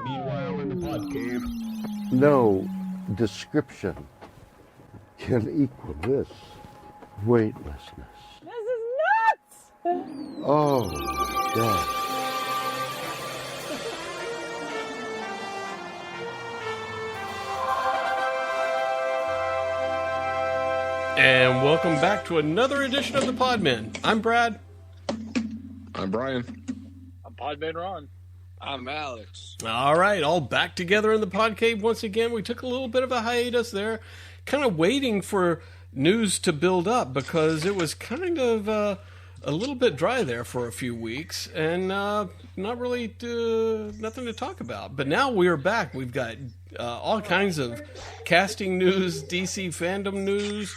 Meanwhile, in the pod cave. No description can equal this weightlessness. This is nuts! Oh, God. And welcome back to another edition of the Podmen. I'm Brad. I'm Brian. I'm Podman Ron. I'm Alex. All right, all back together in the pod cave once again. We took a little bit of a hiatus there, kind of waiting for news to build up because it was kind of a little bit dry there for a few weeks and not really nothing to talk about. But now we're back. We've got all kinds of casting news, DC Fandome news,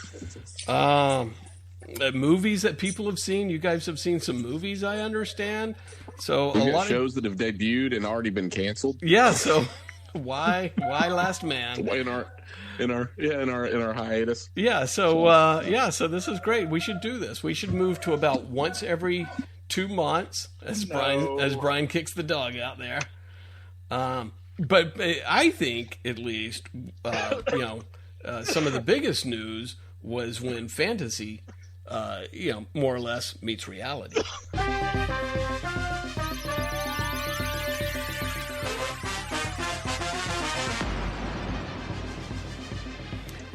movies that people have seen. You guys have seen some movies, I understand. So We a got lot shows that have debuted and already been canceled. yeah. So why Last Man? In our hiatus. Yeah. So this is great. We should do this. We should move to about once every 2 months, as Brian kicks the dog out there. But I think at least some of the biggest news was when fantasy, more or less meets reality.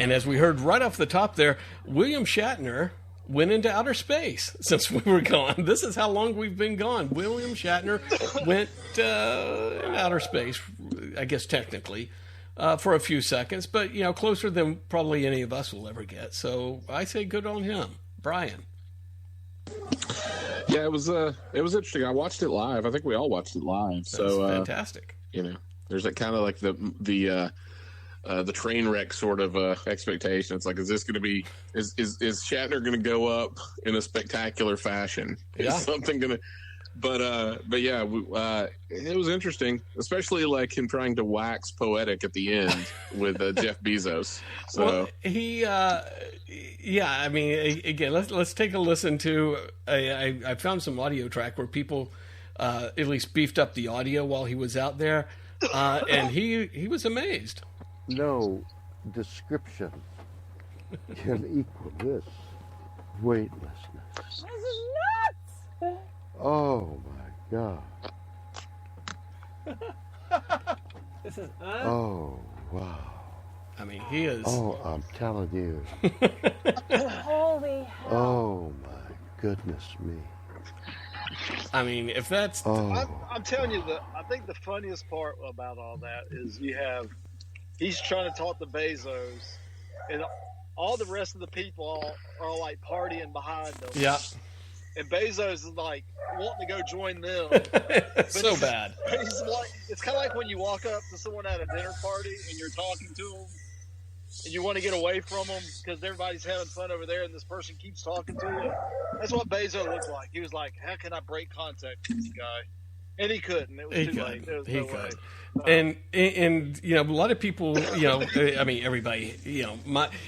And as we heard right off the top there, William Shatner went into outer space since we were gone. This is how long we've been gone. William Shatner went in outer space, I guess technically, for a few seconds, but closer than probably any of us will ever get. So I say good on him. Brian. Yeah, it was interesting. I watched it live. I think we all watched it live. So fantastic. There's that kind of like the train wreck sort of expectation. It's like, is this going to be is Shatner going to go up in a spectacular fashion? Yeah. Is something going to? But yeah, it was interesting, especially like him trying to wax poetic at the end with Jeff Bezos. So well, he, I mean, again, let's take a listen to. I found some audio track where people at least beefed up the audio while he was out there, and he was amazed. No description can equal this weightlessness. This is nuts! Oh, my God. This is Oh, wow. I mean, he is. Oh, I'm telling you. holy hell. Oh, my goodness me. I mean, if that's. Oh, I'm telling you, I think the funniest part about all that is he's trying to talk to Bezos, and all the rest of the people are like partying behind him. Yeah. And Bezos is like wanting to go join them. So bad. He's like, it's kind of like when you walk up to someone at a dinner party and you're talking to them, and you want to get away from them because everybody's having fun over there, and this person keeps talking to you. That's what Bezos looked like. He was like, "How can I break contact with this guy?" And he couldn't. It was too late. There was no way. And a lot of people, I mean, everybody,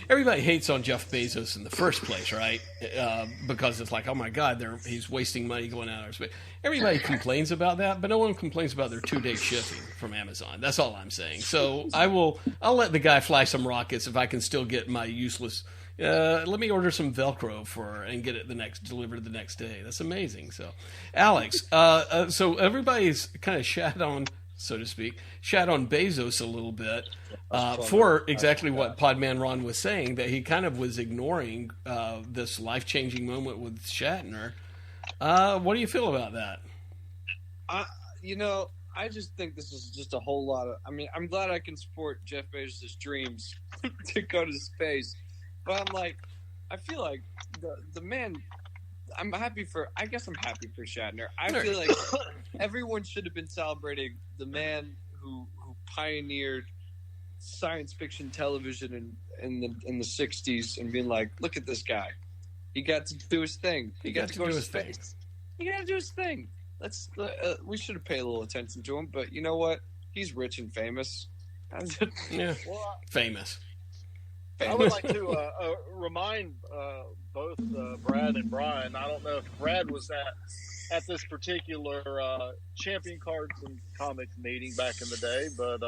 everybody hates on Jeff Bezos in the first place, right? Because it's like, oh my God, he's wasting money going out of space. Everybody complains about that, but no one complains about their 2-day shipping from Amazon. That's all I'm saying. So I'll let the guy fly some rockets if I can still get my useless. Let me order some Velcro and get it delivered the next day. That's amazing. So, Alex, so everybody's kind of shat on Bezos a little bit for exactly what Podman Ron was saying, that he kind of was ignoring this life-changing moment with Shatner. What do you feel about that? I just think this is just a whole lot of. I mean, I'm glad I can support Jeff Bezos' dreams to go to space. But I feel like the man. I'm happy for Shatner. I feel like everyone should have been celebrating the man who pioneered science fiction television in the 60s and being like, look at this guy. He got to do his thing. He got to go to space. He got to do his thing. We should have paid a little attention to him. But you know what? He's rich and famous. Yeah, famous. I would like to remind both Brad and Brian. I don't know if Brad was at this particular Champion Cards and Comics meeting back in the day, but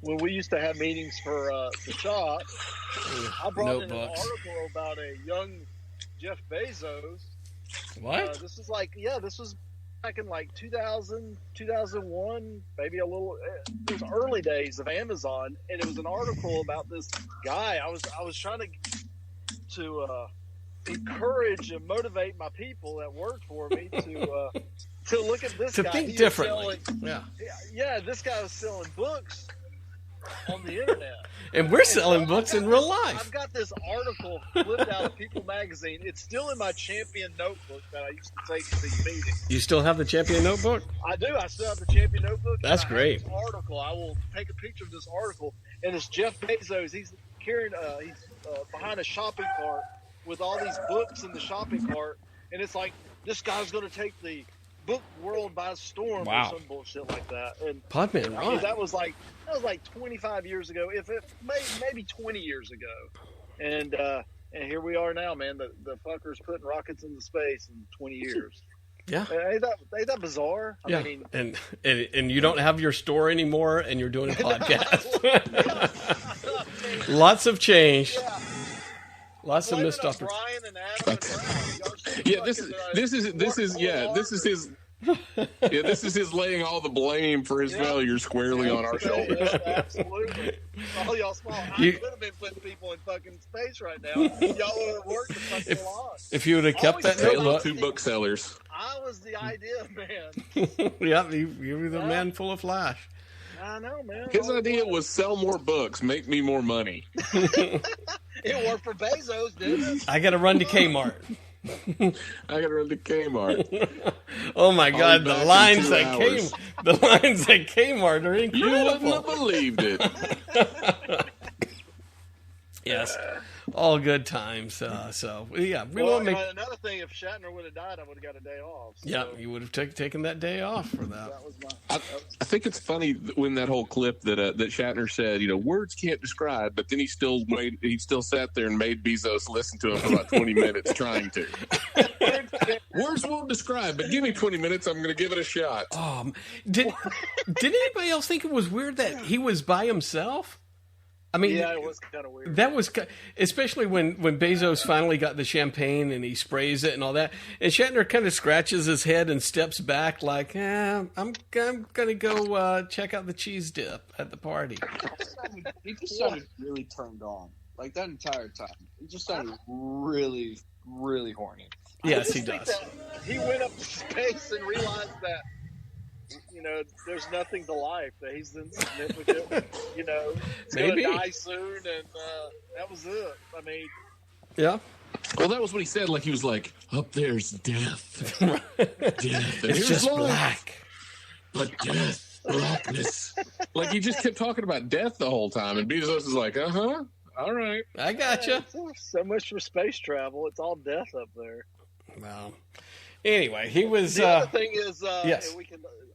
when we used to have meetings for the shop, I brought in an article about a young Jeff Bezos. What? This was back in like 2000, 2001, maybe a little. It was early days of Amazon, and it was an article about this guy. I was trying to encourage and motivate my people that worked for me to look at this guy. To think differently. Yeah, this guy was selling books on the internet. And we're selling books in real life. I've got this article flipped out of People magazine. It's still in my Champion notebook that I used to take to these meetings. You still have the Champion notebook? I do. I still have the Champion notebook. That's great. This article. I will take a picture of this article, and it's Jeff Bezos. He's carrying. He's behind a shopping cart with all these books in the shopping cart, and it's like this guy's going to take the book world by storm or some bullshit like that. And Podman, right? that was like 25 years ago, if it maybe 20 years ago, and here we are now, man. The fucker's putting rockets into space in 20 years. Yeah, ain't that bizarre? I mean, and you don't have your store anymore, and you're doing a podcast. Lots of change. Yeah. Lots of missed opportunities. Brian and Adam and Yeah, this is his laying all the blame for his failure squarely on our shoulders. Absolutely. All y'all small. I could have been putting people in fucking space right now. Y'all would have worked the fucking lot. If you would have kept that Halo 2 booksellers. I was the idea man. Yeah, you were the man full of flash. I know, man. His idea was sell more books, make me more money. It worked for Bezos, didn't it? I got to run to Kmart. I got to run to Kmart. Oh my God, the lines at Kmart are incredible. You wouldn't have believed it. Yes, all good times. So yeah, we won't make. Another thing, if Shatner would have died, I would have got a day off. So. Yeah, you would have taken that day off for that. I think it's funny when that whole clip that Shatner said, words can't describe, but then he still sat there and made Bezos listen to him for about 20 minutes trying to. Words won't describe, but give me 20 minutes, I'm going to give it a shot. Did anybody else think it was weird that he was by himself? I mean, yeah, it was kind of weird. That was, especially when Bezos finally got the champagne and he sprays it and all that. And Shatner kind of scratches his head and steps back like, I'm going to go check out the cheese dip at the party. He just sounded really turned on. Like that entire time. He just sounded really, really horny. Yes, he does. He went up to space and realized that, there's nothing to life, that he's insignificant, he's going to die soon, and that was it. I mean... Yeah. Well, that was what he said. Like, he was like, up there's death. Death. It's just black. But death, blackness. Like, he just kept talking about death the whole time, and Bezos is like, all right. I gotcha. So much for space travel. It's all death up there. Well... Anyway, he was. The other thing is, yes.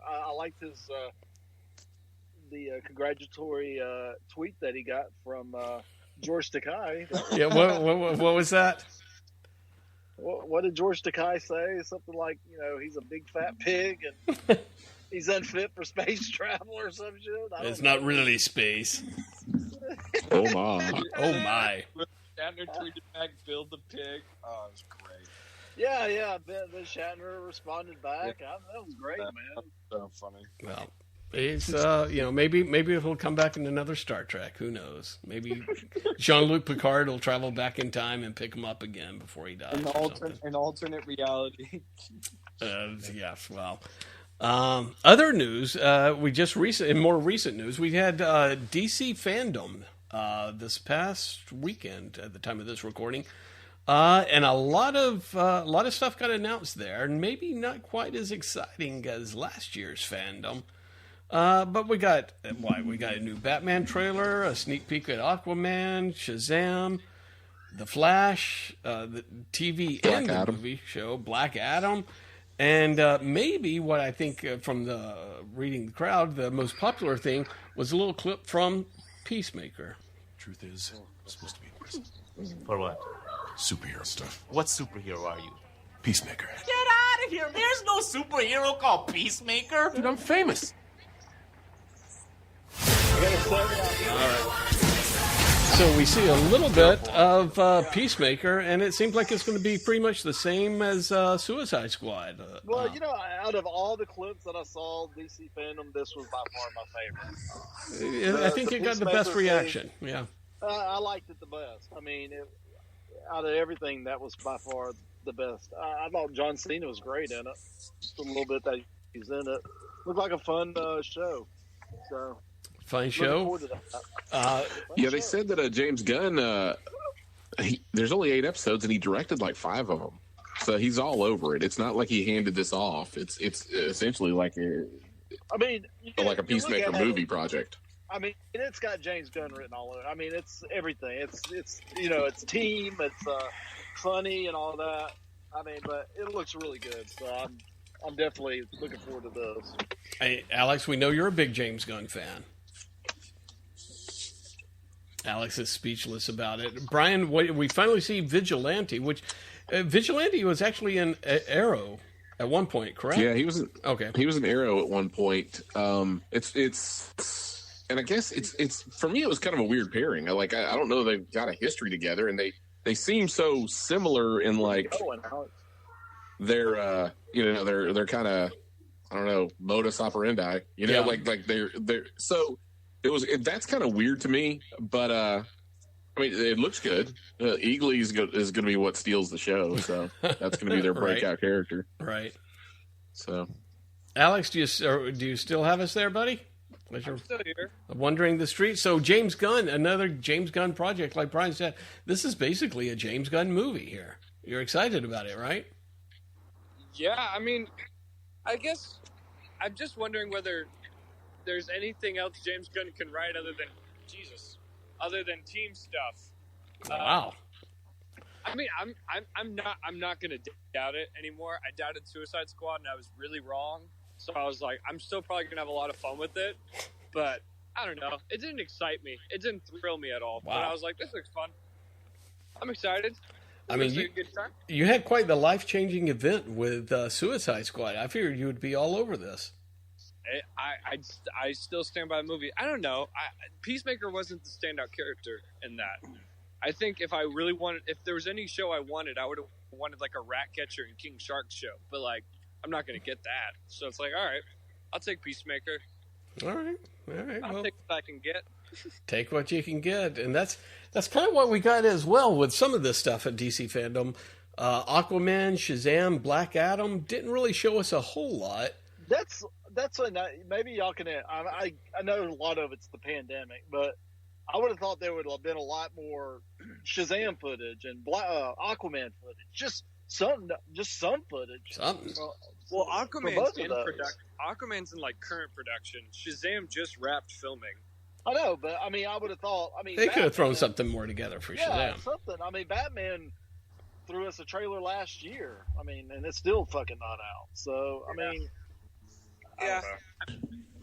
I liked his the congratulatory tweet that he got from George Takei. Yeah, what was that? What did George Takei say? Something like, he's a big fat pig and he's unfit for space travel or some shit. It's not really space. Oh my! Oh my! Shatner tweeted back, "Build the pig." Oh, it was great. Yeah. Then Shatner responded back. Yeah. That was great, man. So funny. Well, he's maybe he'll come back in another Star Trek. Who knows? Maybe Jean-Luc Picard will travel back in time and pick him up again before he dies. An alternate reality. Yes. Well. Other news. In more recent news, we had DC Fandome this past weekend at the time of this recording. And a lot of stuff got announced there, and maybe not quite as exciting as last year's Fandom. But we got a new Batman trailer, a sneak peek at Aquaman, Shazam, The Flash, the TV and the movie show Black Adam, and maybe what I think from the reading the crowd, the most popular thing was a little clip from Peacemaker. Truth is, I'm supposed to be in prison. For what? Superhero stuff. What superhero are you? Peacemaker. Get out bullshit here. There's no superhero called Peacemaker. Dude, I'm famous. So we see a little bit of Peacemaker, and it seems like it's going to be pretty much the same as Suicide Squad. Well, out of all the clips that I saw, DC Fandom, this was by far my favorite. I think it got the best Peacemaker reaction. Yeah. I liked it the best. I mean, out of everything, that was by far the best. I thought John Cena was great in it. Just a little bit that he's in it. Looked like a fun show. So. Fine show. Yeah, they said that James Gunn, there's only 8 episodes, and he directed like 5 of them. So he's all over it. It's not like he handed this off. It's essentially like a Peacemaker movie project. I mean, it's got James Gunn written all over it. I mean, it's everything. It's team. It's funny and all that. I mean, but it looks really good. So I'm definitely looking forward to this. Hey, Alex, we know you're a big James Gunn fan. Alex is speechless about it. Brian, we finally see Vigilante, which Vigilante was actually in Arrow at one point, correct? Yeah, he was. Okay, he was in Arrow at one point. It's, and I guess it's for me, it was kind of a weird pairing. I don't know, they've got a history together, and they seem so similar in like their they're kind of, I don't know, modus operandi. Like they're so. That's kind of weird to me, but I mean, it looks good. Eagly is going to be what steals the show, so that's going to be their breakout character, right? So, Alex, do you still have us there, buddy? I'm still here. Wandering the street. So James Gunn, another James Gunn project, like Brian said, this is basically a James Gunn movie here. You're excited about it, right? Yeah, I mean, I guess I'm just wondering whether there's anything else James Gunn can write other than team stuff. Wow. I mean, I'm not gonna doubt it anymore. I doubted Suicide Squad, and I was really wrong. So I was like, I'm still probably gonna have a lot of fun with it, but I don't know. It didn't excite me. It didn't thrill me at all. Wow. But I was like, this looks fun. I'm excited. I mean, you had quite the life-changing event with Suicide Squad. I figured you would be all over this. I still stand by the movie. I don't know. Peacemaker wasn't the standout character in that. I think if there was any show I wanted, I would have wanted like a Ratcatcher and King Shark show. But like, I'm not going to get that. So it's like, all right, I'll take Peacemaker. All right. I'll take what I can get. Take what you can get, and that's kind of what we got as well with some of this stuff at DC Fandom. Aquaman, Shazam, Black Adam didn't really show us a whole lot. That's maybe y'all can. I know a lot of it's the pandemic, but I would have thought there would have been a lot more Shazam footage and Aquaman footage. Just some footage. Something. Well, Aquaman's in like current production. Shazam just wrapped filming. I know, but I mean, I would have thought. I mean, they could have thrown something more together for Shazam. Something. I mean, Batman threw us a trailer last year. I mean, and it's still fucking not out. So I mean. Yeah,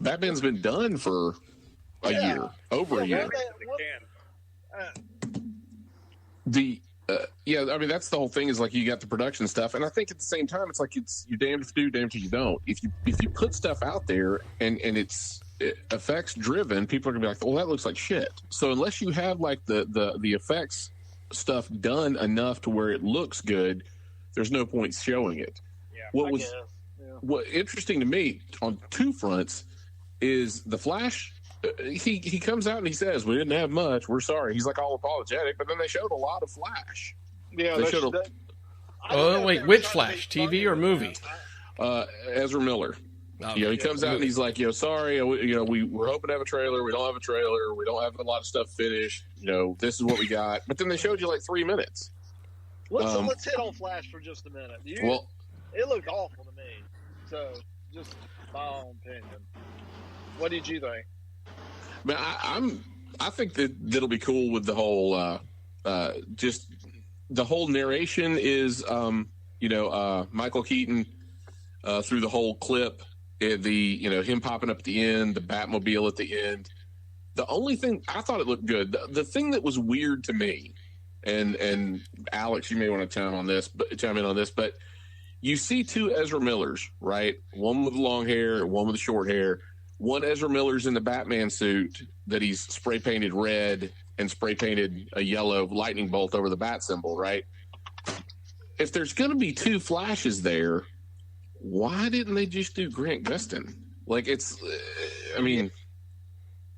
Batman's been done for a year, over a year. I mean, that's the whole thing. Is like you got the production stuff, and I think at the same time, it's like you're damned if you do, damned if you don't. If you put stuff out there and it's effects driven, people are gonna be like, well, that looks like shit. So unless you have like the effects stuff done enough to where it looks good, there's no point showing it. Yeah. What interesting to me on two fronts is the Flash. He comes out and he says, "We didn't have much. We're sorry." He's like all apologetic, but then they showed a lot of Flash. Yeah, they showed. Wait, which Flash? TV or movie? Ezra Miller. He comes out and he's like, sorry, we're hoping to have a trailer. We don't have a trailer. We don't have a lot of stuff finished. This is what we got. But then they showed you like 3 minutes. Let's hit on Flash for just a minute. It looked awful to me. So, just my own opinion. What did you think? Man, I think that'll be cool with the whole, just the whole narration is, Michael Keaton through the whole clip, him popping up at the end, the Batmobile at the end. The only thing I thought it looked good. The thing that was weird to me, and Alex, you may want to chime in on this, but you see two Ezra Millers, right? One with the long hair, one with the short hair. One Ezra Miller's in the Batman suit that he's spray painted red and spray painted a yellow lightning bolt over the bat symbol, right? If there's going to be two Flashes there, why didn't they just do Grant Gustin? Like, it's, I mean,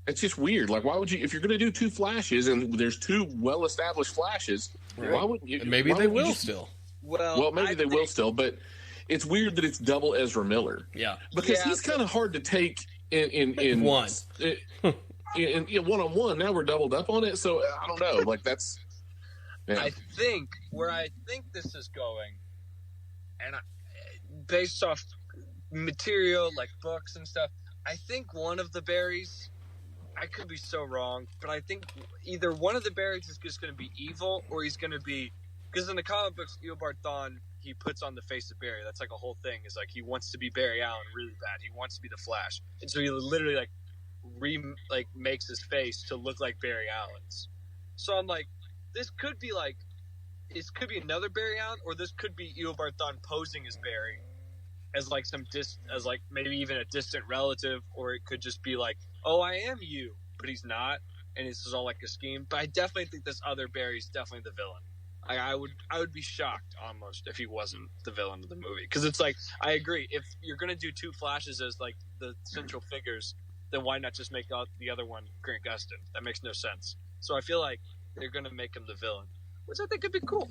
it's just weird. Like, why would you, if you're going to do two Flashes and there's two well-established Flashes, why wouldn't you? Maybe they will still. Well, maybe they will still, but it's weird that it's double Ezra Miller. Yeah. Because he's kind of hard to take in one. In one-on-one. Now we're doubled up on it, so I don't know. Like, that's... Yeah. I think where I think this is going, and based off material like books and stuff, I think one of the berries, I could be so wrong, but I think either one of the berries is just going to be evil, or he's going to be, because in the comic books, Eobard Thawne, he puts on the face of Barry. That's like a whole thing. Is like he wants to be Barry Allen really bad. He wants to be the Flash, and so he literally makes his face to look like Barry Allen's. So I'm like, this could be another Barry Allen, or this could be Eobard Thawne posing as Barry, as like as like maybe even a distant relative, or it could just be like, oh, I am you, but he's not, and this is all like a scheme. But I definitely think this other Barry's definitely the villain. I would be shocked almost if he wasn't the villain of the movie, because it's like, I agree, if you're gonna do two Flashes as like the central figures, then why not just make the other one Grant Gustin? That makes no sense. So I feel like they're gonna make him the villain, which I think could be cool.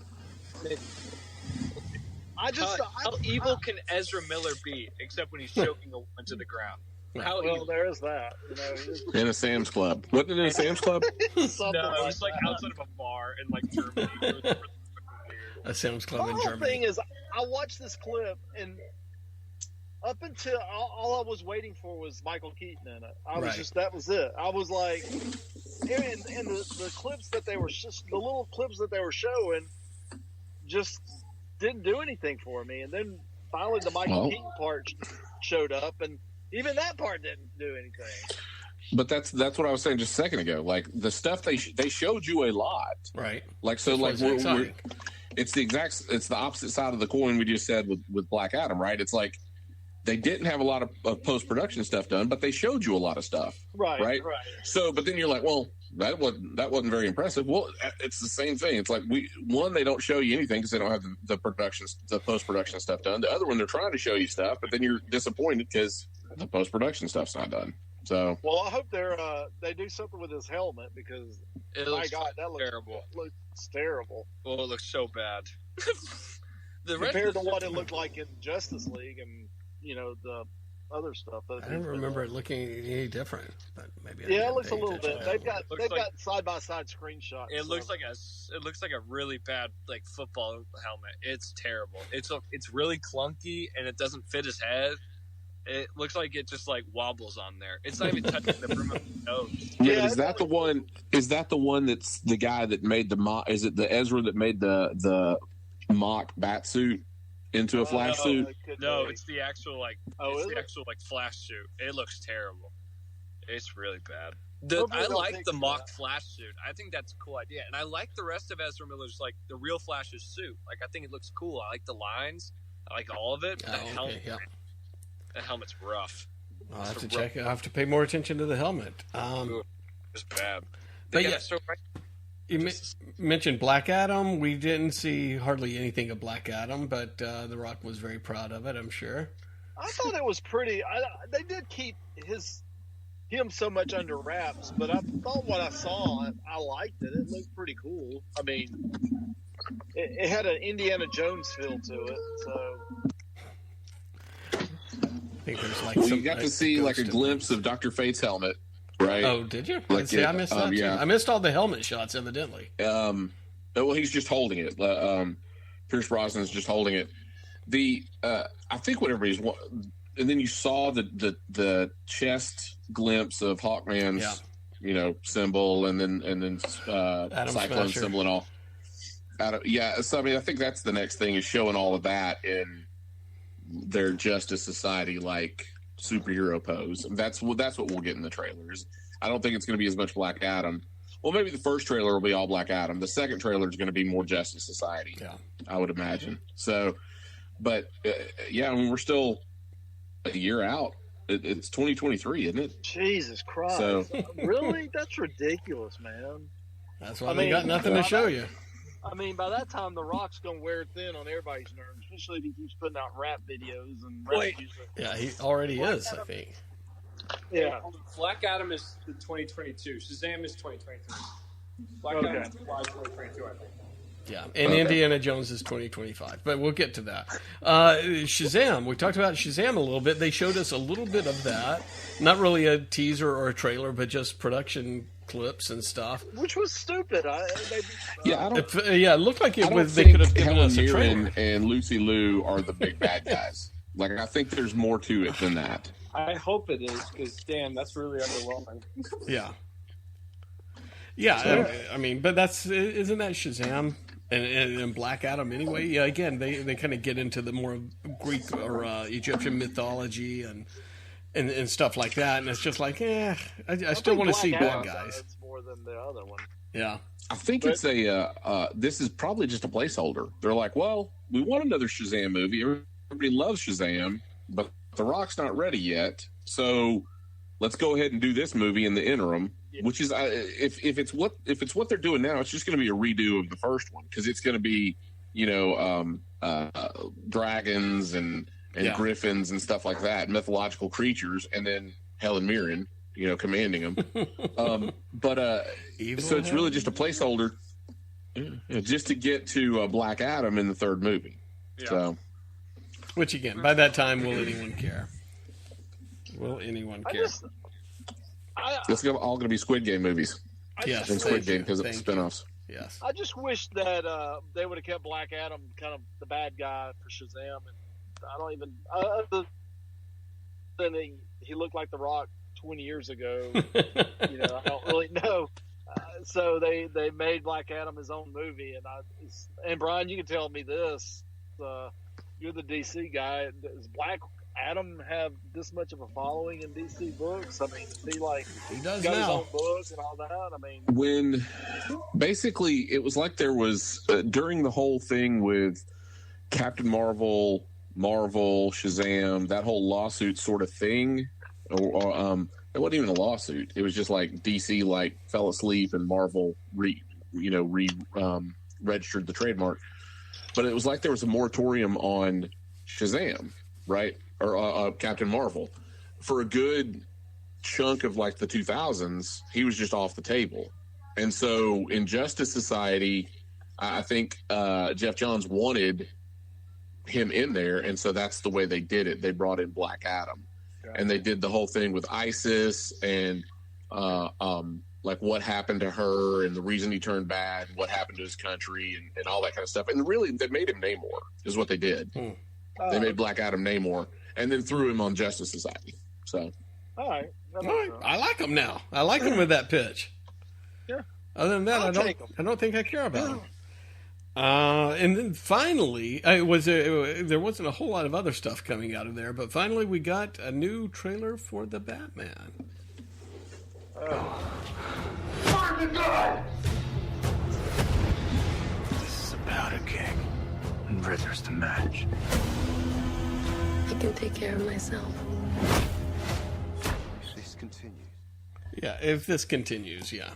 How evil can Ezra Miller be, except when he's choking a woman to the ground? How evil? There is that. In a Sam's Club. Wasn't it in a Sam's Club? No, it was like outside of a bar in like Germany. A Sam's Club in The Germany. whole thing is, I watched this clip, and up until all I was waiting for was Michael Keaton in it. I was that was it. I was like, and the clips that they were the little clips that they were showing just didn't do anything for me. And then finally the Michael Keaton part showed up, and even that part didn't do anything. But that's what I was saying just a second ago. Like, the stuff they showed you a lot, right? Like, so that's like it's the opposite side of the coin we just said with Black Adam, right? It's like they didn't have a lot of post-production stuff done, but they showed you a lot of stuff, right? So, but then you're like, well, that wasn't very impressive. Well, it's the same thing. It's like they don't show you anything because they don't have the post-production stuff done. The other one, they're trying to show you stuff, but then you're disappointed because the post-production stuff's not done. So, well, I hope they do something with his helmet, because that looks terrible. It looks terrible. Oh, it looks so bad. Compared to what it looked like in Justice League and the other stuff. I don't remember it looking any different, but maybe. It looks a little bit. They've got side by side screenshots. It looks like a really bad like football helmet. It's terrible. It's really clunky, and it doesn't fit his head. It looks like it just like wobbles on there. It's not even touching the brim of his nose. Yeah, is that the one? Is that the one that's the guy that made the mock? Is it the Ezra that made the mock bat suit into a Flash suit? No, it's the actual Flash suit. It looks terrible. It's really bad. I like the mock Flash suit. I think that's a cool idea, and I like the rest of Ezra Miller's, like the real Flash's suit. Like, I think it looks cool. I like the lines. I like all of it. That helmet's rough. I'll have to check. I'll have to pay more attention to the helmet. It's bad. But yeah, you mentioned Black Adam. We didn't see hardly anything of Black Adam, but The Rock was very proud of it, I'm sure. I thought it was pretty. They did keep him so much under wraps, but I thought what I saw, I liked it. It looked pretty cool. I mean, it had an Indiana Jones feel to it, so... You got to see like a glimpse of Dr. Fate's helmet, right? Oh, did you? Like, I missed that. Yeah, I missed all the helmet shots, evidently. Well, he's just holding it. Pierce Brosnan's just holding it. I think what everybody's, and then you saw the chest glimpse of Hawkman's, symbol, and then Cyclone Smasher symbol and all. So I mean, I think that's the next thing, is showing all of that in their Justice Society like superhero pose. That's what we'll get in the trailers. I don't think it's going to be as much Black Adam. Well, maybe the first trailer will be all Black Adam. The second trailer is going to be more Justice Society. Yeah, I would imagine. So, But yeah, I mean, we're still a year out. It's 2023, isn't it? Jesus Christ! So Really, that's ridiculous, man. That's why they got nothing to show you. I mean, by that time, The Rock's gonna wear thin on everybody's nerves, especially if he keeps putting out rap videos and rap music. Yeah, he already is, I think. Yeah. Black Adam is 2022. Shazam is 2023. Black Adam is July 2022, I think. Yeah, and Indiana Jones is 2025, but we'll get to that. Shazam, we talked about Shazam a little bit. They showed us a little bit of that. Not really a teaser or a trailer, but just production clips and stuff. Which was stupid. It looked like it was. They Think could have given Helen us a trailer. Mirren and Lucy Liu are the big bad guys. Like, I think there's more to it than that. I hope it is, because, damn, that's really underwhelming. Yeah. Yeah, I mean, but isn't that Shazam and Black Adam anyway? Yeah, again, they kind of get into the more Greek or Egyptian mythology and stuff like that, and it's just like, I still want to see bad guys. It's more than the other one. Yeah. I think it's this is probably just a placeholder. They're like, well, we want another Shazam movie. Everybody loves Shazam, but The Rock's not ready yet. So let's go ahead and do this movie in the interim, which is if it's what they're doing now, it's just going to be a redo of the first one, because it's going to be, dragons and griffins and stuff like that, mythological creatures, and then Helen Mirren, commanding them. So it's really just a placeholder, just to get to Black Adam in the third movie. Yeah. So, which again, by that time, will anyone care? Will anyone care? It's all going to be Squid Game movies. Yes, and Squid Game because of the spinoffs. Yes. I just wish that they would have kept Black Adam kind of the bad guy for Shazam, and I don't even other than he looked like The Rock 20 years ago. I don't really know. So they made Black Adam his own movie, and Brian, you can tell me this. You're the DC guy. Does Black Adam have this much of a following in DC books? I mean, he does got now. his own books and all that? I mean, when basically it was like there was during the whole thing with Captain Marvel, Shazam, that whole lawsuit sort of thing, or it wasn't even a lawsuit. It was just like DC fell asleep and Marvel registered the trademark. But it was like there was a moratorium on Shazam, right? Or Captain Marvel. For a good chunk of the 2000s, he was just off the table. And so in Justice Society, I think Jeff Johns wanted him in there, and so that's the way they did it. They brought in Black Adam. And they did the whole thing with ISIS and what happened to her and the reason he turned bad and what happened to his country and all that kind of stuff. And really, they made him Namor is what they did. They made Black Adam Namor and then threw him on Justice Society. So, all right. I like him now. I like him with that pitch. Yeah. Other than that, I don't think I care about him. And then finally, there wasn't a whole lot of other stuff coming out of there, but finally we got a new trailer for the Batman. Burn to God! This is a powder keg, and Ritter's the match. I can take care of myself. If this continues. Yeah, if this continues, yeah.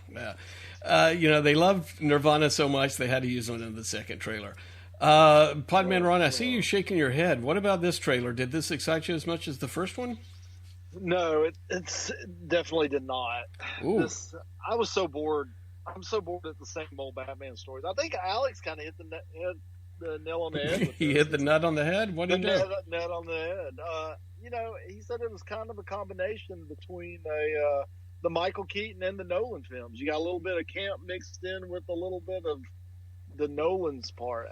They loved Nirvana so much they had to use one in the second trailer. Podman Ron, I see you shaking your head. What about this trailer? Did this excite you as much as the first one? No, it definitely did not. I was so bored. I'm so bored at the same old Batman stories. I think Alex kind of hit the nail on the head. He hit the nut on the head? What did he do? Nut on the head. He said it was kind of a combination between the Michael Keaton and the Nolan films. You got a little bit of camp mixed in with a little bit of the Nolan's part.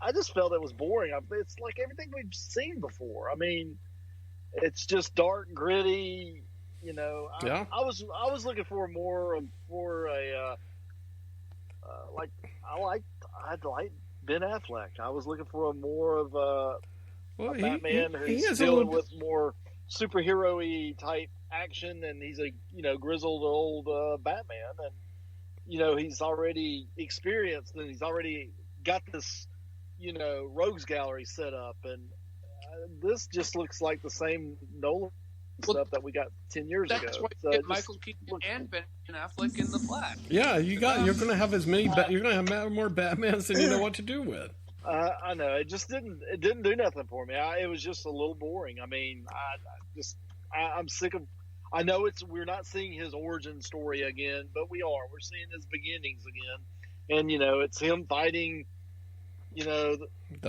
I just felt it was boring. It's like everything we've seen before. I mean, it's just dark, gritty. I was looking for more for a I'd like Ben Affleck. I was looking for more of a Batman who's dealing with more superhero-y type action, and he's a grizzled old Batman, and he's already experienced, and he's already got this rogues gallery set up, and this just looks like the same Nolan stuff that we got 10 years ago. That's why So you it get Michael Keaton and Ben Affleck in the Flash. Yeah, you're going to have as many. You're going to have more Batmans than you know what to do with. I know it just didn't do nothing for me. It was just a little boring. I mean, I'm sick of. I know we're not seeing his origin story again, but we are. We're seeing his beginnings again, and it's him fighting, the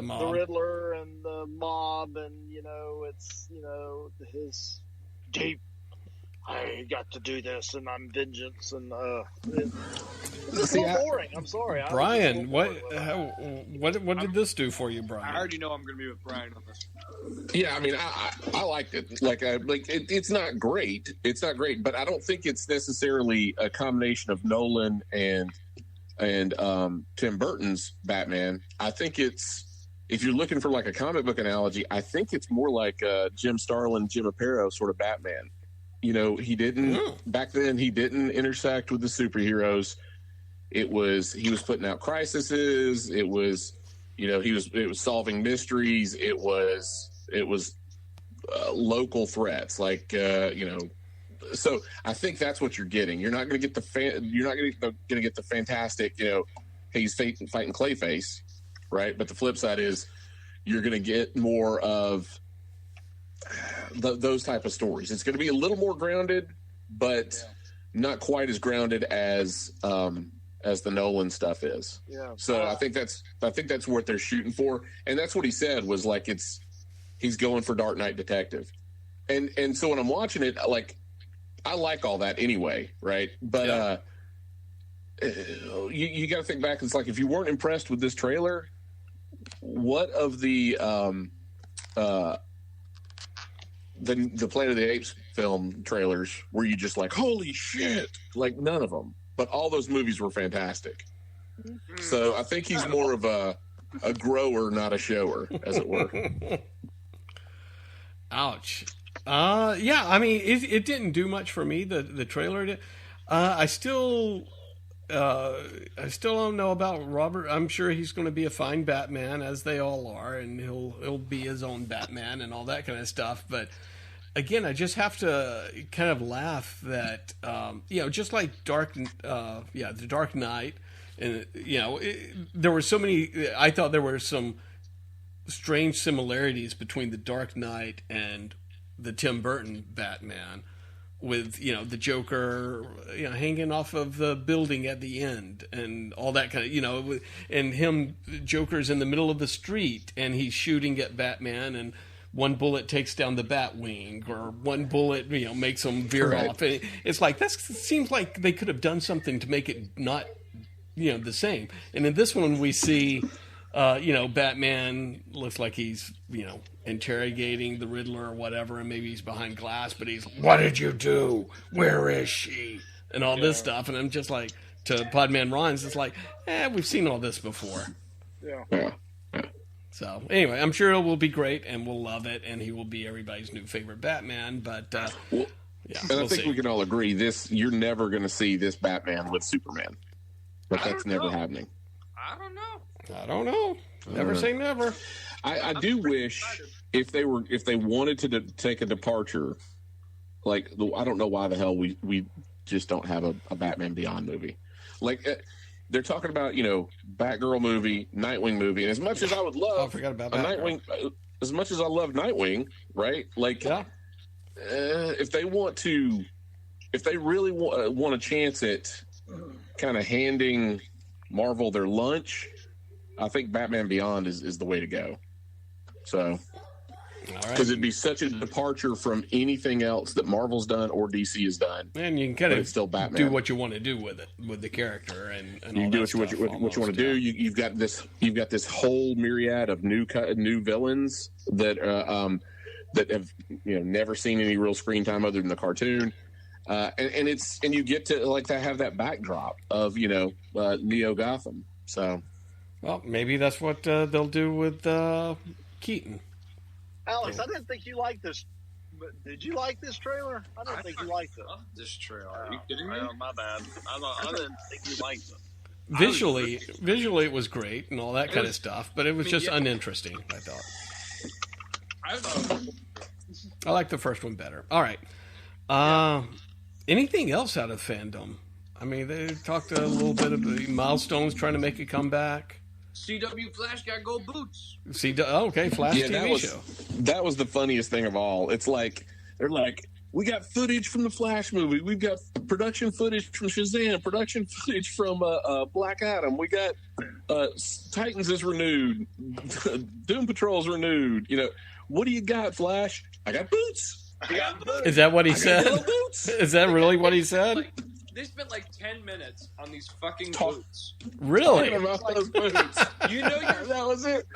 mob, the Riddler, and the mob, and it's his deep. I got to do this, and I'm vengeance, and it's a little boring. I'm sorry, Brian. What did this do for you, Brian? I already know I'm going to be with Brian on this. Yeah, I mean, I liked it. It's not great. It's not great, but I don't think it's necessarily a combination of Nolan and Tim Burton's Batman. I think it's, if you're looking for like a comic book analogy, I think it's more like Jim Starlin, Jim Aparo sort of Batman. He didn't back then. He didn't intersect with the superheroes. He was putting out crises. It was solving mysteries. It was local threats. So I think that's what you're getting. You're not going to get you're not going to get the fantastic. He's fighting Clayface, right? But the flip side is you're going to get more of those type of stories. It's going to be a little more grounded, but not quite as grounded as the Nolan stuff is. Yeah. So I think that's what they're shooting for, and that's what he said was like he's going for Dark Knight Detective, and so when I'm watching it, I like all that anyway, right? But you got to think back. It's like if you weren't impressed with this trailer, what of the Planet of the Apes film trailers were you just like, holy shit? Like none of them, but all those movies were fantastic. So I think he's more of a grower, not a shower, as it were. Ouch. Yeah, I mean, it didn't do much for me. The trailer did. I still don't know about Robert. I'm sure he's going to be a fine Batman, as they all are, and he'll be his own Batman and all that kind of stuff. But again, I just have to kind of laugh that just like the Dark Knight, and there were so many. I thought there were some strange similarities between the Dark Knight and the Tim Burton Batman, with the Joker hanging off of the building at the end and all that kind of and him, Joker's in the middle of the street and he's shooting at Batman, and one bullet takes down the Batwing, or one bullet makes him veer off. And it's like that seems like they could have done something to make it not the same. And in this one we see Batman looks like he's interrogating the Riddler or whatever, and maybe he's behind glass, but he's, what did you do? Where is she? And all this stuff. And I'm just like, to Podman Ron's, it's like, we've seen all this before. Yeah. So anyway, I'm sure it will be great, and we'll love it, and he will be everybody's new favorite Batman. But and I think we can all agree you're never going to see this Batman with Superman. But that's never happening. I don't know. Never say never. I do wish if they wanted to take a departure, I don't know why the hell we just don't have a Batman Beyond movie. They're talking about Batgirl movie, Nightwing movie, and as much as I would love I forgot about Nightwing, as much as I love Nightwing, right? If they really want a chance at kind of handing Marvel their lunch, I think Batman Beyond is the way to go. So, because it'd be such a departure from anything else that Marvel's done or DC has done, and you can kind of still Batman. Do what you want to do with it, with the character, and you all do that what you want to do. You've got this whole myriad of new villains that have never seen any real screen time other than the cartoon. And you get to have that backdrop of Neo Gotham. So, well, maybe that's what they'll do with Keaton. Alex, I didn't think you liked this. But did you like this trailer? I didn't think you liked it. This trailer? Are you kidding me? Oh, my bad. I didn't think you liked it. visually it was great and all that kind of stuff, but it was just uninteresting, I thought. I like the first one better. All right. Anything else out of Fandom? I mean, they talked a little bit of the Milestones trying to make a comeback. CW Flash got gold boots. Flash TV show. That was the funniest thing of all. It's like, they're like, we got footage from the Flash movie. We've got production footage from Shazam, production footage from Black Adam. We got Titans is renewed. Doom Patrol's renewed. You know, what do you got, Flash? I got boots. Is that what he said? Is that really what he said? They spent like 10 minutes on these fucking boots. Really? Talking about those boots. That was it.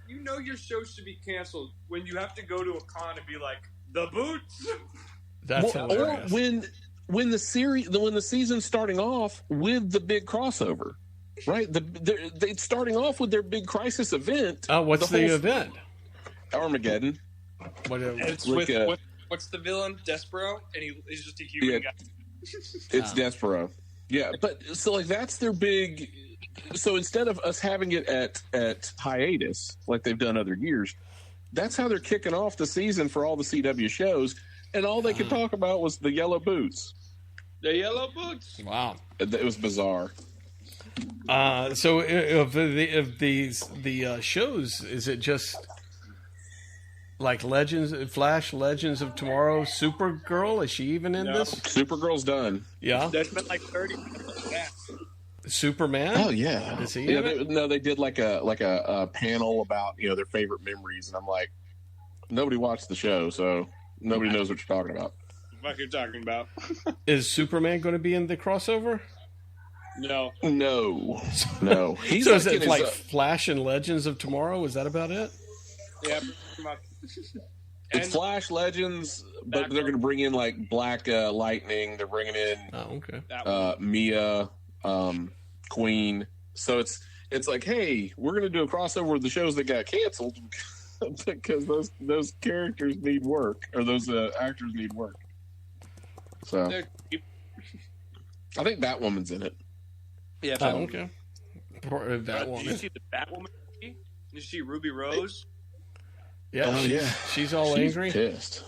You know your show should be canceled when you have to go to a con and be like, the boots. That's hilarious. Or when the season's starting off with the big crossover, right? They're starting off with their big crisis event. Oh, what's the event? Armageddon. It's what's the villain? Despero, and he's just a human guy. It's Despero. Yeah, but so like that's their big. So instead of us having it at hiatus like they've done other years, that's how they're kicking off the season for all the CW shows, and all they could talk about was the yellow boots. The yellow boots. Wow, it was bizarre. So of the shows, is it just like Flash, Legends of Tomorrow, Supergirl? Is she even in this? Supergirl's done. Yeah, there's been like 30 minutes of that. Superman? Oh yeah, is he? They did like a panel about their favorite memories, and I'm like, nobody watched the show, so nobody knows what you're talking about. What you're talking about? Is Superman going to be in the crossover? No. He's so is it like Flash and Legends of Tomorrow? Is that about it? Yeah, pretty much. It's Flash Legends, but they're going to bring in like Black Lightning. They're bringing in Mia, Queen. So it's like, hey, we're going to do a crossover with the shows that got canceled because those characters need work, or those actors need work. So I think Batwoman's in it. Yeah. Okay. Batwoman. Did you see the Batwoman? Did you see Ruby Rose? Yeah, she's angry. Pissed.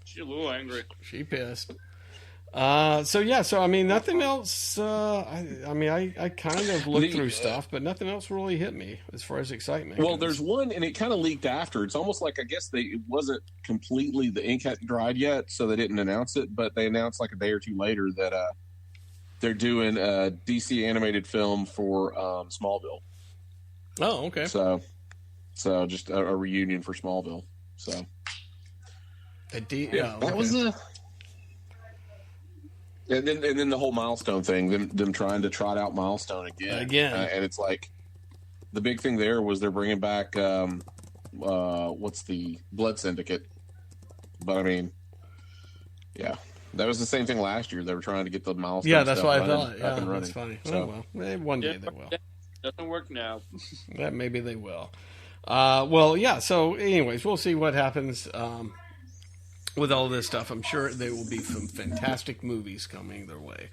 She's a little angry. She pissed. So I mean, nothing else. I kind of looked through stuff, but nothing else really hit me as far as excitement. Well, there's one, and it kind of leaked after. It's almost like I guess it wasn't completely, the ink hadn't dried yet, so they didn't announce it. But they announced like a day or two later that they're doing a DC animated film for Smallville. Oh, okay. So just a reunion for Smallville. So that was and then the whole Milestone thing, them trying to trot out Milestone again, and it's like the big thing there was they're bringing back what's the Blood Syndicate, but I mean, yeah, that was the same thing last year. They were trying to get the Milestone. Yeah, that's what I thought. Up Yeah, and running. that's funny. So, one day they will. Doesn't work now. That maybe they will. So anyways, we'll see what happens with all this stuff. I'm sure there will be some fantastic movies coming their way.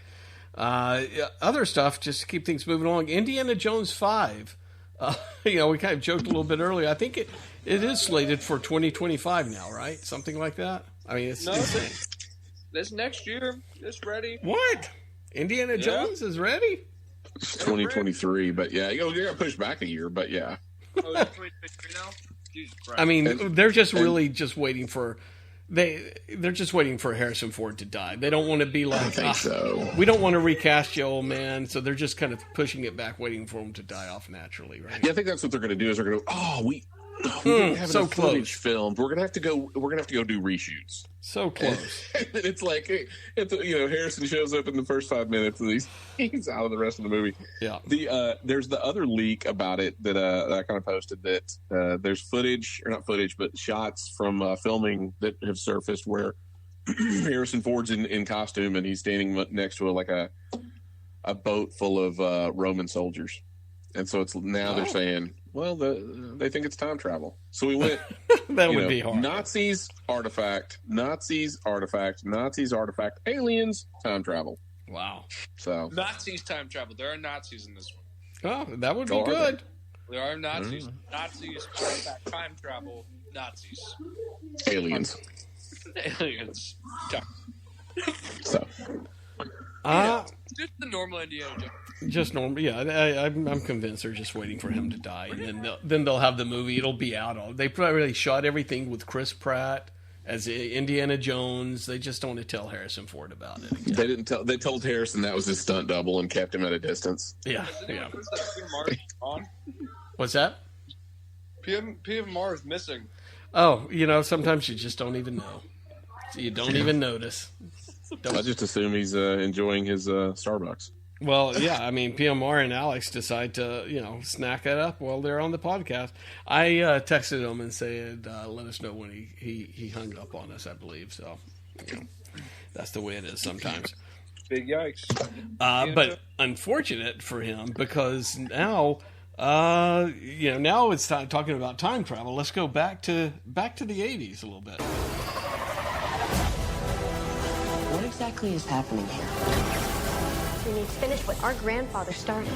Other stuff, just to keep things moving along. Indiana Jones 5. We kind of joked a little bit earlier. I think it is slated for 2025 now, right? Something like that. I mean, it's insane. This next year, it's ready. What? Indiana Jones is ready? It's 2023, but yeah, you got pushed back a year, but yeah. Oh, it's 2023 now? Jesus Christ. I mean, they're just really just waiting for they're just waiting for Harrison Ford to die. They don't want to be like, we don't want to recast you, old man. So they're just kind of pushing it back, waiting for him to die off naturally, right? Yeah, I think that's what they're going to do. Is they're going to we didn't have enough footage filmed. We're going to have to go do reshoots. So close. And it's like Harrison shows up in the first 5 minutes, and he's out of the rest of the movie. Yeah. There's the other leak about it that I kind of posted that there's footage, or not footage, but shots from filming that have surfaced where Harrison Ford's in costume and he's standing next to a boat full of Roman soldiers, and so it's now they're saying, well, they think it's time travel. So we went. That would be hard. Nazis, artifact, aliens, time travel. Wow. So Nazis time travel. There are Nazis in this one. Oh, that would be Oh, are good. There are Nazis. Nazis time travel. Nazis. aliens. Aliens. So Just the normal Indiana Jones. Just normal. Yeah, I'm convinced they're just waiting for him to die, and then they'll have the movie. It'll be out. They probably shot everything with Chris Pratt as Indiana Jones. They just don't want to tell Harrison Ford about it again. they didn't tell. They told Harrison that was his stunt double and kept him at a distance. Yeah. PMR is on. What's that? PMR is missing. Oh, sometimes you just don't even know. You don't even notice. I just assume he's enjoying his Starbucks. Well, yeah, I mean, PMR and Alex decide to, snack it up while they're on the podcast. I texted him and said, let us know when he hung up on us, I believe. So, that's the way it is sometimes. Big yikes. But unfortunate for him because now, now it's talking about time travel. Let's go back to the 80s a little bit. What exactly is happening here? We need to finish what our grandfather started.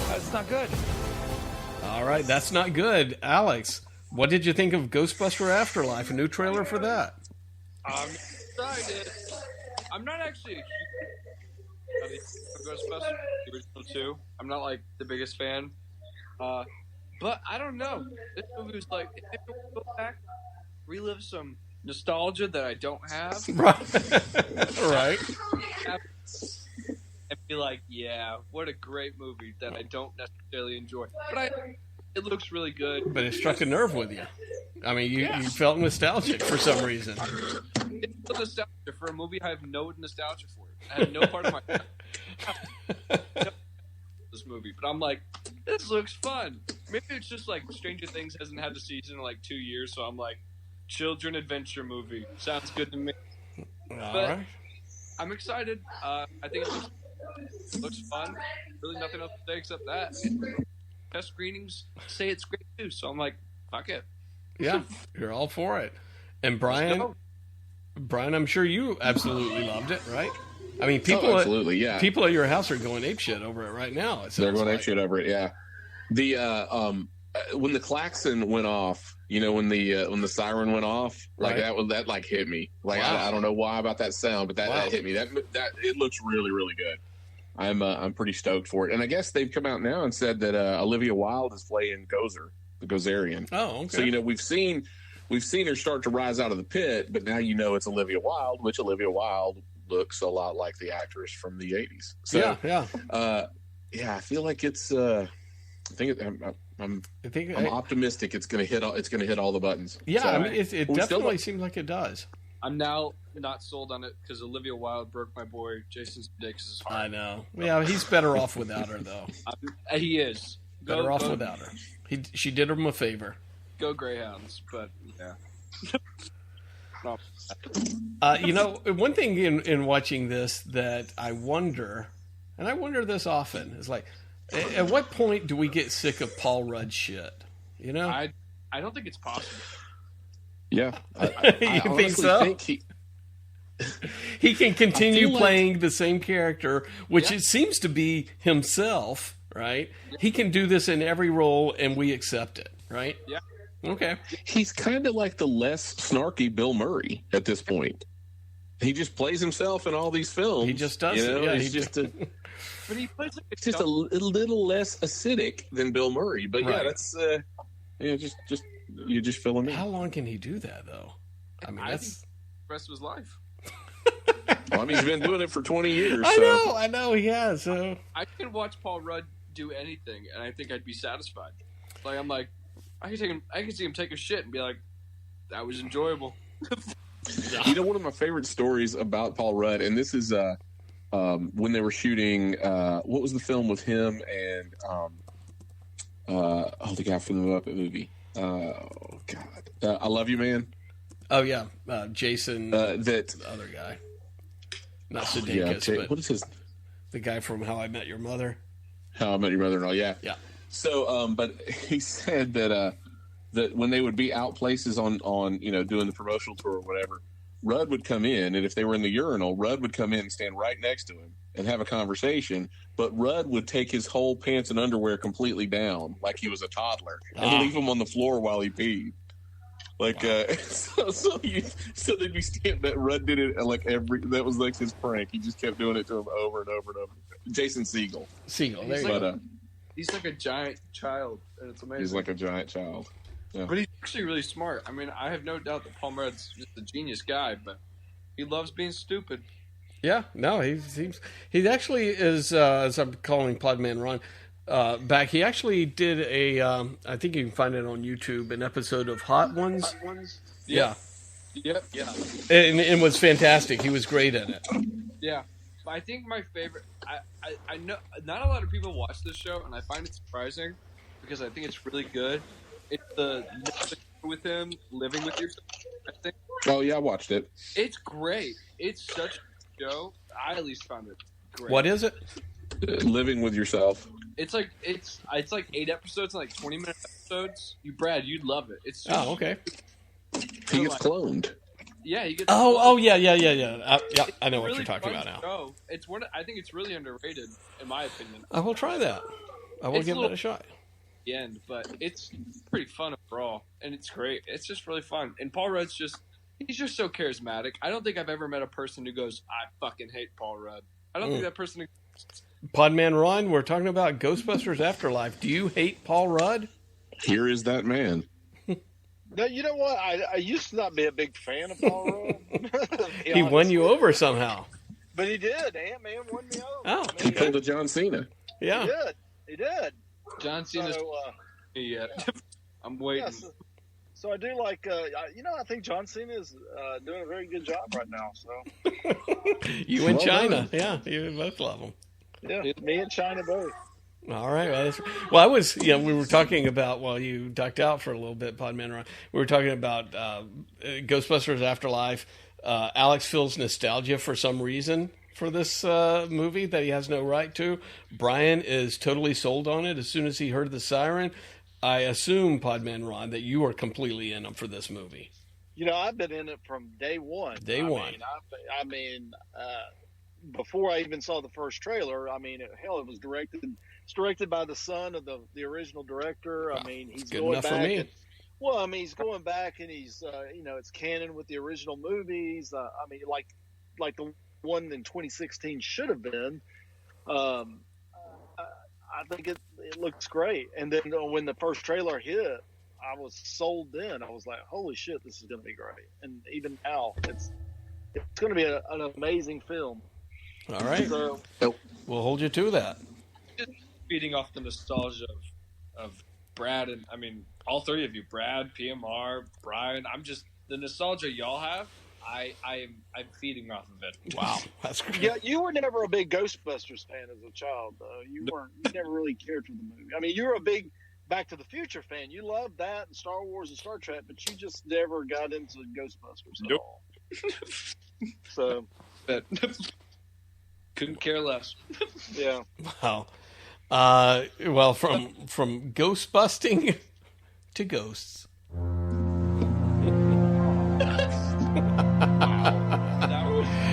That's not good. All right, that's not good. Alex, what did you think of Ghostbuster Afterlife? A new trailer for that? I'm excited. I'm not actually a huge Ghostbusters, the original two. I'm not like the biggest fan. But I don't know. This movie was like, if I could go back, relive some nostalgia that I don't have. Right. And be like, yeah, what a great movie that I don't necessarily enjoy. But it looks really good. But it struck a nerve with you. I mean, you felt nostalgic for some reason. It's so nostalgia for a movie I have no nostalgia for. I have no part of my this movie, but I'm like, this looks fun. Maybe it's just like Stranger Things hasn't had a season in like 2 years, so I'm like, children adventure movie sounds good to me. All But right. I'm excited. I think it looks fun. Really, nothing else to say except that. Test screenings say it's great too, so I'm like, fuck it. Yeah, you're all for it. And Brian, I'm sure you absolutely loved it, right? I mean, people, absolutely, yeah. People at your house are going apeshit over it right now. They're going apeshit over it, yeah. The when the klaxon went off, when the siren went off, like that like hit me. Like I don't know why about that sound, but that hit me. That it looks really, really good. I'm pretty stoked for it. And I guess they've come out now and said that Olivia Wilde is playing Gozer, the Gozerian. Oh, okay. So we've seen her start to rise out of the pit, but now it's Olivia Wilde, which Olivia Wilde looks a lot like the actress from the 80s. So, I feel like it's. I'm optimistic it's going to hit. It's going to hit all the buttons. Yeah, so, I mean, it definitely seems like it does. I'm now not sold on it because Olivia Wilde broke my boy Jason Sudeikis' heart. I know. Yeah, he's better off without her, though. He is better off without her. She did him a favor. Go Greyhounds, but yeah. One thing in watching this that I wonder, and I wonder this often, is like, at what point do we get sick of Paul Rudd shit? I don't think it's possible. Yeah, I think so. Think he can continue playing the same character, which it seems to be himself, right? Yeah. He can do this in every role, and we accept it, right? Yeah. Okay. He's kind of like the less snarky Bill Murray at this point. He just plays himself in all these films. He just does it. Yeah, he's just but he plays like it's just a little less acidic than Bill Murray. But yeah, that's just you just fill him in. How long can he do that though? I mean, that's the rest of his life. Well, I mean, he's been doing it for 20 years. I know he has. So I can watch Paul Rudd do anything, and I think I'd be satisfied. Like I'm like, I can see him take a shit and be like, that was enjoyable. One of my favorite stories about Paul Rudd, and this is when they were shooting. What was the film with him and the guy from the Muppet movie? Oh God, I Love You, Man. Oh yeah, Jason. The other guy, not Sudeikis, but what is his? The guy from How I Met Your Mother. How I Met Your Mother and all, yeah. Yeah. So, but he said that that when they would be out places on doing the promotional tour or whatever, Rudd would come in, and if they were in the urinal, Rudd would come in and stand right next to him and have a conversation. But Rudd would take his whole pants and underwear completely down, like he was a toddler, and leave them on the floor while he peed. Like, so they'd be standing. That Rudd did it like that was like his prank. He just kept doing it to him over and over and over. Jason Segel. He's like a giant child, and it's amazing. He's like a giant child. Yeah. But he's actually really smart. I mean, I have no doubt that Paul Rudd's just a genius guy, but he loves being stupid. Yeah, no, he actually is, as I'm calling Podman Ron, back. He actually did I think you can find it on YouTube, an episode of Hot Ones. Yeah. Yep. Yeah. And it was fantastic. He was great in it. Yeah. But I think my favorite, I know not a lot of people watch this show, and I find it surprising because I think it's really good. It's the with him, Living with Yourself, I think. Oh, yeah, I watched it. It's great. It's such a show. I at least found it great. What is it? Living with Yourself. It's like 8 episodes, like 20-minute episodes. You'd love it. It's just, okay. He gets cloned. Yeah, he gets. Oh, yeah. Yeah, I know what you're talking about now. Show. It's I think it's really underrated, in my opinion. I will try that. I will give that a shot. The end, but it's pretty fun overall, and it's great. It's just really fun. And Paul Rudd's he's just so charismatic. I don't think I've ever met a person who goes, I fucking hate Paul Rudd. I don't think that person exists. Podman Ron, we're talking about Ghostbusters Afterlife. Do you hate Paul Rudd? Here is that man. No, you know what? I used to not be a big fan of Paul Rudd. He won you over somehow. But he did. Ant-Man won me over. Oh. He pulled a John Cena. Yeah. He did. John Cena's I'm waiting. Yeah, so I do like, I think John Cena is doing a very good job right now. So you and China, yeah, you both love him. Yeah, me and China both. All right. Well, I was, we were talking about, while you ducked out for a little bit, Podman Ron, we were talking about Ghostbusters Afterlife. Alex feels nostalgia for some reason for this movie that he has no right to. Brian is totally sold on it as soon as he heard the siren. I assume, Podman Ron, that you are completely in for this movie. I've been in it from day one. I mean, before I even saw the first trailer, it was directed by the son of the original director. I mean, he's good going enough back. For me. He's going back and he's, it's canon with the original movies. Like the one in 2016 should have been. I think it looks great. And then when the first trailer hit, I was sold in. I was like, holy shit, this is going to be great. And even now, it's going to be an amazing film. All right. So, we'll hold you to that. Just feeding off the nostalgia of Brad and, all three of you, Brad, PMR, Brian. The nostalgia y'all have, I'm feeding off of it. Wow, that's great. Yeah, you were never a big Ghostbusters fan as a child, though. You never really cared for the movie. You were a big Back to the Future fan. You loved that and Star Wars and Star Trek, but you just never got into Ghostbusters at all. So, couldn't care less. Yeah. Wow. Well, from ghost busting to ghosts.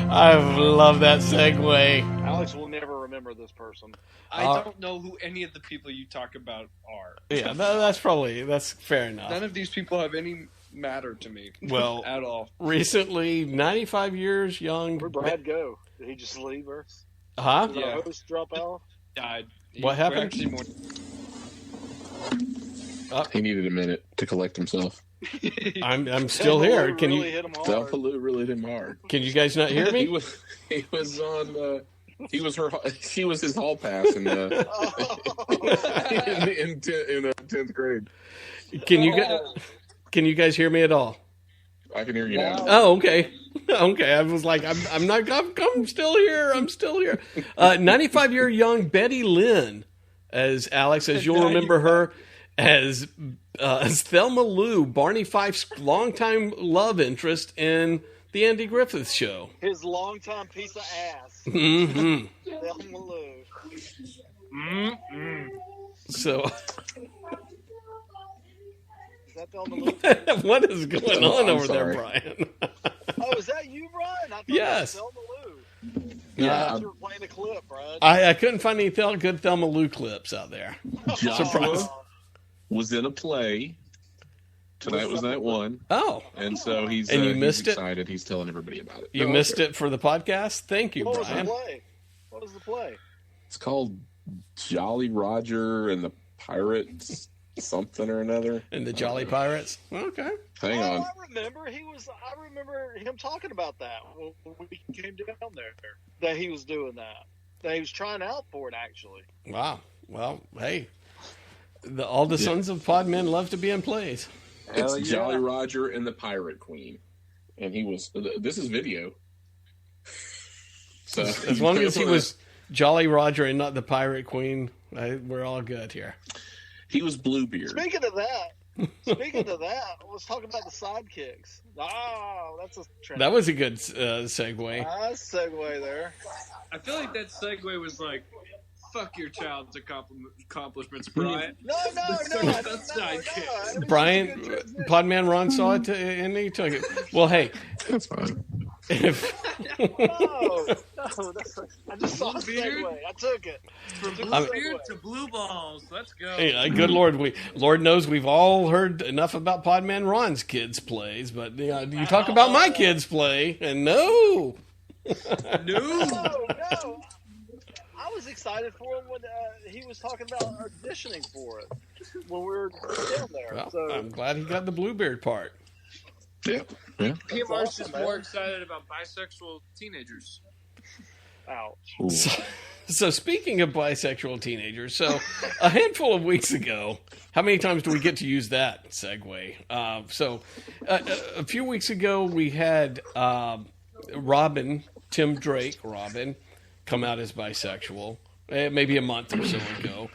I love that segue. Alex will never remember this person. I don't know who any of the people you talk about are. Yeah, that's fair enough. None of these people have any matter to me. Well, at all. Recently, 95 years young. Where'd Brad go? Did he just leave us? Huh? Did the host drop out? Died. What happened? He needed a minute to collect himself. I'm still here. Can really you? Hit him hard. Delpaloo really hit him hard. Can you guys not hear me? He was on. She was his hall pass in 10th grade. Can you guys hear me at all? I can hear you now. Oh, okay. Okay, I was like, I'm still here. I'm still here. 95-year young Betty Lynn, as Alex, as you'll remember her, as Thelma Lou, Barney Fife's longtime love interest in the Andy Griffith Show. His longtime piece of ass. Mm-hmm. Thelma Lou. Mm-hmm. So, that Thelma Lou? What is going on I'm over sorry. there, Brian? Oh, is that you, Brian? I thought Yes. that was Thelma Lou. Yeah, You were playing a clip, Brian. I couldn't find any good Thelma Lou clips out there. Joshua Surprise. was in a play. Tonight was night one. Oh. And so he's And you missed he's it? excited. He's telling everybody about it. You missed it for the podcast? Thank you, What was the Brian. play? What was the play? It's called Jolly Roger and the Pirates something or another. And the Jolly Pirates? Okay. Hang on. I remember him talking about that when we came down there. That he was doing that. That he was trying out for it, actually. Wow. Well, hey. All the sons of Podmen love to be in plays. It's Jolly Roger and the Pirate Queen. And he was, this is video. So As long as he was Jolly Roger and not the Pirate Queen, we're all good here. He was Bluebeard. Speaking of that, let's talk about the sidekicks. Oh, that's a trend. That was a good segue. Nice segue there. I feel like that segue was like, fuck your child's accomplishments, Brian. No. Brian, Podman Ron saw it and he took it. Well, hey. That's fine. No, I just saw a segue. I took it. From Bluebeard to Blue Balls. Let's go. Hey, good Lord, Lord knows we've all heard enough about Podman Ron's kids' plays, but you talk about my kids' play, and no. No. I was excited for him when he was talking about auditioning for it when we were down there. Well, So I'm glad he got the Bluebeard part. Yeah. PMR's just more excited about bisexual teenagers. ouch. So speaking of bisexual teenagers, so a handful of weeks ago, how many times do we get to use that segue? A few weeks ago, we had Tim Drake, come out as bisexual, maybe a month or so ago.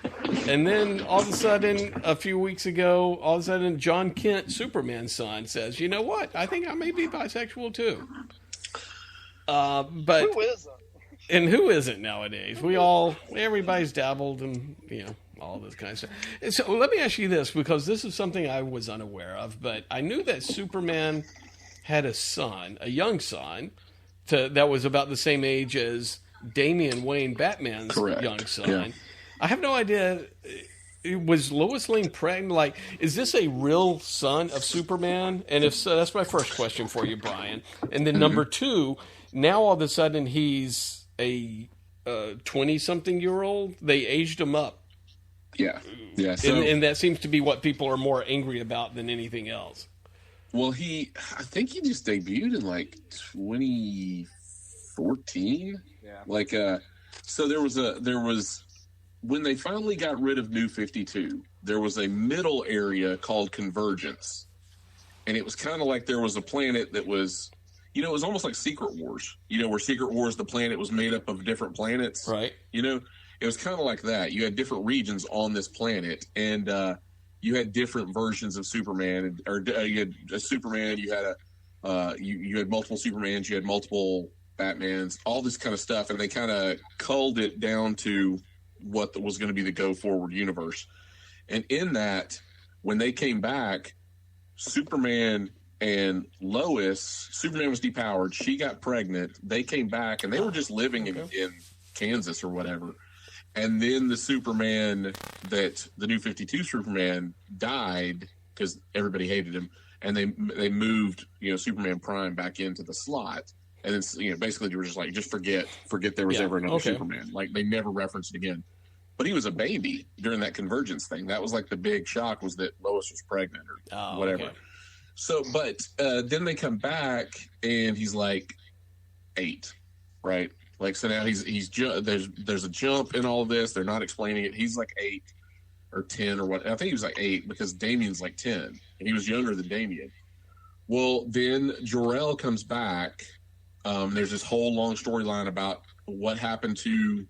And then all of a sudden, a few weeks ago, John Kent, Superman's son, says, you know what? I think I may be bisexual too. But Who isn't? And who isn't nowadays? Everybody's dabbled in, all this kind of stuff. And so let me ask you this, because this is something I was unaware of, but I knew that Superman had a son, a young son, that was about the same age as Damian Wayne, Batman's young son. Yeah. I have no idea. Was Lois Lane pregnant? Is this a real son of Superman? And if so, that's my first question for you, Brian. And then number two, now all of a sudden he's a 20-something-year-old. They aged him up. Yeah. So, and that seems to be what people are more angry about than anything else. Well, I think he just debuted in 2014. Yeah. So there was when they finally got rid of New 52, there was a middle area called Convergence. And it was kind of like there was a planet that was, it was almost like Secret Wars, where Secret Wars, the planet was made up of different planets. Right. It was kind of like that. You had different regions on this planet, and you had different versions of Superman. You had a Superman, you had you had multiple Supermans, you had multiple Batmans, all this kind of stuff, and they kind of culled it down to what was going to be the go-forward universe. And in that, when they came back, Superman and Lois, Superman was depowered, she got pregnant, they came back, and they were just living in Kansas or whatever. And then the Superman the New 52 Superman died because everybody hated him, and they moved, Superman Prime back into the slot. And then, basically they were just like, just forget there was ever another Superman. They never referenced it again. But he was a baby during that Convergence thing. That was the big shock, was that Lois was pregnant or whatever. Okay. So, but then they come back and he's 8, right? So now there's a jump in all of this. They're not explaining it. He's 8 or 10 or what. I think he was 8 because Damian's 10 and he was younger than Damian. Well, then Jor-El comes back. There's this whole long storyline about what happened to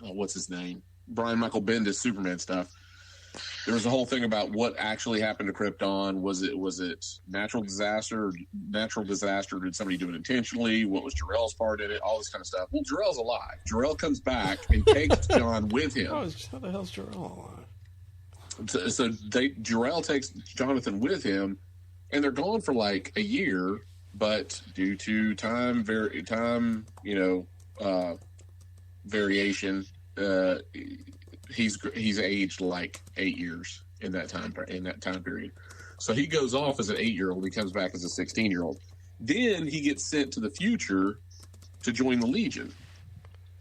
what's his name? Brian Michael Bendis Superman stuff. there was a whole thing about what actually happened to Krypton. Was it natural disaster? Natural disaster? Did somebody do it intentionally? What was Jor-El's part in it? All this kind of stuff. Well, Jor-El's alive. Jor-El comes back and takes John with him. Oh, how the hell's Jor-El alive? So Jor-El takes Jonathan with him, and they're gone for like a year. But due to time variation, he's aged like 8 years in that time period. So he goes off as an 8-year-old. He comes back as a 16-year-old. Then he gets sent to the future to join the Legion.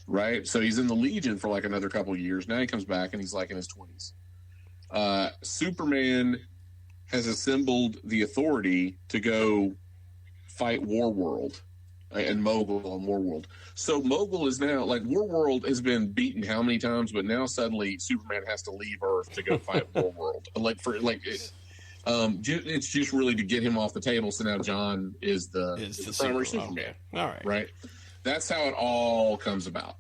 Right, so he's in the Legion for like another couple of years. Now he comes back and he's like in his 20s. Superman has assembled the Authority to go fight Warworld and Mogul on Warworld. So Mogul is now like Warworld has been beaten how many times, but now suddenly Superman has to leave Earth to go fight Warworld. It's just really to get him off the table. So now John is the primary Superman. Okay. All right. Right. That's how it all comes about.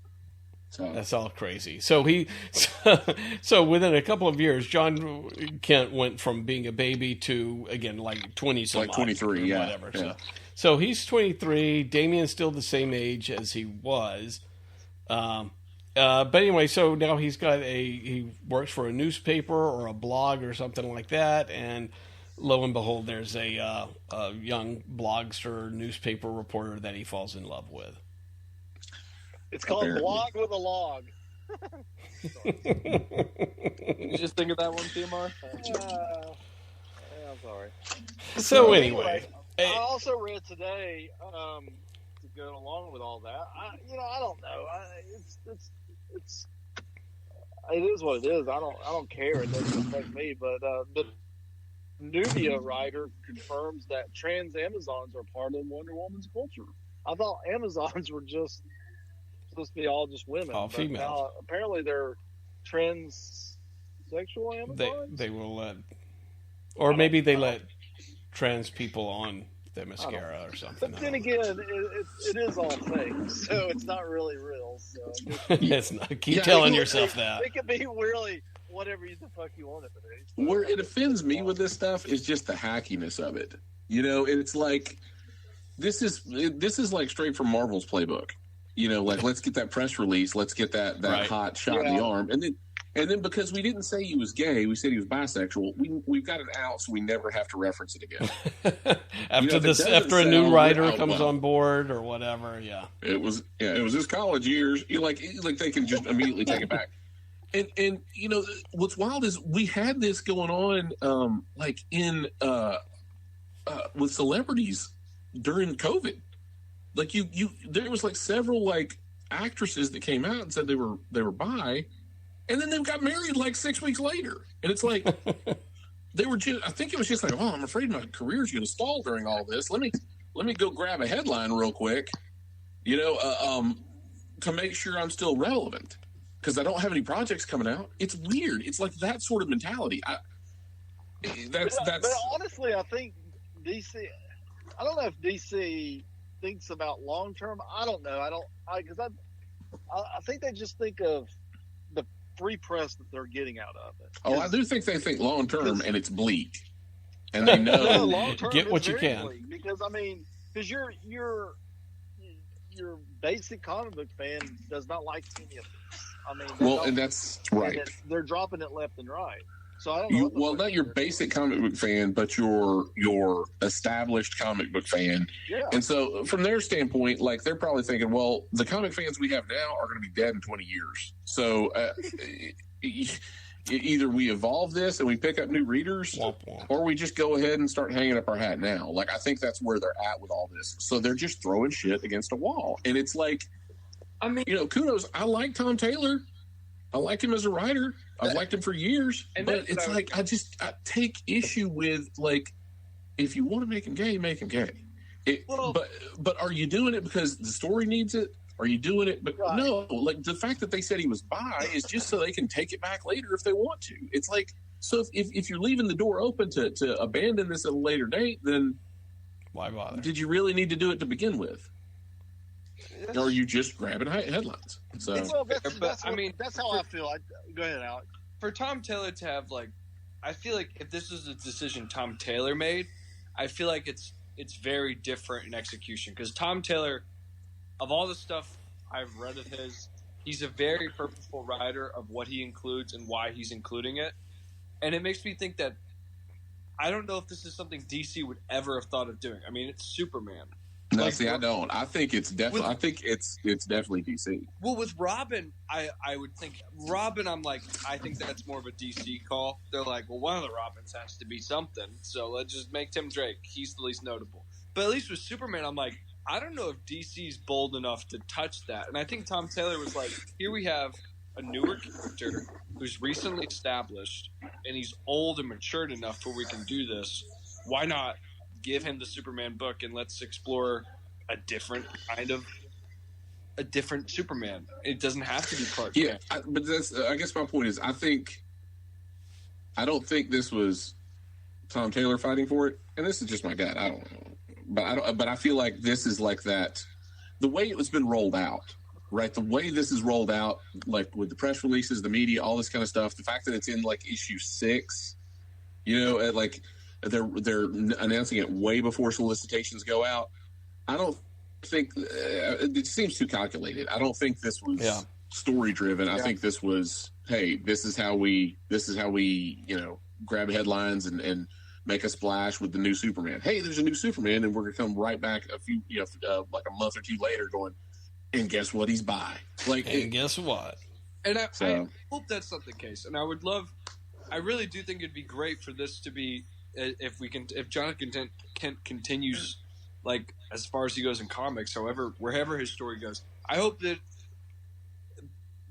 So. That's all crazy. So within a couple of years, John Kent went from being a baby to again like 20 some like 23, yeah, whatever. Yeah. So he's 23. Damien's still the same age as he was. But anyway, so now he works for a newspaper or a blog or something like that, and lo and behold, there's a young blogster, newspaper reporter that he falls in love with. It's called Blog with a Log. Did you just think of that one, PMR? I'm sorry. So anyway, I also read today to go along with all that. I don't know. It is what it is. I don't care. It doesn't affect me. But the Nubia writer confirms that trans Amazons are part of Wonder Woman's culture. I thought Amazons were just supposed to be all just women. All female. Now, apparently they're transsexual Amazons. They will let, or maybe they let trans people on their mascara or something. But then again, it is all fake, so it's not really real. So it's not. Keep telling yourself that. It could be really whatever the fuck you want it to be. Where it offends me with this stuff is just the hackiness of it. It's like this is like straight from Marvel's playbook. Like let's get that press release, let's get that right. Hot shot in the arm, and then because we didn't say he was gay, we said he was bisexual. We've got it out, so we never have to reference it again. after a new writer comes on board or whatever, it was his college years. Like they can just immediately take it back. And what's wild is we had this going on like in with celebrities during COVID. Like there was like several like actresses that came out and said they were bi, and then they got married like 6 weeks later. And it's like they were just. I think it was just like, oh, I'm afraid my career's going to stall during all this. Let me go grab a headline real quick, to make sure I'm still relevant because I don't have any projects coming out. It's weird. It's like that sort of mentality. But honestly, I think DC. I don't know if DC thinks about long term. I don't know. I think they just think of the free press that they're getting out of it. Oh, I do think they think long term, and it's bleak, and they know long-term get what you can. Bleak because your basic comic book fan does not like any of this. And that's right. And they're dropping it left and right. So I don't know. Well, not your basic comic book fan, but your established comic book fan. Yeah. And so, from their standpoint, like they're probably thinking, well, the comic fans we have now are going to be dead in 20 years. So either we evolve this and we pick up new readers, or we just go ahead and start hanging up our hat now. Like I think that's where they're at with all this. So they're just throwing shit against a wall, and it's like, kudos. I like Tom Taylor. I like him as a writer. I've liked him for years, but it's like I take issue with like if you want to make him gay, make him gay. But are you doing it because the story needs it? Are you doing it? But no, like the fact that they said he was bi is just so they can take it back later if they want to. It's like so if you're leaving the door open to abandon this at a later date, then why bother? Did you really need to do it to begin with? Or are you just grabbing headlines? So that's how I feel. Go ahead, Alex. for Tom Taylor to have like, I feel like if this is a decision Tom Taylor made, I feel like it's very different in execution because Tom Taylor, of all the stuff I've read of his, he's a very purposeful writer of what he includes and why he's including it, and it makes me think that I don't know if this is something DC would ever have thought of doing. I mean, it's Superman. No, like, see, I don't. I think it's definitely. I think it's definitely DC. Well, with Robin, I would think Robin. I'm like, I think that's more of a DC call. They're like, well, one of the Robins has to be something, so let's just make Tim Drake. He's the least notable. But at least with Superman, I'm like, I don't know if DC's bold enough to touch that. And I think Tom Taylor was like, here we have a newer character who's recently established, and he's old and matured enough where we can do this. Why not give him the Superman book and let's explore a different Superman. It doesn't have to be Clark Kent. Yeah, but I guess my point is, I don't think this was Tom Taylor fighting for it, and this is just my gut. I don't know, but I feel like this is like that. The way it was been rolled out, right? The way this is rolled out, like with the press releases, the media, all this kind of stuff. The fact that it's in like issue 6, like. They're announcing it way before solicitations go out. I don't think it seems too calculated. I don't think this was story driven. I think this was, hey, this is how we grab headlines and make a splash with the new Superman. Hey, there's a new Superman, and we're gonna come right back a few like a month or two later, going, and guess what? He's bi. Guess what? And I hope that's not the case. And I really do think it'd be great for this to be. If Jonathan Kent continues like as far as he goes in comics, wherever his story goes, I hope that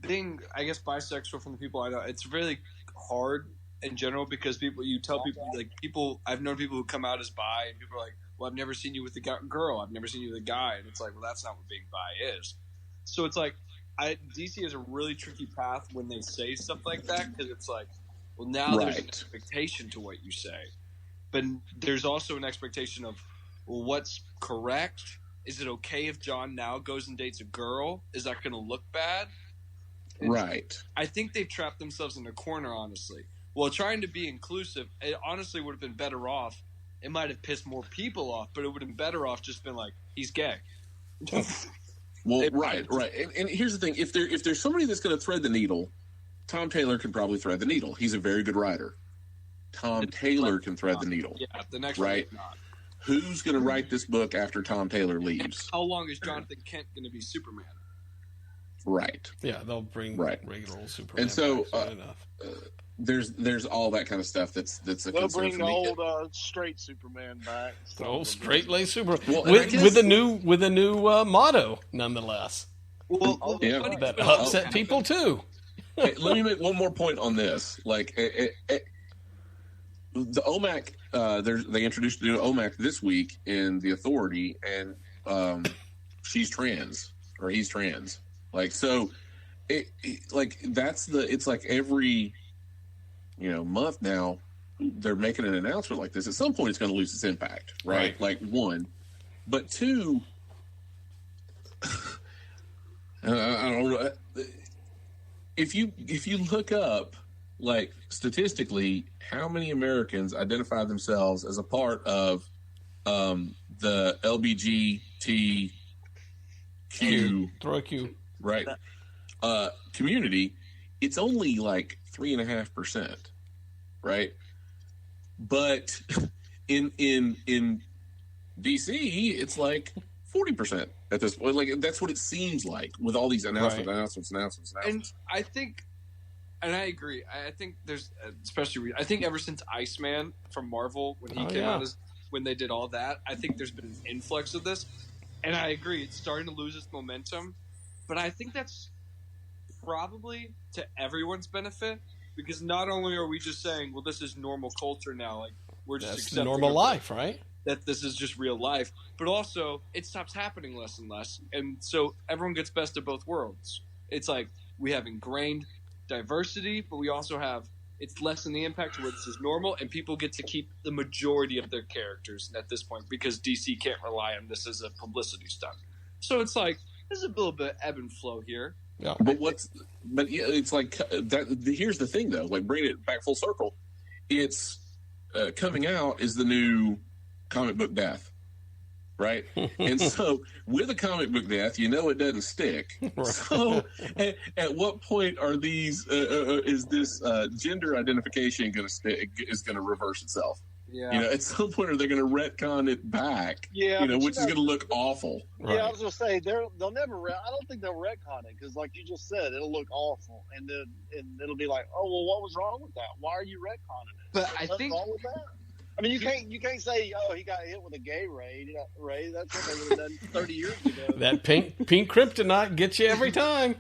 being, I guess, bisexual from the people I know, it's really hard in general because I've known people who come out as bi and people are like, well, I've never seen you with a girl, I've never seen you with a guy, and it's like, well, that's not what being bi is. So it's like DC has a really tricky path when they say stuff like that because it's like, well, now there's an expectation to what you say. But there's also an expectation of, well, what's correct? Is it okay if John now goes and dates a girl? Is that going to look bad? Right. I think they've trapped themselves in a corner, honestly. Well, trying to be inclusive, it honestly would have been better off. It might have pissed more people off, but it would have been better off just been like, he's gay. Well, right. And here's the thing. If there's somebody that's going to thread the needle, Tom Taylor can probably thread the needle. He's a very good writer. Tom Taylor can thread the needle. Yeah, the next right. One not. Who's going to write this book after Tom Taylor leaves? How long is Jonathan Kent going to be Superman? Right. Yeah, they'll bring regular old Superman. And so back, there's all that kind of stuff that's a they'll concern bring for the me. old straight Superman back. Straight laced Superman Well, with a new motto, nonetheless. Well, that upset people too. Hey, let me make one more point on this. Like the OMAC, they introduced the new OMAC this week in the Authority, and she's trans or he's trans. Like so, it's like every month now they're making an announcement like this. At some point, it's going to lose its impact, right? Like one, but two. I don't know. If you look up, like statistically, how many Americans identify themselves as a part of the LBGTQ throw a Q right community, it's only like 3.5%, right? But in DC, it's like 40% at this point. Like that's what it seems like with all these announcements. And I think, and I agree. I think there's I think ever since Iceman from Marvel when he came out, when they did all that, I think there's been an influx of this. And I agree, it's starting to lose its momentum. But I think that's probably to everyone's benefit because not only are we just saying, well, this is normal culture now, like we're just accepting normal life, right? That this is just real life, but also it stops happening less and less, and so everyone gets best of both worlds. It's like we have ingrained diversity, but we also have it's less in the impact to where this is normal, and people get to keep the majority of their characters at this point because DC can't rely on this as a publicity stunt. So it's like there's a little bit ebb and flow here, Yeah. But yeah, it's like that. Here's the thing, though. Like, bringing it back full circle, it's coming out is the new comic book death, right? And so, with a comic book death, you know it doesn't stick. Right. So, at what point are these? Is this gender identification going to stick? Is going to reverse itself? Yeah. You know, at some point, are they going to retcon it back? Yeah, you know, which is going to look awful. Yeah, right. I was going to say they'll never. I don't think they'll retcon it because, like you just said, it'll look awful, and it'll be like, oh well, what was wrong with that? Why are you retconning it? But I think wrong with that. I mean, you can't say, oh, he got hit with a gay raid. Ray, that's what they would have done 30 years ago. That pink kryptonite gets you every time.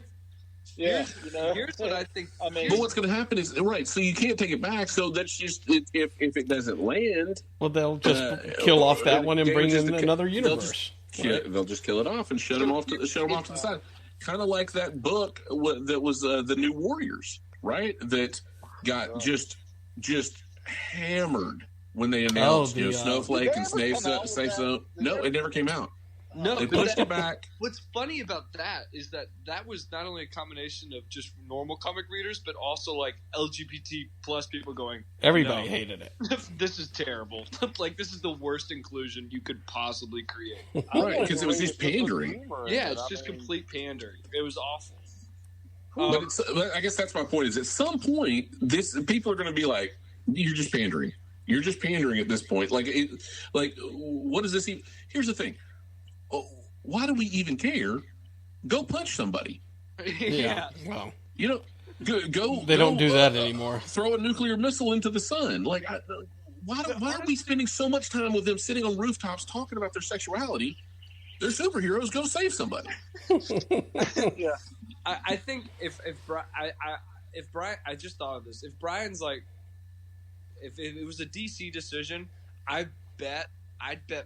Yeah, here's what I think. I mean, but what's going to happen is right. So you can't take it back. So that's just if it doesn't land. Well, they'll just kill off that one and bring in another universe. They'll just kill it off and shut them off to the side. Kind of like that book that was the New Warriors, right? That got just hammered when they announced Snowflake and Safe Zone. No, it never came out. No, they pushed it back. What's funny about that is that was not only a combination of just normal comic readers, but also like LGBT plus people going. Everybody hated it. This is terrible. Like this is the worst inclusion you could possibly create. Right, because it was just pandering. Yeah, it's just complete pandering. It was awful. But I guess that's my point. Is at some point, people are going to be like, "You're just pandering. You're just pandering at this point." Like, what does this even? Here's the thing. Why do we even care? Go punch somebody. Yeah. Well, you know, go. They don't do that anymore. Throw a nuclear missile into the sun. Like, why are we spending so much time with them sitting on rooftops talking about their sexuality? They're superheroes. Go save somebody. Yeah. I think if Brian, I just thought of this. If Brian's like, if it was a DC decision, I'd bet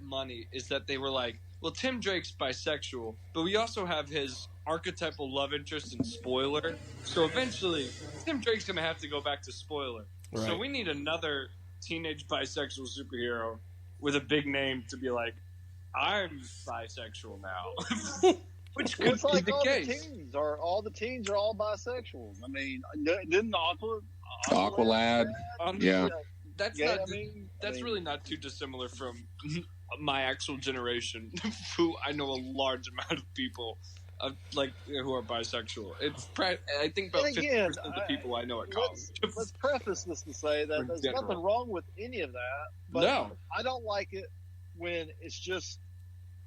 money is that they were like, well, Tim Drake's bisexual, but we also have his archetypal love interest in Spoiler. So eventually, Tim Drake's going to have to go back to Spoiler. Right. So we need another teenage bisexual superhero with a big name to be like, I'm bisexual now. Which could it's like be the case. All the teens are all bisexuals. I mean, didn't Aqualad? Yeah. That's really not too dissimilar from my actual generation, who I know a large amount of people who are bisexual. It's I think about 50% of the people I know at college. Let's preface this to say that there's nothing wrong with any of that. But no. I don't like it when it's just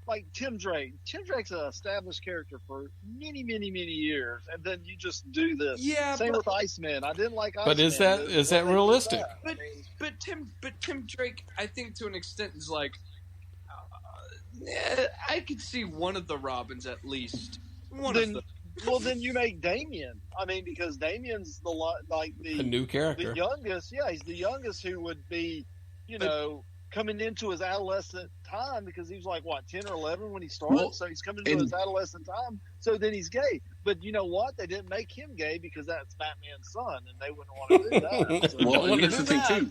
like Tim Drake. Tim Drake's an established character for many, many, many years, and then you just do this. Yeah, same with Iceman. I didn't like Iceman. But is that realistic? But Tim Drake, I think to an extent is like, I could see one of the Robins at least. Well, then you make Damian. I mean, because Damian's the new character, the youngest. Yeah, he's the youngest who would be, coming into his adolescent time because he was like, what, 10 or 11 when he started? Well, so he's coming into his adolescent time. So then he's gay. But you know what? They didn't make him gay because that's Batman's son, and they wouldn't want to do that. So well, and here's the thing, too.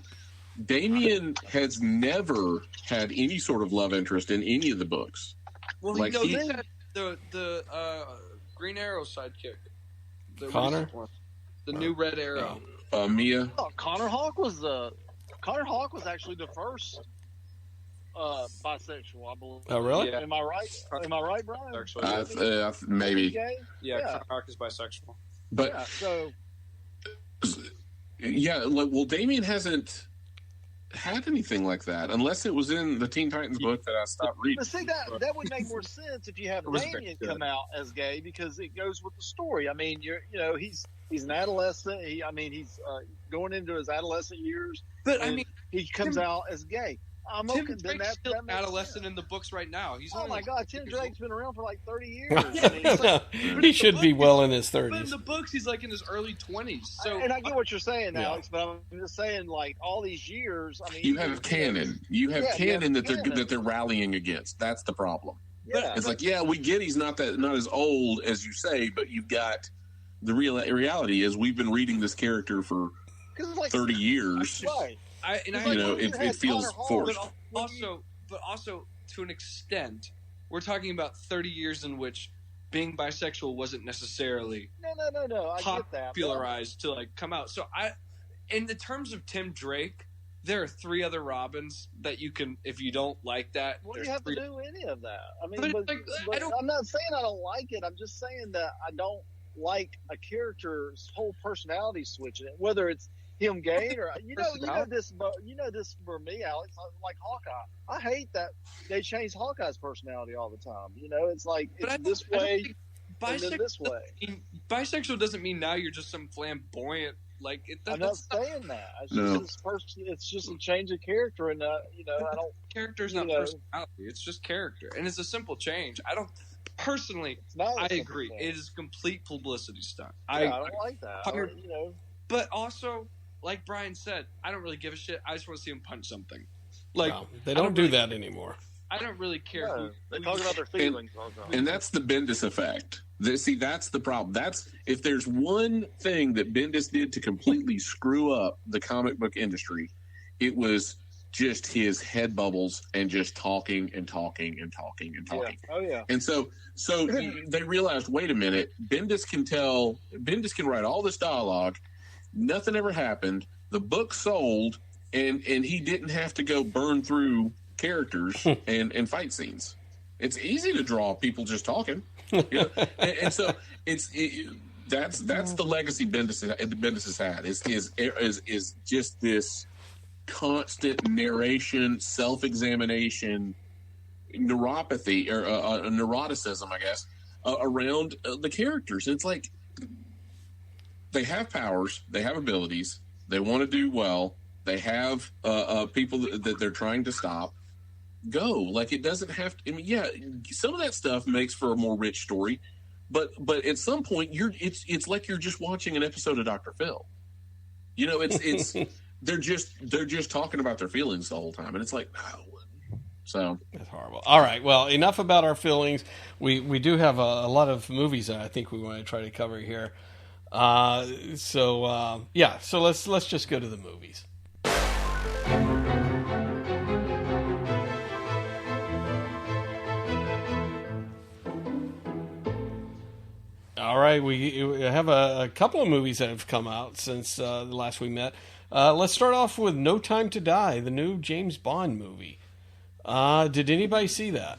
Damian has never had any sort of love interest in any of the books. Well, like he had the Green Arrow sidekick. Connor? The new Red Arrow. Mia? Oh, Connor Hawk was actually the first bisexual, I believe. Oh, really? Yeah. Am I right, Brian? Actually, maybe. Yeah, Connor Hawk is bisexual. But well, Damian hasn't had anything like that unless it was in the Teen Titans book that I stopped reading. But see, that would make more sense if you have Damian come out as gay because it goes with the story. I mean, he's an adolescent. He's going into his adolescent years. But I mean, he comes out as gay. Tim Drake's still adolescent in the books right now. Oh my God, Tim Drake's been around for like 30 years. He should be well in his 30s. But in the books, he's like in his early 20s. So, and I get what you're saying, Alex, but I'm just saying, like all these years. I mean, you have canon. You have canon that they're rallying against. That's the problem. Yeah, it's like, we get he's not as old as you say, but you've got the reality is we've been reading this character for 30 years. Right. It feels forced. But also, to an extent, we're talking about 30 years in which being bisexual wasn't necessarily No. I get that. popularized to like come out. So in the terms of Tim Drake, there are 3 other Robins that you can, if you don't like that. What do you have to do any of that? I mean, But, but I'm not saying I don't like it. I'm just saying that I don't like a character's whole personality switching it, whether it's him gay or you know this for me, Alex. Like Hawkeye, I hate that they change Hawkeye's personality all the time. You know, it's like it's this way and then this way. Bisexual doesn't mean now you're just some flamboyant. Like I'm not saying that. It's just this person. It's just a change of character, and I don't. Character's not personality. It's just character, and it's a simple change. I don't personally. I agree. Thing. It is a complete publicity stunt. I don't like that. But also, like Brian said, I don't really give a shit. I just want to see him punch something. Like they don't do that anymore. I don't really care. No, they talk about their feelings. And that's the Bendis effect. See, that's the problem. That's if there's one thing that Bendis did to completely screw up the comic book industry, it was just his head bubbles and just talking and talking and talking and talking. Yeah. Oh yeah. And so they realized, wait a minute, Bendis can write all this dialogue. Nothing ever happened. The book sold, and he didn't have to go burn through characters and fight scenes. It's easy to draw people just talking. And so that's the legacy Bendis has had is just this constant narration, self-examination, neuropathy or neuroticism, I guess, around the characters. And it's like they have powers, they have abilities, they want to do well, they have people that they're trying to stop. Go, like, it doesn't have to. I mean, yeah, some of that stuff makes for a more rich story, but at some point it's like you're just watching an episode of Dr. Phil. You know, it's they're just talking about their feelings the whole time, and it's like, oh. So that's horrible. All right, well, enough about our feelings. We do have a lot of movies that I think we want to try to cover here. So let's just go to the movies. All right, we have a couple of movies that have come out since the last we met. Let's start off with No Time to Die, the new James Bond movie. Did anybody see that?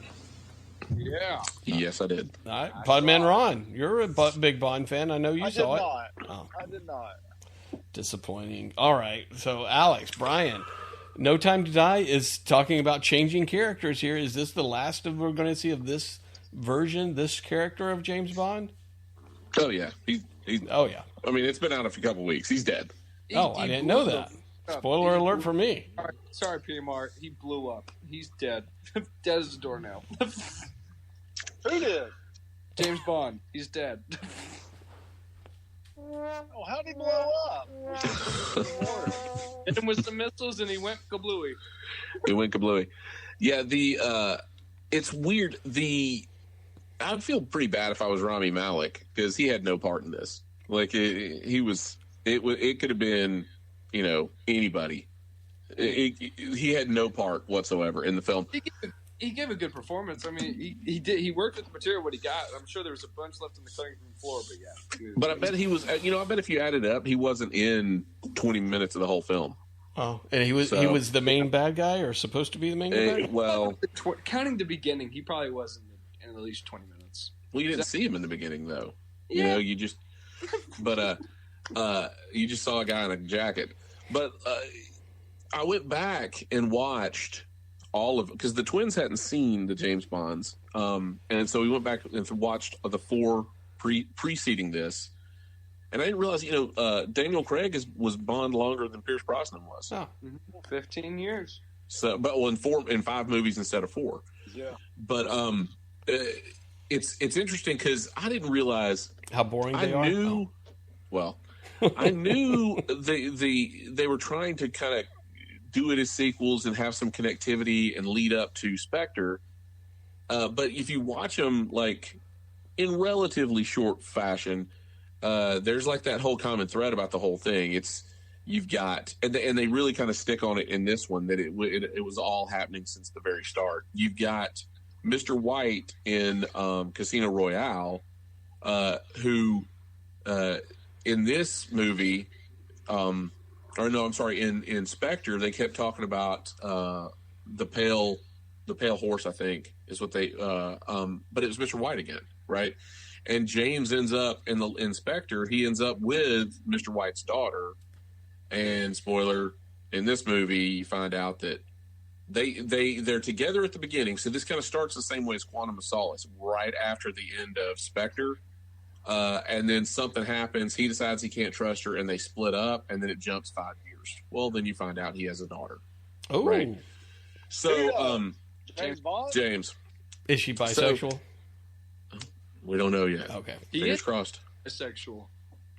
Yeah. Yes, I did. All right. Podman Ron, you're a big Bond fan. I know you saw it. I did not. Disappointing. All right. So, Alex, Brian, No Time to Die is talking about changing characters here. Is this the last we're going to see of this version, this character of James Bond? Oh, yeah. He's oh, yeah. I mean, it's been out a couple weeks. He's dead. I didn't know that. Spoiler alert for me. Sorry, PMR. He blew up. He's dead. Dead as a doornail. Who did? James Bond. He's dead. Oh, how'd he blow up? Hit him with some missiles and he went kablooey. It went kablooey. Yeah, it's weird. I'd feel pretty bad if I was Rami Malek because he had no part in this. Like it could have been, anybody. He had no part whatsoever in the film. He gave a good performance. I mean, he worked with the material what he got. I'm sure there was a bunch left in the cutting room floor, but yeah. But I bet he was. I bet if you add it up, he wasn't in 20 minutes of the whole film. Oh, and he was the main bad guy, or supposed to be the main bad guy. Well, counting the beginning, he probably was in at least 20 minutes. Well, you didn't see him in the beginning, though. Yeah. You just. But you just saw a guy in a jacket. But I went back and watched all of it because the twins hadn't seen the James Bonds, and so we went back and watched the 4 preceding this. And I didn't realize, Daniel Craig was Bond longer than Pierce Brosnan was. Oh, 15 years. So, but in 5 movies instead of 4. Yeah. But it's interesting because I didn't realize how boring they are. I knew they were trying to kind of do it as sequels and have some connectivity and lead up to Spectre. But if you watch them like in relatively short fashion, there's like that whole common thread about the whole thing. You've got, and they really kind of stick on it in this one that it was all happening since the very start. You've got Mr. White in Casino Royale, who in this movie, in Spectre, they kept talking about the pale horse, I think is what they, but it was Mr. White again, right? And James ends up in the Spectre. He ends up with Mr. White's daughter, and spoiler, in this movie, you find out that they're together at the beginning. So this kind of starts the same way as Quantum of Solace, right after the end of Spectre. And then something happens. He decides he can't trust her, and they split up. And then it jumps 5 years. Well, then you find out he has a daughter. Oh, right. So, James Bond? James, is she bisexual? So, we don't know yet. Okay, fingers crossed. Bisexual.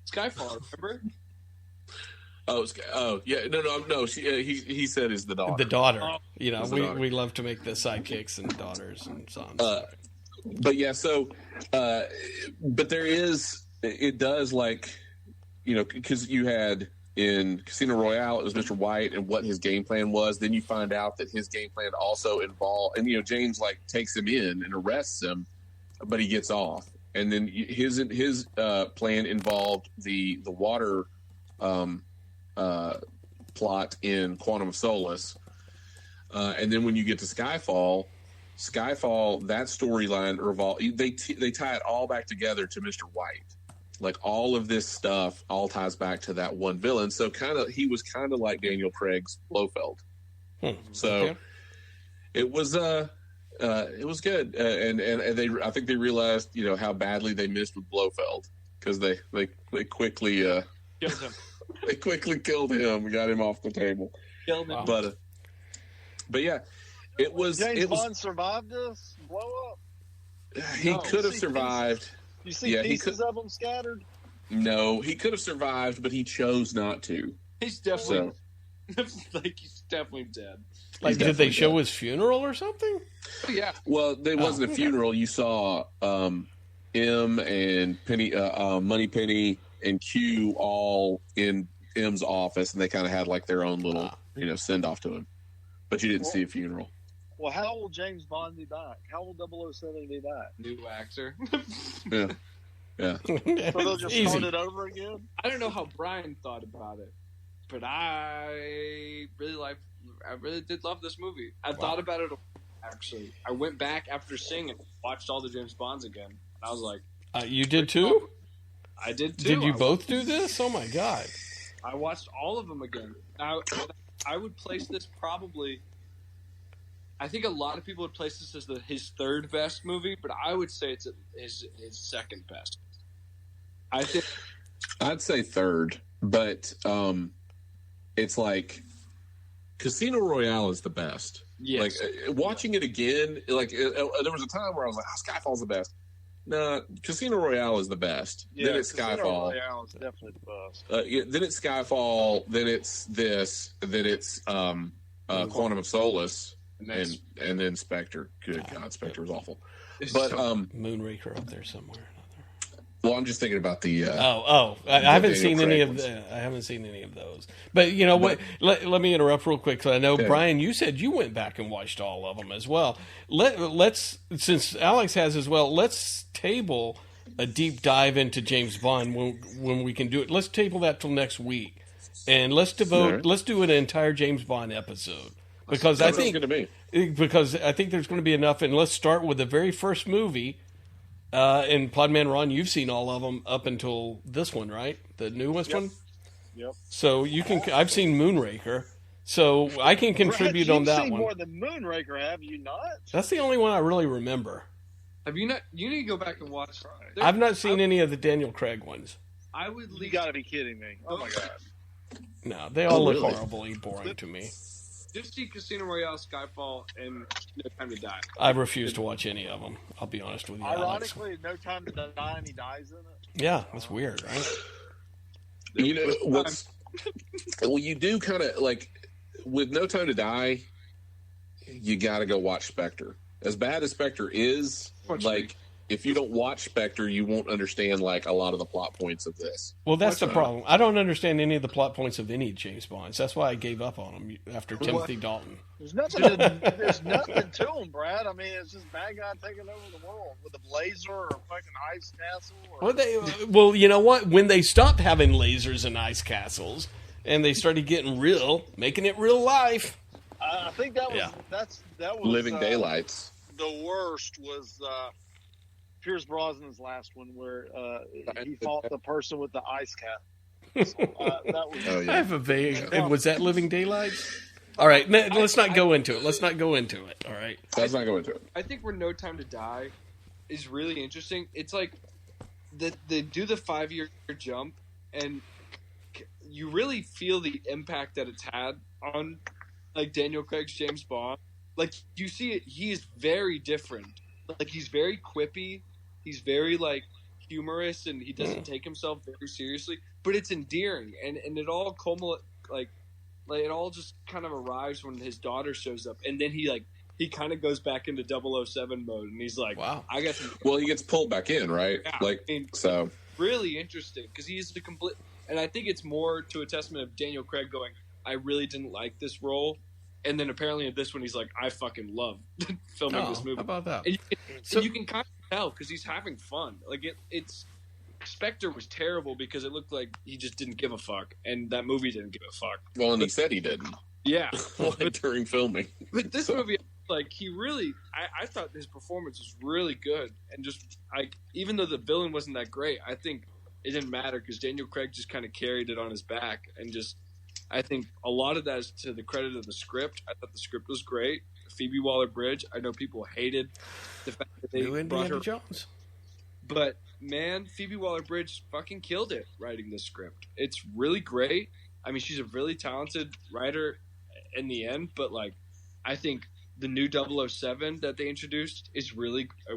Skyfall, remember? Oh, yeah. No. He said is the daughter. The daughter. We love to make the sidekicks and daughters and sons. But yeah, so, but it does because you had in Casino Royale, it was Mr. White and what his game plan was. Then you find out that his game plan also involved, and James takes him in and arrests him, but he gets off. And then his plan involved the water plot in Quantum of Solace. And then when you get to Skyfall, that storyline they tie it all back together to Mr. White. Like all of this stuff all ties back to that one villain. So he was kind of like Daniel Craig's Blofeld. So it was good. And I think they realized, how badly they missed with Blofeld, because they quickly killed him. They quickly killed him and got him off the table. Killed him. But yeah, James Bond survived this blow up? He could have survived. You see pieces of them scattered? No, he could have survived, but he chose not to. He's definitely he's definitely dead. Did they show his funeral or something? Oh, yeah. Well, there wasn't a funeral. You saw M and Penny, Moneypenny, and Q all in M's office, and they kind of had their own little send off to him. But you didn't see a funeral. Well, how will James Bond be back? How will 007 be back? New actor. Yeah. So they'll just start it over again? I don't know how Brian thought about it, but I really did love this movie. I thought about it, actually. I went back after seeing it, watched all the James Bonds again. And I was like... you did too? I did too. Did you both do this? Oh my God. I watched all of them again. Now, I would place this probably... I think a lot of people would place this as his third best movie, but I would say it's his second best. I'd say third, but it's Casino Royale is the best. Yes. Watching it again, there was a time where I was like, Skyfall's the best. No, Casino Royale is the best. Yeah, then it's Skyfall. Casino Royale is definitely the best. Then it's Skyfall. Then it's this. Then it's Quantum of Solace. And then Spectre. Good God, Spectre was awful. But Moonraker up there somewhere. Well, I'm just thinking about the. I haven't seen any of I haven't seen any of those. But what? Let me interrupt real quick. So I know Brian, you said you went back and watched all of them as well. Let's since Alex has as well. Let's table a deep dive into James Bond when we can do it. Let's table that till next week, and let's do an entire James Bond episode. Because I think there's going to be enough, and let's start with the very first movie. And Podman Ron, you've seen all of them up until this one, right? The newest one. Yep. So you can. I've seen Moonraker, so I can contribute on that one. You've seen more than Moonraker, have you not? That's the only one I really remember. Have you not? You need to go back and watch. I've not seen any of the Daniel Craig ones. I would. You got to be kidding me! Oh my God. No, they all look horribly boring to me. Just see Casino Royale, Skyfall, and No Time to Die. I refuse to watch any of them. I'll be honest with you, Ironically, Alex. No Time to Die, and he dies in it. Yeah, that's weird, right? Well, you do kind of with No Time to Die. You got to go watch Spectre. As bad as Spectre is, if you don't watch Spectre, you won't understand like a lot of the plot points of this. Well, that's the problem. I don't understand any of the plot points of any James Bonds. That's why I gave up on them after Timothy Dalton. There's nothing to him, Brad. I mean, it's just bad guy taking over the world with a laser or a fucking ice castle. Well, you know what? When they stopped having lasers and ice castles, and they started getting real, making it real life. I think that was that was Living Daylights. The worst was Pierce Brosnan's last one, where he fought the person with the ice cap. That was, I have a vague. Was that Living Daylights? All right, let's not go into it. Let's not go into it. All right, let's not go into it. I think where No Time to Die is really interesting. It's like they do the 5-year jump, and you really feel the impact that it's had on like Daniel Craig's James Bond. Like you see it, he is very different. Like he's very quippy, he's very like humorous, and he doesn't take himself very seriously. But it's endearing, and it all like it all just kind of arrives when his daughter shows up, and then he kind of goes back into 007 mode, and he's like, "Wow, I got." Well, he gets pulled back in, right? Yeah, like I mean, so. Really interesting because he's the complete, and I think it's more to a testament of Daniel Craig going, "I really didn't like this role." And then apparently in this one, he's like, I fucking love filming this movie. How about that? And you can kind of tell because he's having fun. Like it's Spectre was terrible because it looked like he just didn't give a fuck, and that movie didn't give a fuck. Well, and he said he didn't. Yeah, during filming. But this movie, like he really, I thought his performance was really good, and just like even though the villain wasn't that great, I think it didn't matter because Daniel Craig just kind of carried it on his back and just. I think a lot of that is to the credit of the script. I thought the script was great. Phoebe Waller-Bridge, I know people hated the fact that they brought her. Jones. But man, Phoebe Waller-Bridge fucking killed it writing this script. It's really great. I mean, she's a really talented writer in the end. But like, I think the new 007 that they introduced it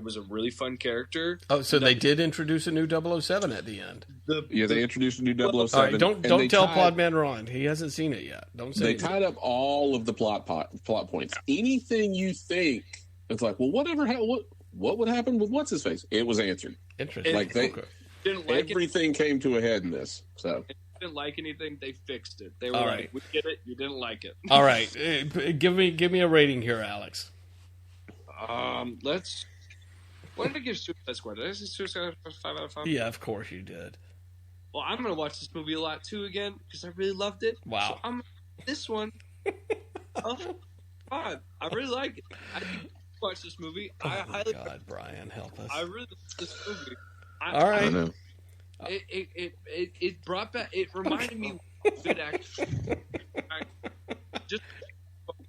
was a really fun character. Oh, so they did introduce a new 007 at the end. They introduced a new 007. All right, don't tell Podman Ron. He hasn't seen it yet. Don't say they tied up all of the plot points. Anything you think, it's like, well, what would happen with what's his face? It was answered. Interesting. Like didn't like everything came to a head in this. So didn't like anything, they fixed it. They were all like, right. We get it, you didn't like it. All right. Give me a rating here, Alex. What did I give Suicide Squad? Did I say Suicide Squad 5 out of 5? Yeah, of course you did. Well, I'm going to watch this movie a lot too again because I really loved it. Wow. So I'm this one. Oh, God. I really like it. I think you watch this movie. God, Brian, help us. I really like this movie. All right. It brought back. It reminded me of good action. Just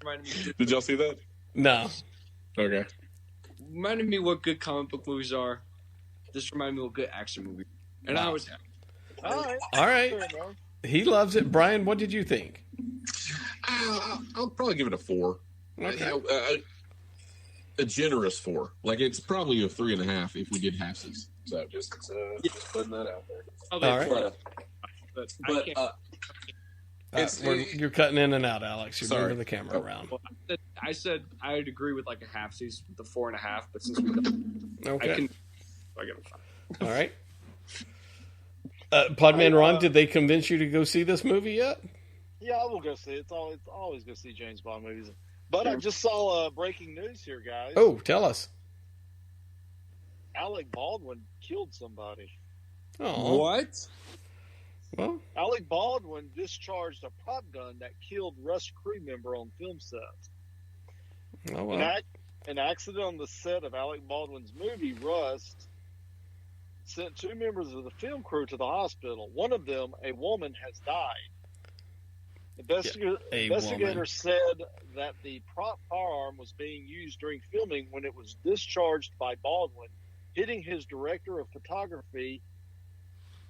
reminded me. Did y'all see that? No. Okay. Reminded me what good comic book movies are. This reminded me of good action movies, and I was happy. All right. He loves it. Brian, what did you think? I'll probably give it a 4. Okay. A generous 4. Like it's probably a 3.5 if we did halfsies. So just putting that out there. All right. But you're cutting in and out, Alex. You're Sorry. moving the camera around. Well, I said I'd agree with like a halfsies, the 4.5. But since we don't, Okay. I give it a 5. All right. Podman Ron, did they convince you to go see this movie yet? Yeah, I will go see it. It's always go see James Bond movies. But I just saw breaking news here, guys. Oh, tell us. Alec Baldwin killed somebody. Oh. What? Well, Alec Baldwin discharged a prop gun that killed Rush crew member on film set. Oh, well. An accident on the set of Alec Baldwin's movie, Rust, sent 2 members of the film crew to the hospital. One of them, a woman, has died. Investigators said that the prop firearm was being used during filming when it was discharged by Baldwin, hitting his director of photography,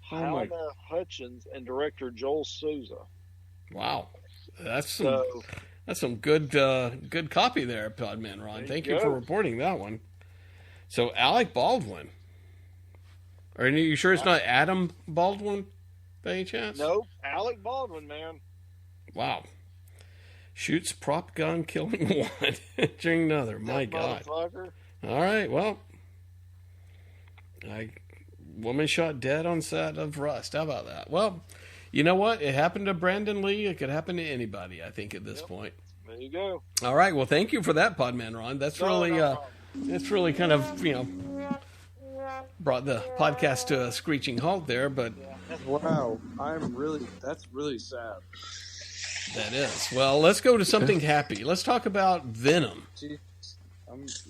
Halma Hutchins, and director Joel Souza. Wow, that's some good copy there, Podman Ron. Thank you for reporting that one. So Alec Baldwin. Are you sure it's not Adam Baldwin, by any chance? No, Alec Baldwin, man. Wow. Shoots prop gun, killing one, injuring another. My God. All right, well. Woman shot dead on set of Rust. How about that? Well, you know what? It happened to Brandon Lee. It could happen to anybody, I think, at this point. There you go. All right. Well, thank you for that, Podman Ron. That's it's really kind of, brought the podcast to a screeching halt there, but... Wow. That's really sad. That is. Well, let's go to something happy. Let's talk about Venom.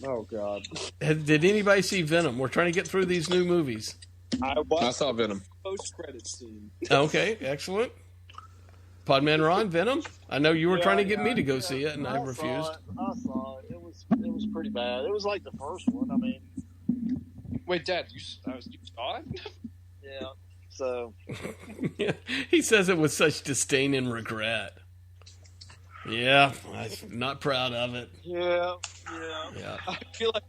Oh, God. Did anybody see Venom? We're trying to get through these new movies. I saw Venom. Post-credit scene. Okay, excellent. Podman Ron, Venom? I know you were trying to get me to go see it, and I refused. I saw it. It was pretty bad. It was like the first one. I mean... Wait, Dad, you saw it? Yeah, so... He says it with such disdain and regret. Yeah, I'm not proud of it. Yeah. I feel like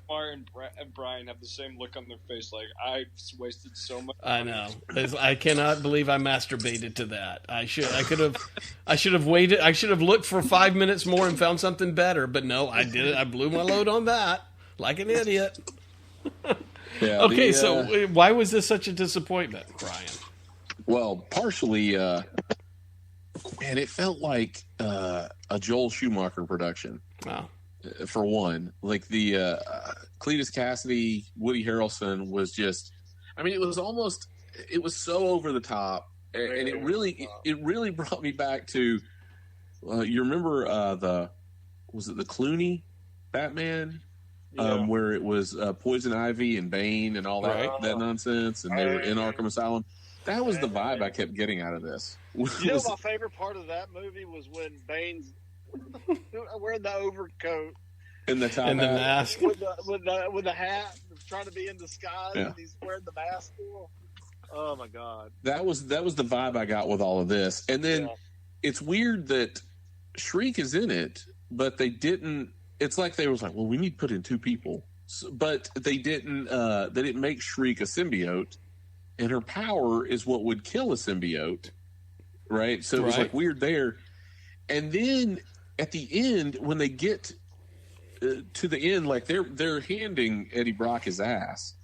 Omar and Brian have the same look on their face, like, I wasted so much time. I know. I cannot believe I masturbated to that. I should have waited. I should have looked for 5 minutes more and found something better, but no, I did it. I blew my load on that like an idiot. Yeah, okay, so why was this such a disappointment, Brian? Well, partially, man, it felt like a Joel Schumacher production. Wow. For one, like the Cletus Cassidy, Woody Harrelson was just, I mean, it was so over the top, and it really brought me back to, you remember was it the Clooney Batman? Yeah. Where it was Poison Ivy and Bane and all that nonsense, and they were in Arkham Asylum. That was the vibe I kept getting out of this. You know, my favorite part of that movie was when Bane's wearing the overcoat and the top and the mask with the hat, trying to be in disguise, and he's wearing the mask still. Oh my God! That was the vibe I got with all of this, and then it's weird that Shriek is in it, but they didn't. It's like they was like, well, we need to put in two people, but they didn't. They didn't make Shriek a symbiote, and her power is what would kill a symbiote, right? So it was like weird there. And then at the end, when they get to the end, like they're handing Eddie Brock his ass,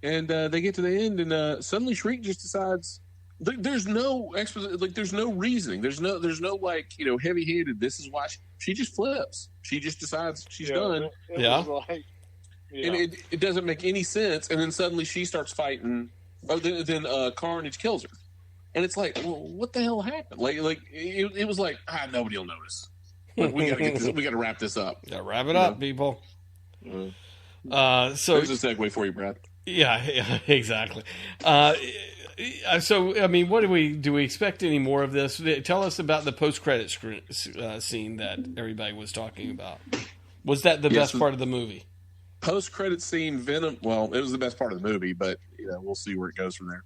and they get to the end, and suddenly Shriek just decides. There's no there's no reasoning. There's no like, heavy-handed. This is why she just flips. She just decides she's done. And it doesn't make any sense. And then suddenly she starts fighting. Oh, then Carnage kills her, and it's like, well, what the hell happened? Like it was like, nobody will notice. Like, we gotta get this. We gotta wrap this up. Yeah, wrap it up, people. So there's a segue for you, Brad. Yeah, exactly. So, I mean, what do we expect any more of this? Tell us about the post-credit scene that everybody was talking about. Was that the best part of the movie? Post-credit scene, Venom. Well, it was the best part of the movie, but we'll see where it goes from there.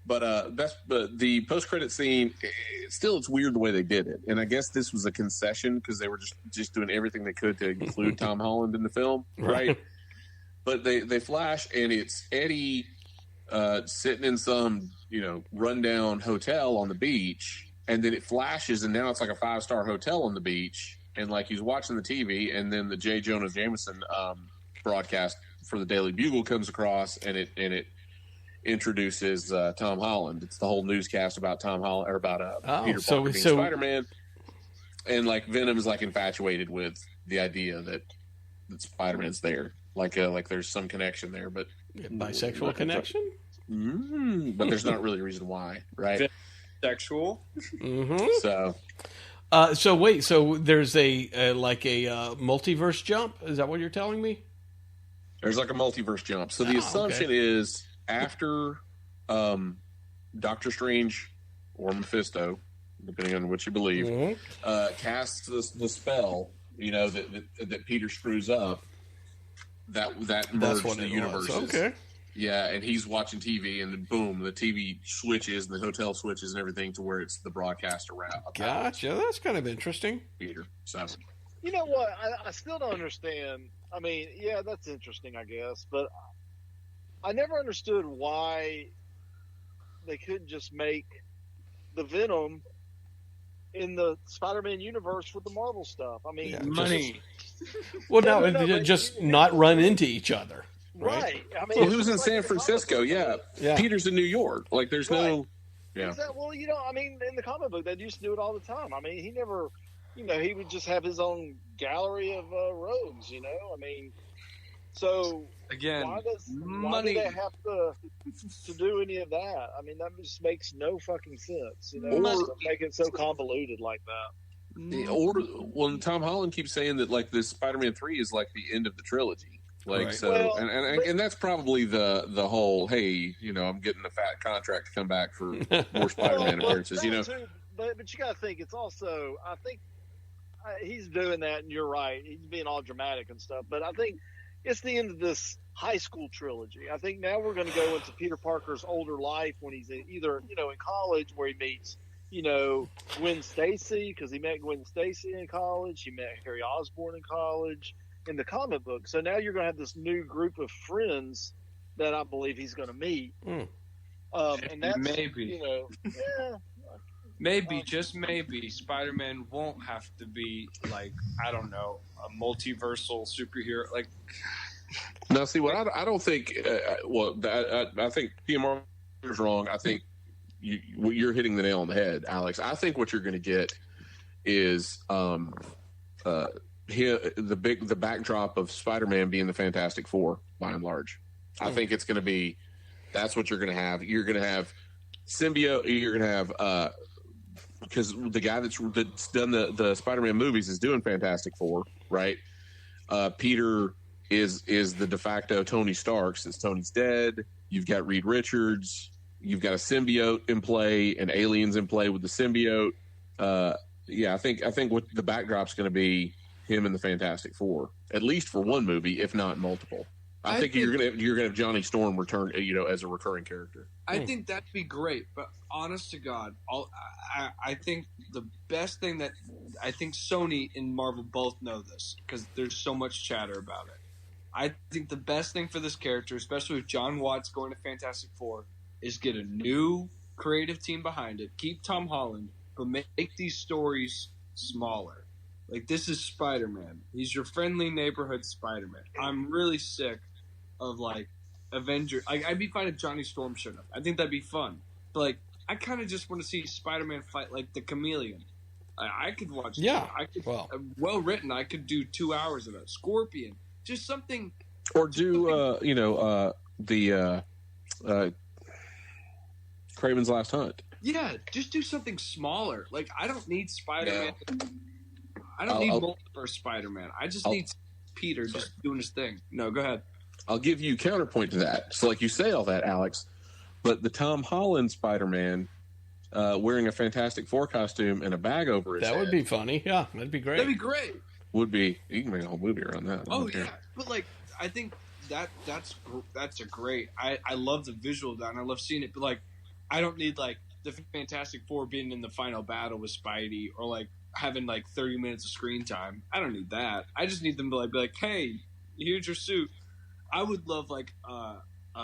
But the post-credit scene, it's weird the way they did it, and I guess this was a concession because they were just doing everything they could to include Tom Holland in the film, right? But they flash, and it's Eddie sitting in some rundown hotel on the beach, and then it flashes, and now it's like a 5-star hotel on the beach, and like he's watching the TV, and then the J. Jonah Jameson broadcast for the Daily Bugle comes across, and it introduces Tom Holland. It's the whole newscast about Tom Holland, or about Peter Parker being Spider-Man, and like Venom is like infatuated with the idea that Spider-Man's there, like there's some connection there, but bisexual connection. But there's not really a reason why, right? Sexual. Mm-hmm. So wait. So there's a multiverse jump. Is that what you're telling me? There's like a multiverse jump. So the assumption is after Doctor Strange or Mephisto, depending on what you believe, casts the spell, that Peter screws up. That merged the universes. Okay. Yeah, and he's watching TV, and then boom, the TV switches, and the hotel switches, and everything to where it's the broadcast around. Gotcha. That's kind of interesting, Peter. So, you know what? I still don't understand. I mean, yeah, that's interesting, I guess, but I never understood why they couldn't just make the Venom in the Spider-Man universe with the Marvel stuff. I mean, money. Well, no, just not run into each other. Right. I mean, Well, he was in San Francisco. Yeah. Peter's in New York. Like, there's no. Yeah. Well, I mean, in the comic book, they used to do it all the time. I mean, he never, he would just have his own gallery of rogues. I mean, so again, why do they have to do any of that? I mean, that just makes no fucking sense. Or make it so convoluted like that. Or Tom Holland keeps saying that like this Spider-Man 3 is like the end of the trilogy. Like, right. so, Well, and that's probably the whole, hey, I'm getting a fat contract to come back for more Spider-Man appearances, Too, but you got to think, it's also, I think he's doing that, and you're right. He's being all dramatic and stuff, but I think it's the end of this high school trilogy. I think now we're going to go into Peter Parker's older life when he's either, in college where he meets, Gwen Stacy, because he met Gwen Stacy in college. He met Harry Osborn in college. In the comic book. So now you're going to have this new group of friends that I believe he's going to meet. And that's, maybe. Yeah. Maybe, just maybe, Spider-Man won't have to be, like, I don't know, a multiversal superhero. Like, now, see, what I don't think, I think PMR is wrong. I think you're hitting the nail on the head, Alex. I think what you're going to get is the backdrop of Spider-Man being the Fantastic Four, by and large. I think it's going to be, that's what you're going to have. You're going to have symbiote. You're going to have, because the guy that's done the Spider-Man movies is doing Fantastic Four, right? Peter is the de facto Tony Stark since Tony's dead. You've got Reed Richards. You've got a symbiote in play and aliens in play with the symbiote. I think what the backdrop's going to be him and the Fantastic Four, at least for one movie, if not multiple. I think you're gonna have Johnny Storm return, as a recurring character. I think that'd be great, but honest to God, I think the best thing that I think Sony and Marvel both know this because there's so much chatter about it. I think the best thing for this character, especially with John Watts going to Fantastic Four, is get a new creative team behind it. Keep Tom Holland, but make these stories smaller. Like, this is Spider-Man. He's your friendly neighborhood Spider-Man. I'm really sick of, like, Avengers. Like, I'd be fine if Johnny Storm showed up. I think that'd be fun. But, like, I kind of just want to see Spider-Man fight, like, the Chameleon. I could watch Yeah. Well written. I could do 2 hours of it. Scorpion. Just something. Or do, Kraven's Last Hunt. Yeah, just do something smaller. Like, I don't need Spider-Man. Yeah. I don't need multiverse Spider-Man. I just need Peter just doing his thing. No, go ahead. I'll give you counterpoint to that. So, like, you say all that, Alex, but the Tom Holland Spider-Man wearing a Fantastic Four costume and a bag over his head. That would be funny. Yeah, that'd be great. That'd be great. Would be. You can make a whole movie around that. Oh, yeah. But, like, I think that's a great. I love the visual of that, and I love seeing it. But, like, I don't need, like, the Fantastic Four being in the final battle with Spidey or, like, having like 30 minutes of screen time. I don't need that. I just need them to be like, hey, here's your suit. I would love like a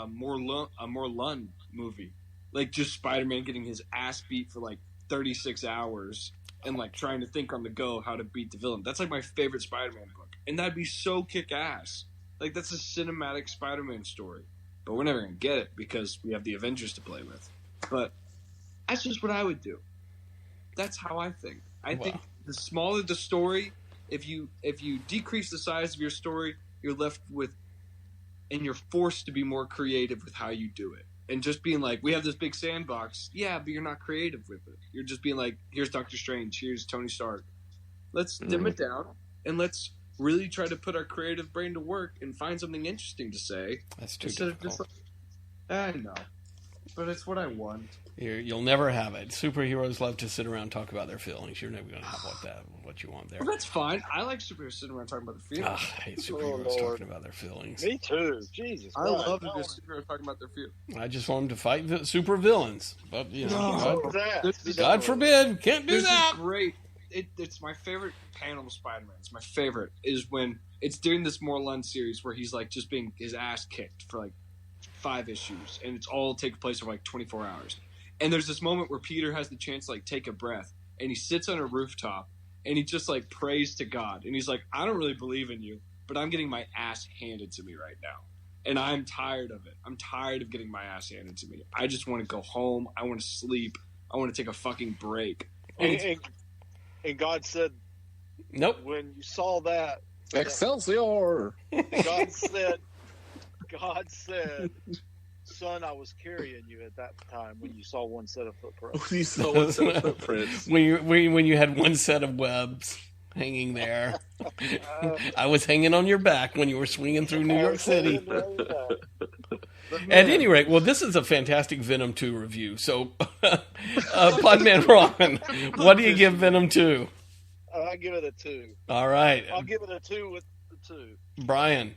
more Lund movie, like just Spider-Man getting his ass beat for like 36 hours and like trying to think on the go how to beat the villain. That's like my favorite Spider-Man book, and that'd be so kick-ass. Like, that's a cinematic Spider-Man story, but we're never gonna get it because we have the Avengers to play with. But that's just what I would do. That's how I think. I think the smaller the story, if you decrease the size of your story, you're left with, and you're forced to be more creative with how you do it. And just being like, we have this big sandbox, yeah, but you're not creative with it. You're just being like, here's Doctor Strange, here's Tony Stark. Let's dim it down, and let's really try to put our creative brain to work and find something interesting to say. That's too difficult. Of just like, I know, but it's what I want. You'll never have it. Superheroes love to sit around and talk about their feelings. You're never going to have what you want there. Well, that's fine. I like superheroes sitting around talking about their feelings. I hate superheroes talking about their feelings. Me too. Jesus. I love a good superhero talking about their feelings. I just want them to fight super villains. But, God forbid. forbid. Can't do that. This is great. It's my favorite panel of Spider-Man. It's my favorite is when it's during this Lund series where he's like just being his ass kicked for like 5 issues, and it's all takes place over like 24 hours. And there's this moment where Peter has the chance to like take a breath, and he sits on a rooftop and he just like prays to God, and he's like, I don't really believe in you, but I'm getting my ass handed to me right now. and I'm tired of it. I'm tired of getting my ass handed to me. I just want to go home. I want to sleep. I want to take a fucking break. And God said, nope. When you saw that, Excelsior! God said, son, I was carrying you at that time when you saw one set of footprints. You saw one set of footprints. when you had one set of webs hanging there. I was hanging on your back when you were swinging through New York City. At any rate, well, this is a fantastic Venom 2 review. So, Podman Ron, what do you give Venom 2? I give it a 2. All right. I'll give it a 2 with the 2. Brian.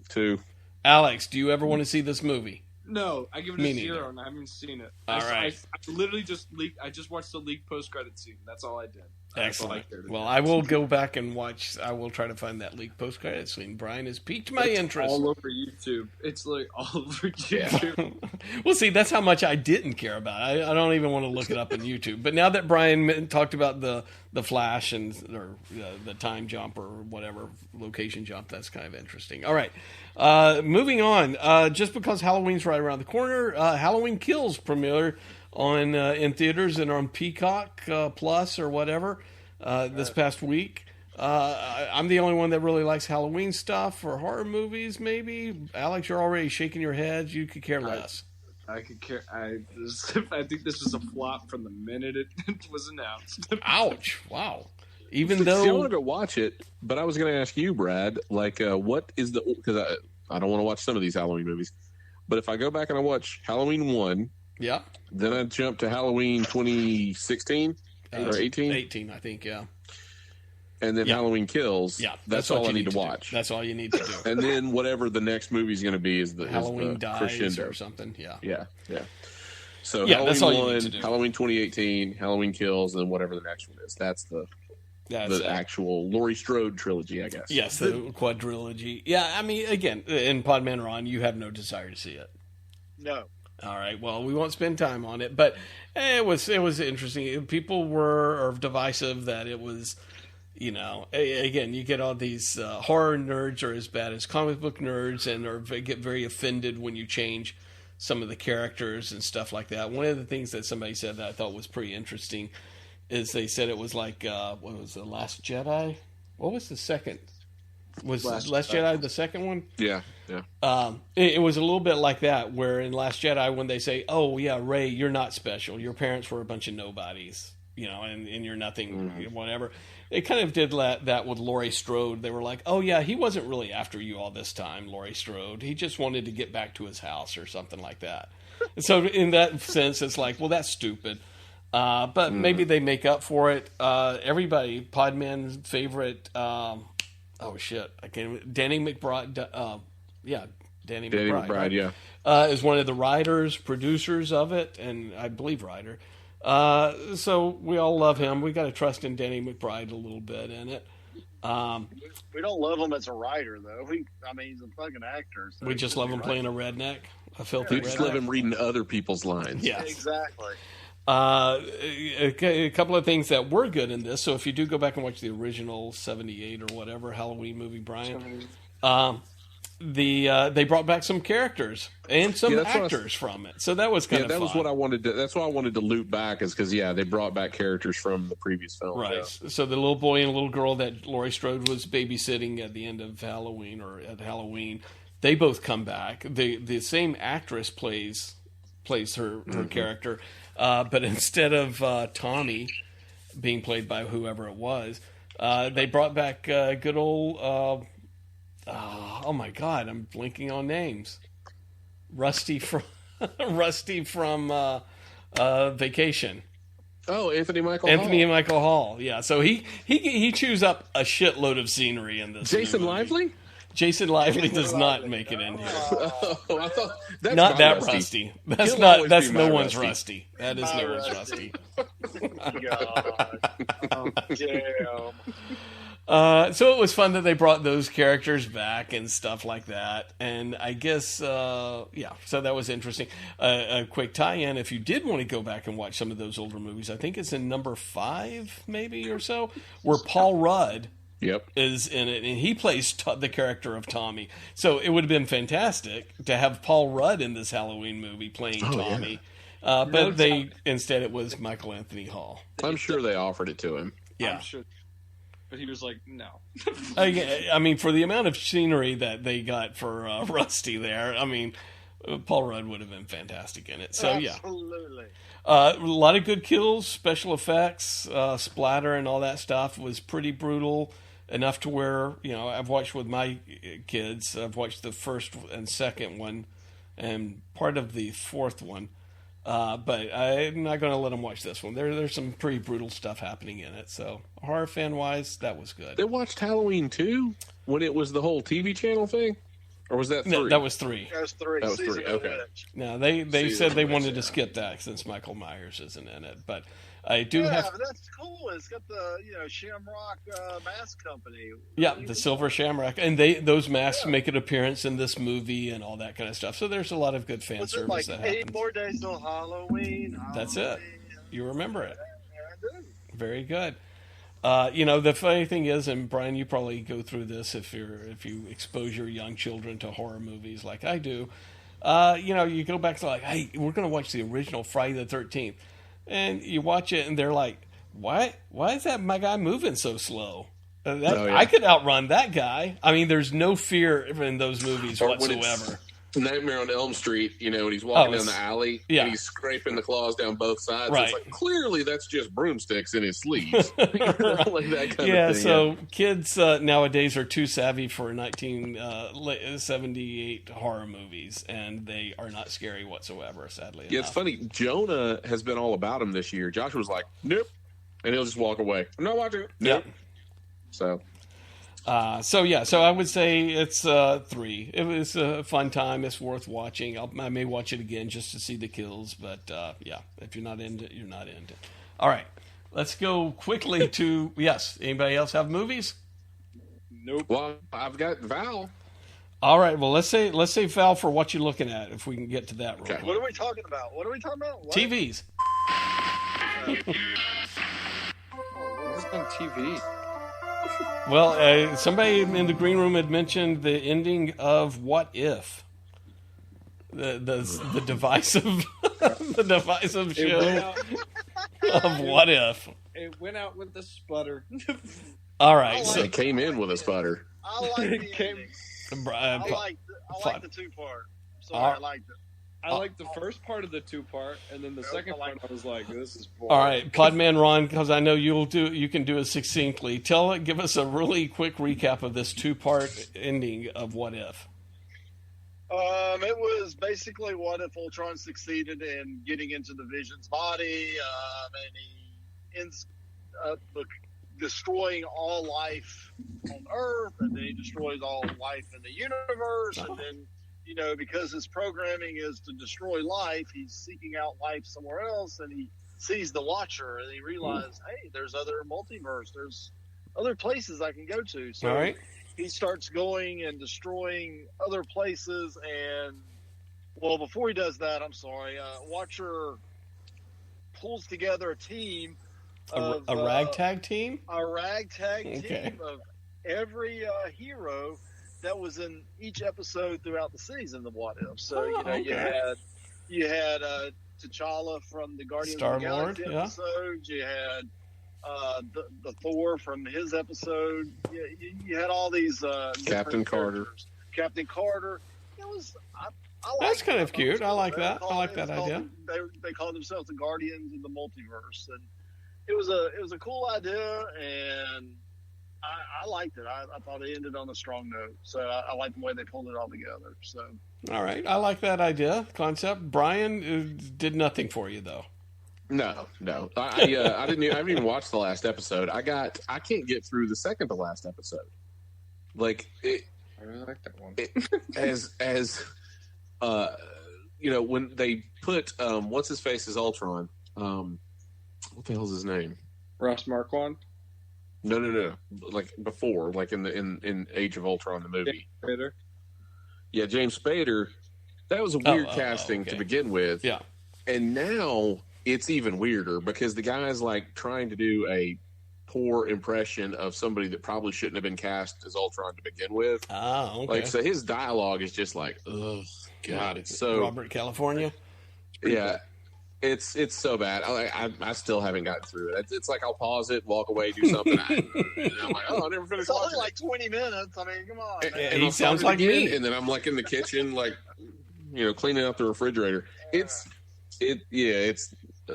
2. Alex, do you ever want to see this movie? No, I give it a 0, and I haven't seen it. All right. I literally just watched the leaked post-credit scene. That's all I did. Excellent. Well, I will go back and watch. I will try to find that leaked post-credit scene. Brian has piqued my interest. All over YouTube. It's like all over YouTube. Well, see, that's how much I didn't care about it. I don't even want to look it up on YouTube. But now that Brian talked about the Flash and or the time jump or whatever location jump, that's kind of interesting. All right, moving on. Just because Halloween's right around the corner, Halloween Kills premiere on in theaters and on Peacock Plus or whatever this past week. I'm the only one that really likes Halloween stuff or horror movies. Maybe Alex, you're already shaking your head. You could care less. I could care. I think this was a flop from the minute it was announced. Ouch! Wow. Even See, though I want to go watch it, but I was going to ask you, Brad, like, what is the? Because I don't want to watch some of these Halloween movies, but if I go back and I watch Halloween 1. Yeah. Then I jumped to Halloween 2016 or 18? 18, I think, yeah. And then Halloween Kills. Yeah. That's all I need to watch. That's all you need to do. And then whatever the next movie is going to be is the Halloween Dies crescendo or something. Yeah. Yeah. So yeah, Halloween that's all you 1, need to do. Halloween 2018, Halloween Kills, and then whatever the next one is. That's the actual Laurie Strode trilogy, I guess. Yes, the quadrilogy. Yeah, I mean, again, in Podman Ron, you have no desire to see it. No. All right. Well, we won't spend time on it, but it was interesting. People were divisive that it was, again, you get all these horror nerds are as bad as comic book nerds and get very offended when you change some of the characters and stuff like that. One of the things that somebody said that I thought was pretty interesting is they said it was like what was the Last Jedi? What was the second? Was Last Jedi the second one? Yeah. It was a little bit like that, where in Last Jedi, when they say, "Oh yeah, Rey, you're not special. Your parents were a bunch of nobodies, and you're nothing, whatever." They kind of did that with Laurie Strode. They were like, "Oh yeah, he wasn't really after you all this time, Laurie Strode. He just wanted to get back to his house or something like that." And so in that sense, it's like, well, that's stupid. But maybe they make up for it. Everybody, Podman's favorite. Oh shit! Danny McBride. Danny McBride. Right? Yeah, is one of the writers, producers of it, and I believe writer. So we all love him. We got to trust in Danny McBride a little bit in it. We don't love him as a writer, though. He's a fucking actor. So we just love him playing a redneck, a filthy redneck. We just love him reading other people's lines. Yes. Exactly. A couple of things that were good in this. So if you do go back and watch the original 78 or whatever Halloween movie, Brian, they brought back some characters and some actors from it. So that was kind of fun. Was what I wanted to. That's why I wanted to loop back, is because they brought back characters from the previous film. Right. Yeah. So the little boy and little girl that Laurie Strode was babysitting at the end of Halloween or at Halloween, they both come back. The same actress plays her character. But instead of Tommy being played by whoever it was, they brought back good old. Oh my God, I'm blinking on names. Rusty from Vacation. Oh, Anthony Michael Hall. Yeah, so he chews up a shitload of scenery in this. Jason Lively. Jason Lively does not make it in here. Oh, I thought that's not that Rusty. That's not. That's no one's Rusty. That is no one's Rusty. So it was fun that they brought those characters back and stuff like that. And I guess, so that was interesting. A quick tie-in, if you did want to go back and watch some of those older movies, I think it's in number 5, maybe, or so, where Paul Rudd Yep. is in it, and he plays the character of Tommy. So it would have been fantastic to have Paul Rudd in this Halloween movie playing Tommy. Yeah. But instead it was Michael Anthony Hall. I'm sure they offered it to him. Yeah. I'm sure. But he was like, no. I mean, for the amount of scenery that they got for Rusty there, I mean, Paul Rudd would have been fantastic in it. So, Absolutely. A lot of good kills, special effects, splatter, and all that stuff was pretty brutal. Enough to where, I've watched with my kids. I've watched the first and second one and part of the fourth one. But I'm not going to let them watch this one. There's some pretty brutal stuff happening in it. So, horror fan-wise, that was good. They watched Halloween 2 when it was the whole TV channel thing? Or was that 3? No, that was 3. That was 3. That was 3, Season of the okay. Witch. Now, they Season said they of the wanted Witch, to skip that since Michael Myers isn't in it. But I do have... Yeah, that's cool. It's got the, Shamrock Mask Company. Yeah, the Silver Shamrock. And those masks make an appearance in this movie and all that kind of stuff. So there's a lot of good fan Was it service like that 8 happens. more days till Halloween? That's it. You remember it. Yeah, I do. Very good. The funny thing is, and Brian, you probably go through this if you expose your young children to horror movies like I do. You go back to like, hey, we're going to watch the original Friday the 13th, and you watch it, and they're like, why is that my guy moving so slow? I could outrun that guy. I mean, there's no fear in those movies whatsoever. Nightmare on Elm Street, and he's walking down the alley, yeah. and he's scraping the claws down both sides. Right. It's like, clearly that's just broomsticks in his sleeves. Like that kind of thing. So kids nowadays are too savvy for 1978 horror movies, and they are not scary whatsoever, sadly enough. Yeah, it's funny. Jonah has been all about him this year. Josh was like, nope. And he'll just walk away. I'm not watching it. Nope. Yep. So I would say it's 3. It was a fun time. It's worth watching. I may watch it again just to see the kills, but if you're not into it, you're not into it. All right, let's go quickly to yes. Anybody else have movies? Nope. Well, I've got Val. All right. Well, let's say Val for what you're looking at. If we can get to that real quick. What are we talking about? What? TVs. What's on TV? Well, somebody in the green room had mentioned the ending of What If, the divisive the divisive show of What If. It went out with a sputter. All right, so it came in with a sputter. I like the ending. I like the 2-part. Sorry, I liked it. I liked the first part of the 2-part, and then the second part I was like, "This is boring." All right, Podman Ron, because I know you can do it succinctly. Give us a really quick recap of this 2-part ending of What If. It was basically what if Ultron succeeded in getting into the Vision's body, and he ends up destroying all life on Earth, and then he destroys all life in the universe, and then. Because his programming is to destroy life, he's seeking out life somewhere else, and he sees the Watcher, and he realizes, hey, there's other multiverse, there's other places I can go to. So all right. He starts going and destroying other places, and, well, before he does that, I'm sorry, Watcher pulls together a team. A ragtag team? A ragtag team of every hero that was in each episode throughout the season of What If. So you had T'Challa from the Guardians of the Galaxy episodes. You had the Thor from his episode. You had all these Captain Carter. Captain Carter. It was. That's kind of cute. I like that. I like that idea. They called themselves the Guardians of the Multiverse, and it was a cool idea, and I liked it. I thought it ended on a strong note, so I liked the way they pulled it all together. So, all right, I like that idea concept. Brian did nothing for you though. No. I didn't even watch the last episode. I can't get through the second to last episode. I really like that one. When they put what's his face as Ultron. What the hell's his name? Ross Marquand. No. Like before, like in Age of Ultron, the movie. James Spader. Yeah, James Spader. That was a weird casting to begin with. Yeah. And now it's even weirder because the guy's like trying to do a poor impression of somebody that probably shouldn't have been cast as Ultron to begin with. Oh, okay. Like, so his dialogue is just like, oh God, it's so Robert California. Yeah, it's so bad. I still haven't gotten through it. It's like I'll pause it, walk away, do something. And I'm like, oh, I never finished It's only watching like 20 minutes. I mean, come on. And he I'll sounds start like it again, me. and then I'm like in the kitchen, like, cleaning out the refrigerator.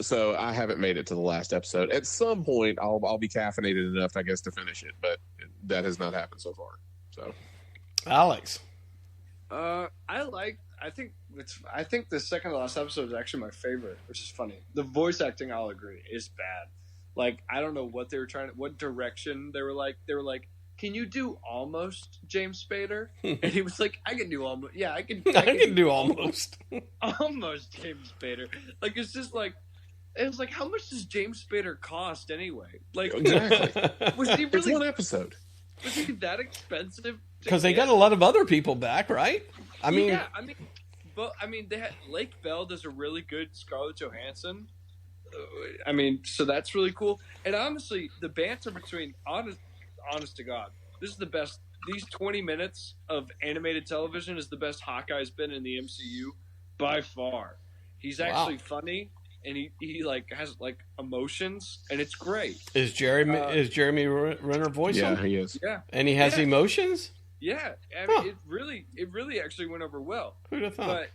So I haven't made it to the last episode. At some point, I'll be caffeinated enough, I guess, to finish it, but that has not happened so far. So, Alex. I think the second to last episode is actually my favorite, which is funny. The voice acting, I'll agree, is bad. Like, I don't know what they were what direction they were like. They were like, can you do almost James Spader? And he was like, I can do almost. Yeah, I can do almost. Almost James Spader. Like, it's just like, it was like, how much does James Spader cost anyway? Like, exactly. Was he really? It's one episode. Was he that expensive? Because they got a lot of other people back, right? I mean, they had Lake Bell does a really good Scarlett Johansson. So that's really cool. And honestly, the banter between honest to God, this is the best. These 20 minutes of animated television is the best Hawkeye's been in the MCU by far. He's actually funny, and he like has like emotions, and it's great. Is Jeremy Renner voice him? Yeah, he is. Yeah, and he has emotions. Yeah, I mean, it really actually went over well. Who'd have thought?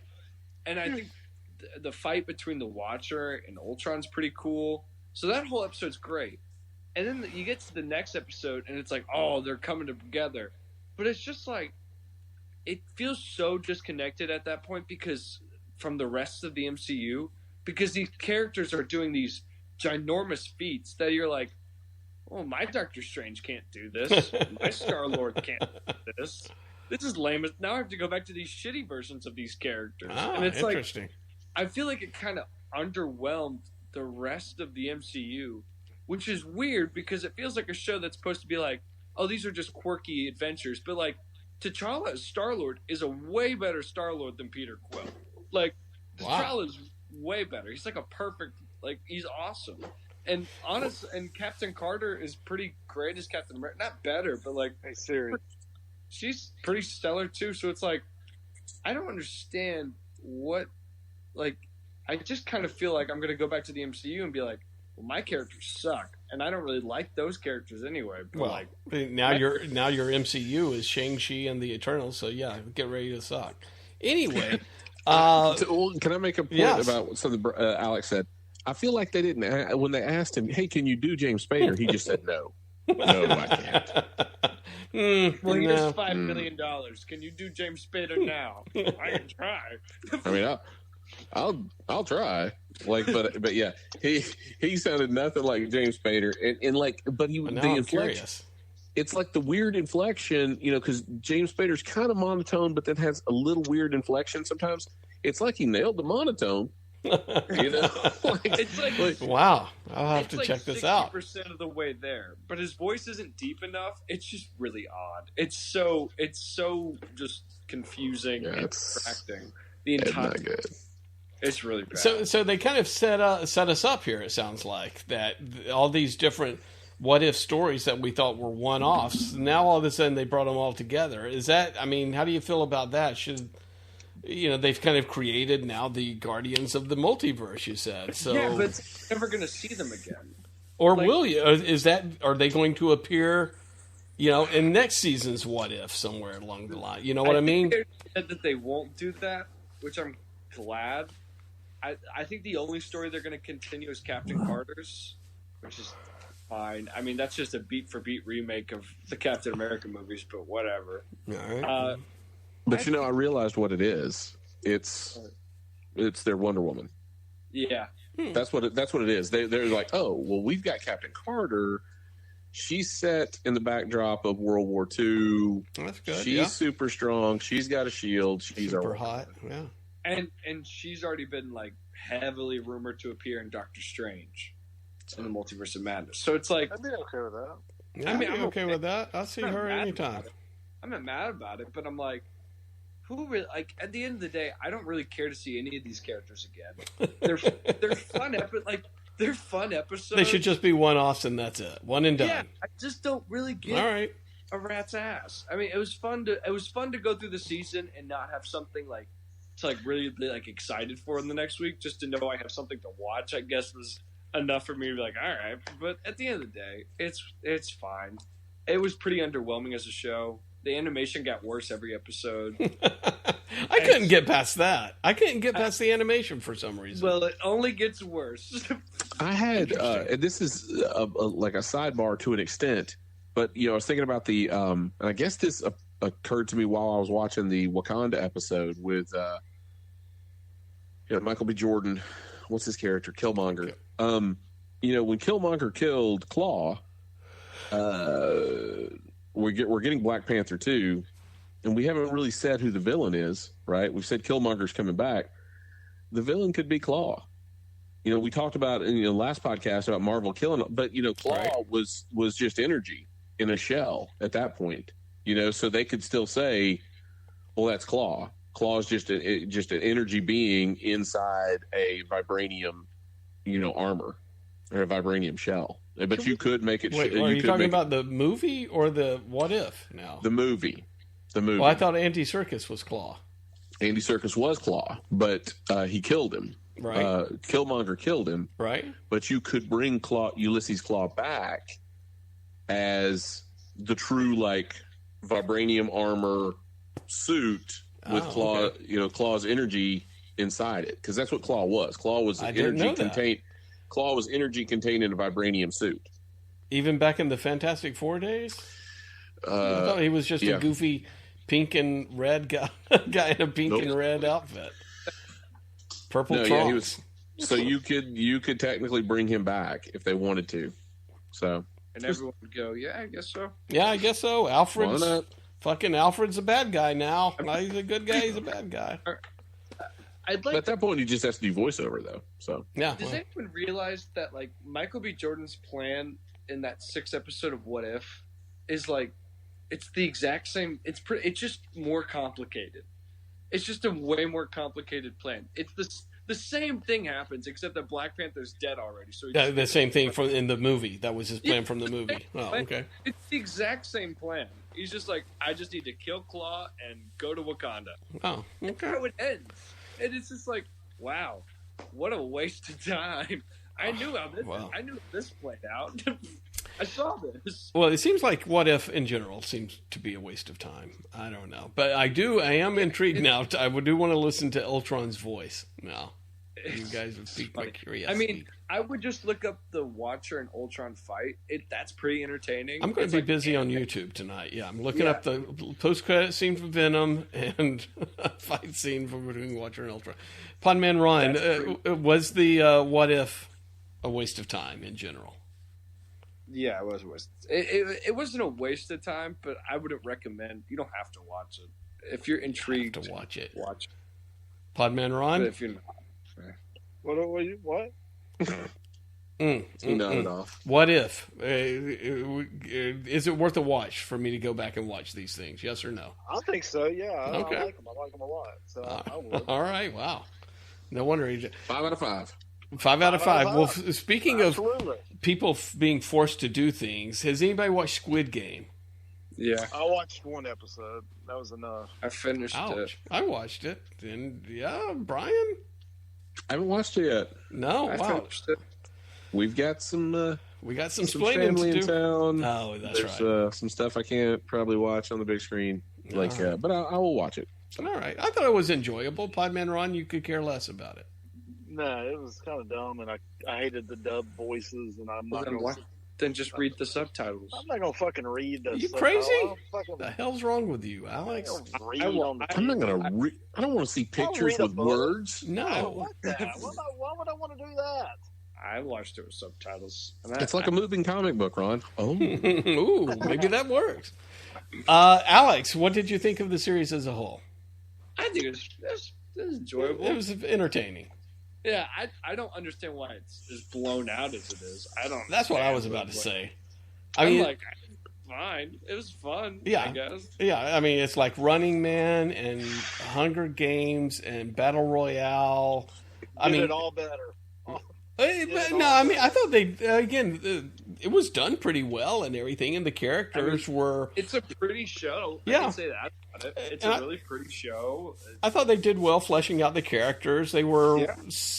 And I think the fight between the Watcher and Ultron's pretty cool. So that whole episode's great. And then you get to the next episode, and it's like, oh, they're coming together. But it's just like, it feels so disconnected at that point because from the rest of the MCU, because these characters are doing these ginormous feats that you're like, oh, my Doctor Strange can't do this. My Star-Lord can't do this. This is lame. Now I have to go back to these shitty versions of these characters. And it's interesting. Like, I feel like it kind of underwhelmed the rest of the MCU, which is weird because it feels like a show that's supposed to be like, oh, these are just quirky adventures. But like, T'Challa as Star-Lord is a way better Star-Lord than Peter Quill. Like, T'Challa is way better. He's like a perfect, like, he's awesome. And and Captain Carter is pretty great as Captain America. Not better, but like, hey Siri, she's pretty stellar too. So it's like, I don't understand what, like, I just kind of feel like I'm gonna go back to the MCU and be like, well, my characters suck, and I don't really like those characters anyway. But well, like, now your MCU is Shang-Chi and the Eternals, so yeah, get ready to suck. Anyway, can I make a point about something Alex said? I feel like they didn't, when they asked him, hey, can you do James Spader? He just said no. No, I can't. Well, here's $5 million. Can you do James Spader now? I can try. I mean, I'll try. Like, but yeah, he sounded nothing like James Spader, and like, but the inflection. Curious. It's like the weird inflection, because James Spader's kind of monotone, but then has a little weird inflection sometimes. It's like he nailed the monotone. It's like wow, I'll have to check this out. 60% of the way there, but his voice isn't deep enough. It's just really odd. It's so just confusing and distracting. The entire not good. It's really bad. So they kind of set us up here. It sounds like that all these different what if stories that we thought were one offs. Now all of a sudden they brought them all together. Is that? I mean, how do you feel about that? They've kind of created now the Guardians of the Multiverse, you said. So yeah, but you're never going to see them again. Or will you? Are they going to appear, in next season's What If somewhere along the line? You know what I mean? They said that they won't do that, which I'm glad. I think the only story they're going to continue is Captain Carter's, which is fine. I mean, that's just a beat-for-beat remake of the Captain America movies, but whatever. All right. But I realized what it is. It's their Wonder Woman. Yeah, that's what it is. They're like, oh, well, we've got Captain Carter. She's set in the backdrop of World War II. That's good. She's super strong. She's got a shield. She's super hot. Yeah, and she's already been like heavily rumored to appear in Doctor Strange in the Multiverse of Madness. So it's like I'd be okay with that. Yeah, I'm okay with that. I'll see her anytime. I'm not mad about it, but I'm like, who really, like, at the end of the day, I don't really care to see any of these characters again. They're fun, but like they're fun episodes. They should just be one-offs and that's it. One and done. Yeah, I just don't really get All right. a rat's ass. I mean, it was fun to go through the season and not have something like to like really like excited for in the next week. Just to know I have something to watch, I guess was enough for me to be like, all right. But at the end of the day, it's fine. It was pretty underwhelming as a show. The animation got worse every episode. I couldn't get past that. I couldn't get past the animation for some reason. Well, it only gets worse. I had, and this is like a sidebar to an extent, but I was thinking about the, and I guess this occurred to me while I was watching the Wakanda episode with, Michael B. Jordan. What's his character? Killmonger. When Killmonger killed Claw, we're getting Black Panther 2, and we haven't really said who the villain is, right? We've said Killmonger's coming back. The villain could be Claw. We talked about in the last podcast about Marvel killing, but Claw was just energy in a shell at that point. So they could still say, well, that's Claw. Claw's just an energy being inside a vibranium, armor or a vibranium shell. But you could make it. Wait, are you talking about the movie or the What If now? The movie. Well, I thought Andy Serkis was Claw. Andy Serkis was Claw, but he killed him. Right. Killmonger killed him. Right. But you could bring Ulysses Claw back as the true vibranium armor suit with Claw, Claw's energy inside it, because that's what Claw was. Claw was energy contained. Claw was energy contained in a vibranium suit. Even back in the Fantastic Four days? I thought he was just a goofy pink and red guy in a pink and red outfit. Purple trunks. Yeah, he was. So you could technically bring him back if they wanted to. So and everyone would go, yeah, I guess so. Yeah, I guess so. Alfred's a bad guy now. He's a good guy. He's a bad guy. But at that point, he just has to do voiceover, though. So yeah. Does anyone realize that Michael B. Jordan's plan in that 6th episode of What If is it's the exact same? It's just more complicated. It's just a way more complicated plan. It's the same thing happens, except that Black Panther's dead already. So the same thing in the movie. That was his plan from the movie. Oh, okay. It's the exact same plan. He's just I just need to kill Claw and go to Wakanda. Oh, okay. That's how it ends. And it's just wow, what a waste of time. I knew how this played out. I saw this. Well, it seems like What If in general seems to be a waste of time. I don't know, but I am intrigued now. I do want to listen to Ultron's voice now. You guys have piqued my curiosity. I mean, I would just look up the Watcher and Ultron fight. That's pretty entertaining. I'm going to be busy on YouTube tonight. Yeah, I'm looking up the post-credit scene for Venom and fight scene between Watcher and Ultron. Podman Ryan, was the What If a waste of time in general? Yeah, it was a waste. It wasn't a waste of time, but I wouldn't recommend. You don't have to watch it. If you're intrigued, to watch it. Watch it. Podman Ron? But if you're not. What? Not enough. What If? Is it worth a watch for me to go back and watch these things? Yes or no? I think so, yeah. Okay. I like them. I like them a lot. So I would. All right, wow. No wonder. 5 out of 5. 5 out of 5. Well, speaking Absolutely. of people being forced to do things, has anybody watched Squid Game? Yeah. I watched one episode. That was enough. I finished it. I watched it. And Brian? I haven't watched it yet. No, I finished it. We've got some. We got some family in town. Oh, that's There's some stuff I can't probably watch on the big screen. But I will watch it. All right. I thought it was enjoyable. Podman Ron, you could care less about it. No, it was kind of dumb, and I hated the dub voices, and I'm not going to. Then just read the subtitles. I'm not going to fucking read the subtitles. You crazy? The hell's wrong with you, Alex? I'm not going to read. I don't want to see pictures with words. No. Why would I want to do that? I watched it with subtitles. It's like a moving comic book, Ron. Oh. Ooh, maybe that works. Alex, what did you think of the series as a whole? I think it was enjoyable. It was entertaining. Yeah, I don't understand why it's as blown out as it is. I don't. That's what I was about to say. I'm fine. It was fun. Yeah, I guess. Yeah, I mean, it's like Running Man and Hunger Games and Battle Royale. Did it all better. No, I mean, I thought they it was done pretty well and everything, and the characters were. It's a pretty show. Yeah. I can say that about it. It's a really pretty show. I thought they did well fleshing out the characters. They were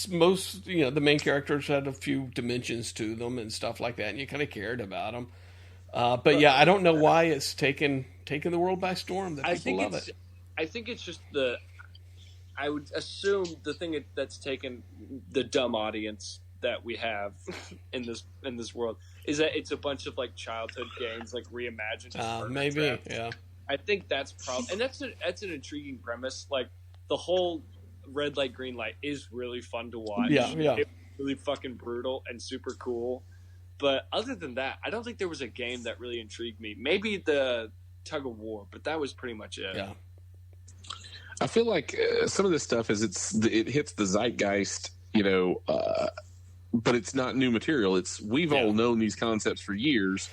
most, the main characters had a few dimensions to them and stuff like that, and you kind of cared about them. But yeah, I don't know why it's taken the world by storm. That people love it. I think it's just I would assume the thing that's taken the dumb audience that we have in this world is that it's a bunch of like childhood games, like reimagined. Maybe, yeah. I think that's and that's an intriguing premise. Like the whole red light, green light is really fun to watch. Yeah. It's really fucking brutal and super cool. But other than that, I don't think there was a game that really intrigued me. Maybe the tug of war, but that was pretty much it. Yeah. I feel like some of this stuff it hits the zeitgeist, but it's not new material. We've all known these concepts for years,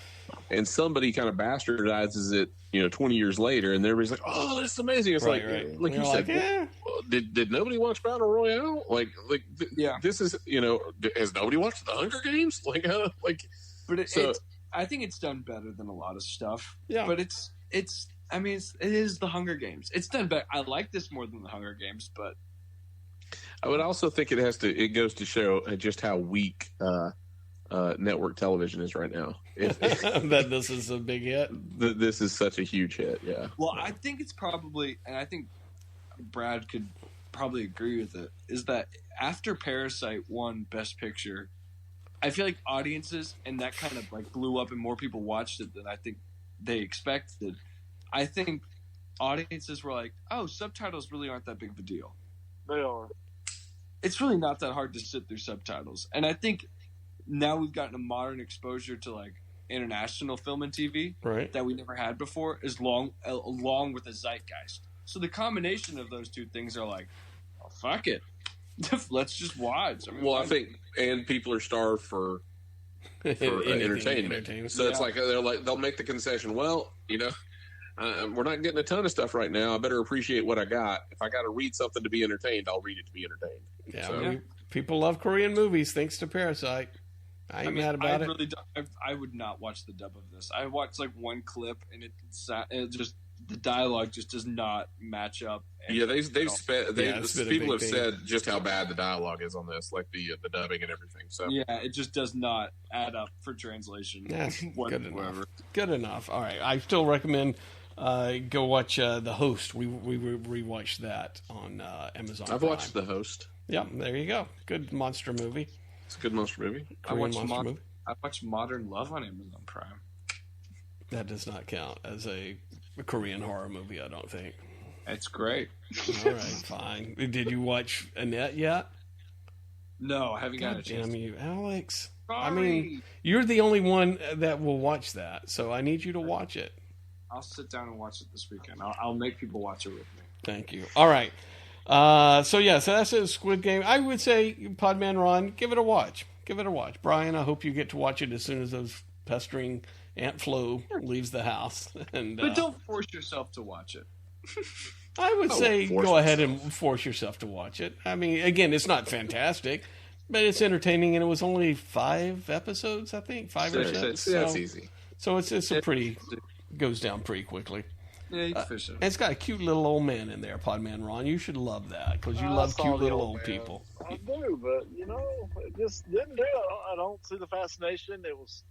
and somebody kind of bastardizes it, 20 years later, and everybody's like, "Oh, this is amazing!" It's like you said, did nobody watch Battle Royale? This is has nobody watched The Hunger Games? I think it's done better than a lot of stuff. Yeah, but it is The Hunger Games. It's done better. I like this more than The Hunger Games, but I would also think it goes to show just how weak network television is right now. That this is a big hit. This is such a huge hit. Yeah. Well, I think it's probably, and I think Brad could probably agree with it, is that after Parasite won Best Picture, I feel like audiences, and that kind of like blew up and more people watched it than I think they expected. I think audiences were like, "Oh, subtitles really aren't that big of a deal." They are. It's really not that hard to sit through subtitles, and I think now we've gotten a modern exposure to like international film and TV that we never had before, along with the zeitgeist. So the combination of those two things are like, "Oh, fuck it, let's just watch." I think, and people are starved for entertainment. So it's like they'll make the concession. Well, we're not getting a ton of stuff right now. I better appreciate what I got. If I got to read something to be entertained, I'll read it to be entertained. Yeah, people love Korean movies thanks to Parasite. I ain't mad about it. Really I would not watch the dub of this. I watched like one clip, and it just the dialogue just does not match up. Yeah, people have said just how bad the dialogue is on this, like the dubbing and everything. So yeah, it just does not add up for translation. Yeah, good enough. All right, I still recommend go watch The Host. We rewatched that on Amazon. I've watched The Host. Yeah, there you go. Good monster movie. It's a good monster movie. I watched Modern Love on Amazon Prime. That does not count as a Korean horror movie, I don't think. It's great. All right, fine. Did you watch Annette yet? No, I haven't got a chance. Damn you, Alex. Sorry. I mean, you're the only one that will watch that, so I need you to watch it. I'll sit down and watch it this weekend. I'll make people watch it with me. Thank you. All right. So that's a Squid Game. I would say, Podman Ron, give it a watch. Brian, I hope you get to watch it as soon as those pestering Aunt Flo leaves the house. But don't force yourself to watch it. I would say go ahead and force yourself to watch it. I mean, again, it's not fantastic, but it's entertaining, and it was only 5 episodes, I think, 5 or 6. That's easy. So it's a pretty goes down pretty quickly. Yeah, you can fish it. And it's got a cute little old man in there, Podman Ron. You should love that because you love cute little old people. I do, but it just didn't do it. I don't see the fascination. It was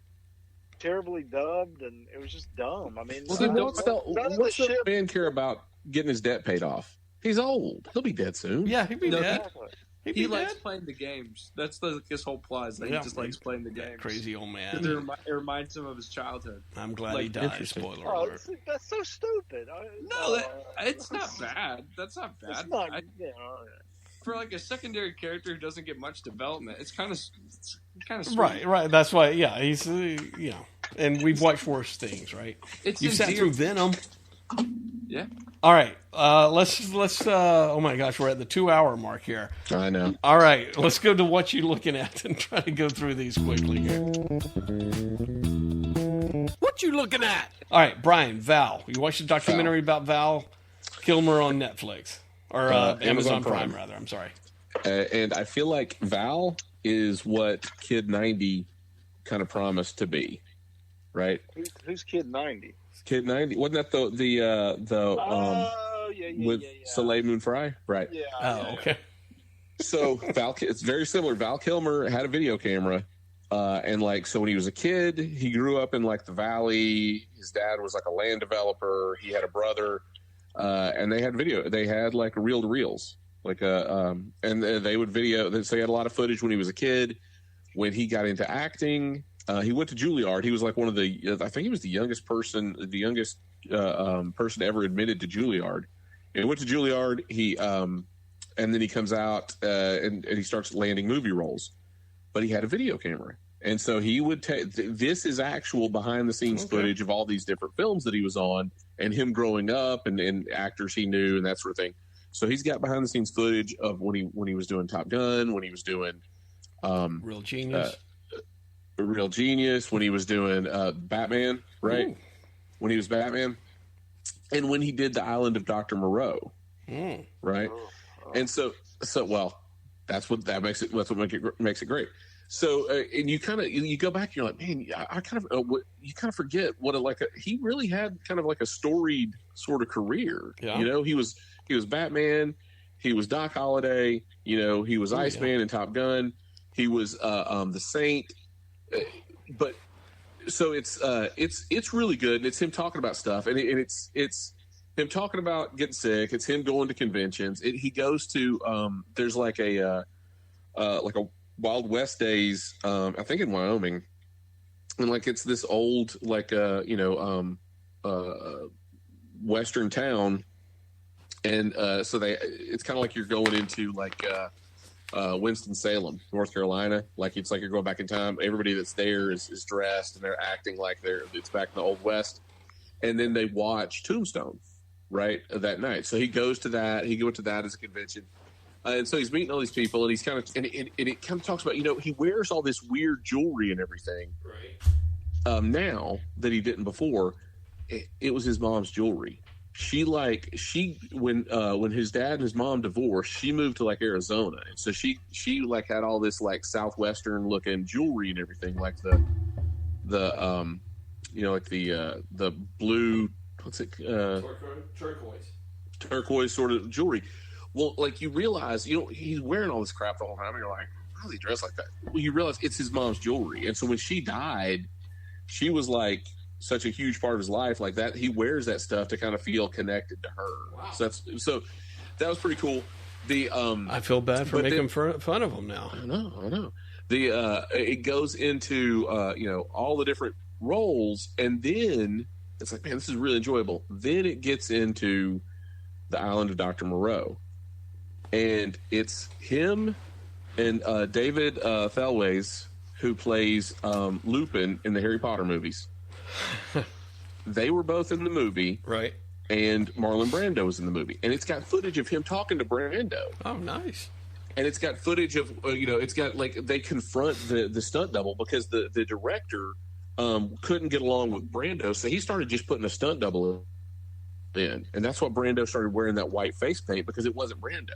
terribly dubbed, and it was just dumb. I mean, what's the man care about getting his debt paid off? He's old. He'll be dead soon. Yeah, he'll be dead. Exactly. He likes playing the games. That's his whole plot. Is that he just likes playing the games. Crazy old man. It reminds him of his childhood. I'm glad he died. Spoiler alert. That's so stupid. It's not bad. That's not bad. It's not, for like a secondary character who doesn't get much development, it's kind of sweet. Right. That's why. Yeah, he's and we've watched worse things, right? You sat through Venom. Yeah. All right. Let's. Oh my gosh, we're at the 2-hour mark here. I know. All right, let's go to what you're looking at and try to go through these quickly here. What you looking at? All right, Brian, Val. You watched the documentary about Val Kilmer on Netflix or Amazon Prime, rather. I'm sorry. And I feel like Val is what Kid 90 kind of promised to be, right? Who's Kid 90? Kid 90 wasn't that with Soleil Moon Frye, right? Yeah. Okay. So it's very similar. Val Kilmer had a video camera, and so when he was a kid, he grew up in the valley. His dad was a land developer. He had a brother, and they had video. They had reel to reels, and they would video. So he had a lot of footage when he was a kid. When he got into acting, he went to Juilliard. He was one of the. I think he was the youngest person ever admitted to Juilliard. And he went to Juilliard. And then he comes out and he starts landing movie roles. But he had a video camera. And so he would take this is actual behind the scenes footage of all these different films that he was on and him growing up and actors he knew and that sort of thing. So he's got behind the scenes footage of when he was doing Top Gun, when he was doing Real Genius. Real Genius, when he was doing Batman, right? Ooh. When he was Batman. And when he did The Island of Dr. Moreau. Right? And so that's what makes it great. So and you go back and you're like, man, I kind of forget what he really had kind of a storied sort of career. Yeah. He was Batman, he was Doc Holliday, he was Iceman in Top Gun, he was the Saint, but so it's really good. It's him talking about stuff, and it's him talking about getting sick. It's him going to conventions. He goes to there's a Wild West days, I think in Wyoming, and it's this old western town, and so it's kind of you're going into Winston-Salem, North Carolina. It's you're going back in time. Everybody that's there is dressed and they're acting like it's back in the Old West, and then they watch Tombstone right that night. So he goes to that. He went to that as a convention. And so he's meeting all these people, and he's kind of, and it kind of talks about, he wears all this weird jewelry and everything. Right. Now that he didn't before, it was his mom's jewelry. When his dad and his mom divorced, she moved to Arizona, and so she had all this southwestern looking jewelry and everything, the blue, what's it? Turquoise sort of jewelry. Well, you realize, he's wearing all this crap the whole time. And you're like, how does he dress like that? Well, you realize it's his mom's jewelry. And so when she died, she was such a huge part of his life that. He wears that stuff to kind of feel connected to her. Wow. So that was pretty cool. I feel bad for making fun of him now. I know. It goes into, all the different roles. And then it's man, this is really enjoyable. Then it gets into The Island of Dr. Moreau. And it's him and David Thelways, who plays Lupin in the Harry Potter movies. They were both in the movie. Right. And Marlon Brando was in the movie. And it's got footage of him talking to Brando. Oh, nice. And it's got footage of, it's got they confront the stunt double because the director couldn't get along with Brando. So he started just putting a stunt double in. And that's why Brando started wearing that white face paint, because it wasn't Brando.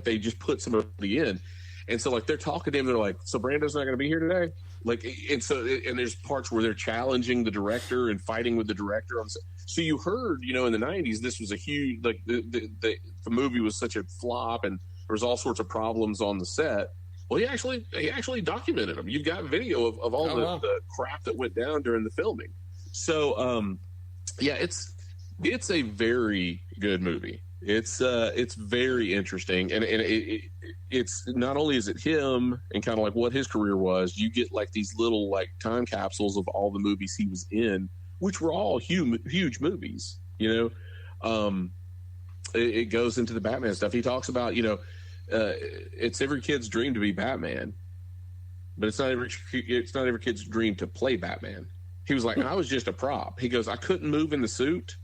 They just put somebody in. And so they're talking to him, they're like, so Brando's not going to be here today? And there's parts where they're challenging the director and fighting with the director. So you heard, in the 90s, this was a huge, the movie was such a flop and there was all sorts of problems on the set. Well, he actually documented them. You've got video of all the crap that went down during the filming. So, it's a very good movie. It's very interesting, and it's not only is it him and kind of what his career was. You get these little time capsules of all the movies he was in, which were all huge movies. It goes into the Batman stuff. He talks about it's every kid's dream to be Batman, but it's not every kid's dream to play Batman. He was like, I was just a prop. He goes, I couldn't move in the suit.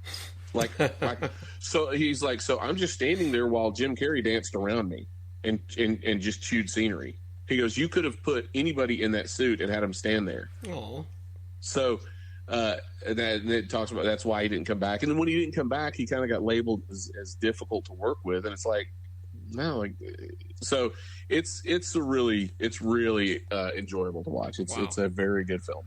So he's like, so I'm just standing there while Jim Carrey danced around me and just chewed scenery. He goes, you could have put anybody in that suit and had him stand there. Oh. So and it talks about that's why he didn't come back. And then when he didn't come back, he kind of got labeled as difficult to work with. And it's No, like, so it's really enjoyable to watch. It's a very good film.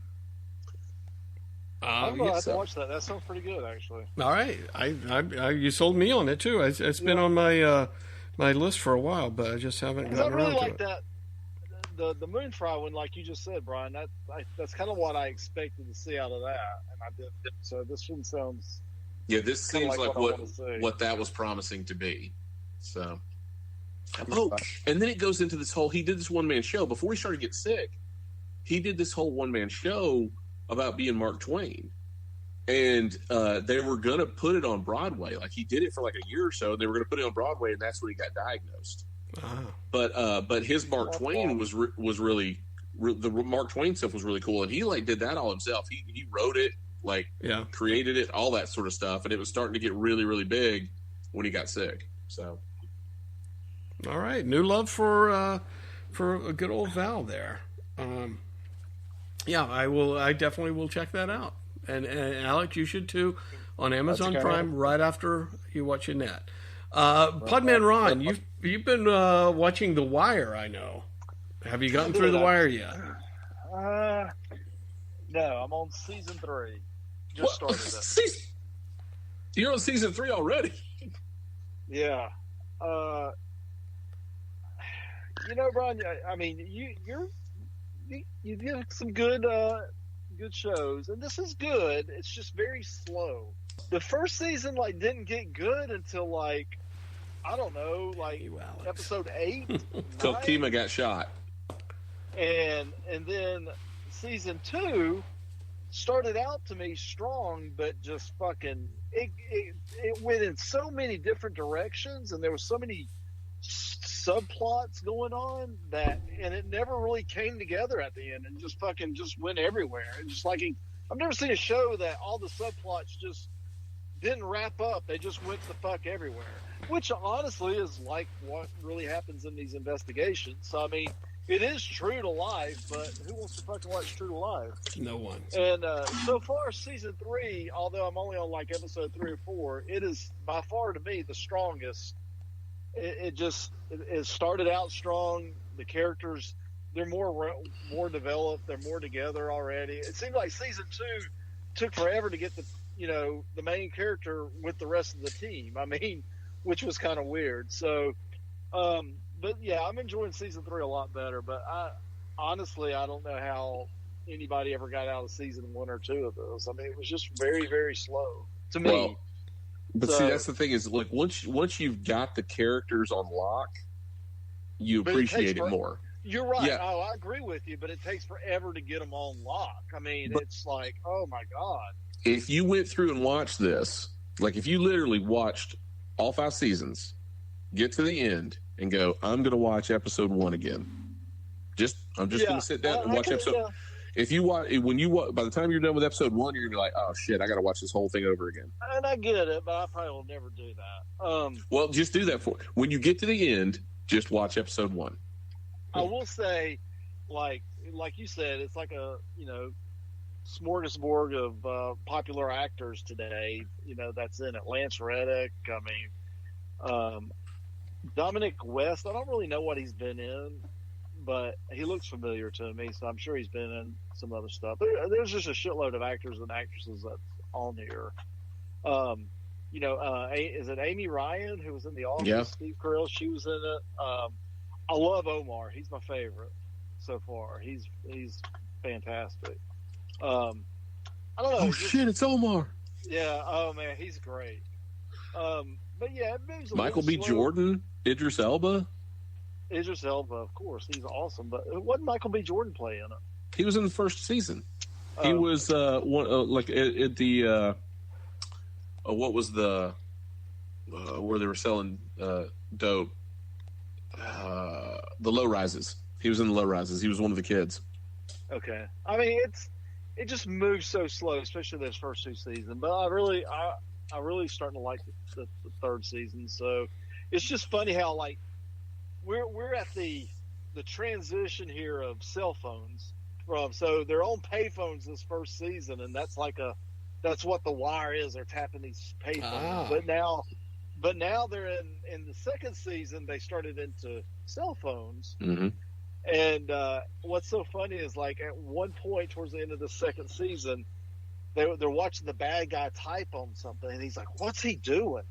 I'm gonna have to watch that. That sounds pretty good, actually. All right, I you sold me on it too. It's been on my my list for a while, but I just haven't gotten around to it. That. The Moonfry one, like you just said, Brian, that's kind of what I expected to see out of that, and I did. So this one sounds. Yeah, this seems like what that was promising to be. So. Oh, and then it goes into this whole. He did this one-man show before he started to get sick. He did this whole one-man show about being Mark Twain, and they were going to put it on Broadway. Like, he did it for like a year or so. They were going to put it on Broadway, and that's when he got diagnosed. But his Mark Twain was really the Mark Twain stuff was really cool, and he like did that all himself. He wrote it, created it, all that sort of stuff, and it was starting to get really, really big when he got sick. So, all right, new love for a good old Val there. Yeah, I definitely will check that out, and Alex, you should too, on Amazon Prime right after you watch Annette. Pudman Ron, you've been watching The Wire, I know. Have you gotten through The Wire yet? No, I'm on season 3. Just started it. You're on season 3 already. Yeah. Brian, I mean, you get some good shows, and this is good. It's just very slow. The first season didn't get good until I don't know, episode 8. Till Kima got shot. And then season 2 started out to me strong, but just fucking it went in so many different directions, and there was so many subplots going on and it never really came together at the end, and just went everywhere. And just I've never seen a show that all the subplots just didn't wrap up. They just went the fuck everywhere, which honestly is like what really happens in these investigations. So I mean, it is true to life, but who wants to fucking watch True to Life? No one. And so far, season 3, although I'm only on episode 3 or 4, it is by far to me the strongest. It started out strong. The characters, they're more developed. They're more together already. It seemed like season 2 took forever to get the main character with the rest of the team. I mean, which was kind of weird. So, but yeah, I'm enjoying season 3 a lot better. But honestly, I don't know how anybody ever got out of season 1 or 2 of those. I mean, it was just very, very slow to me. Well, but see, that's the thing is, once you've got the characters on lock, you appreciate it more. You're right. Yeah. Oh, I agree with you, but it takes forever to get them on lock. I mean, it's like, oh my God. If you went through and watched this, if you literally watched all 5 seasons, get to the end and go, I'm going to watch episode 1 again. I'm just going to sit down and watch episode. Yeah. If you watch, by the time you're done with episode 1, you're gonna be like, "Oh shit, I got to watch this whole thing over again." And I get it, but I probably will never do that. Well, just do that when you get to the end. Just watch episode 1. I will say, like you said, it's like a smorgasbord of popular actors today. That's in it. Lance Reddick. I mean, Dominic West. I don't really know what he's been in, but he looks familiar to me, so I'm sure he's been in some other stuff. There's just a shitload of actors and actresses that's on here. Is it Amy Ryan who was in The Office? Yeah. Steve Carell, she was in it. I love Omar. He's my favorite so far. He's fantastic. I don't know. Oh shit, it's Omar. Yeah. Oh man, he's great. But yeah, it moves Michael B. Jordan, Idris Elba. Idris Elba, of course, he's awesome. But what did Michael B. Jordan play in it? He was in the first season. He was at the what was the where they were selling dope? The Low Rises. He was in the Low Rises. He was one of the kids. Okay, I mean it just moves so slow, especially those first 2 seasons. But I really starting to like the 3rd season. So it's just funny how we're at the transition here of cell phones so they're on payphones this first season, and that's what The Wire is. They're tapping these payphones, but now But now they're in the second season. They started into cell phones, Mm-hmm. and what's so funny is like at one point towards the end of the second season, they're watching the bad guy type on something, and he's like, "What's he doing?"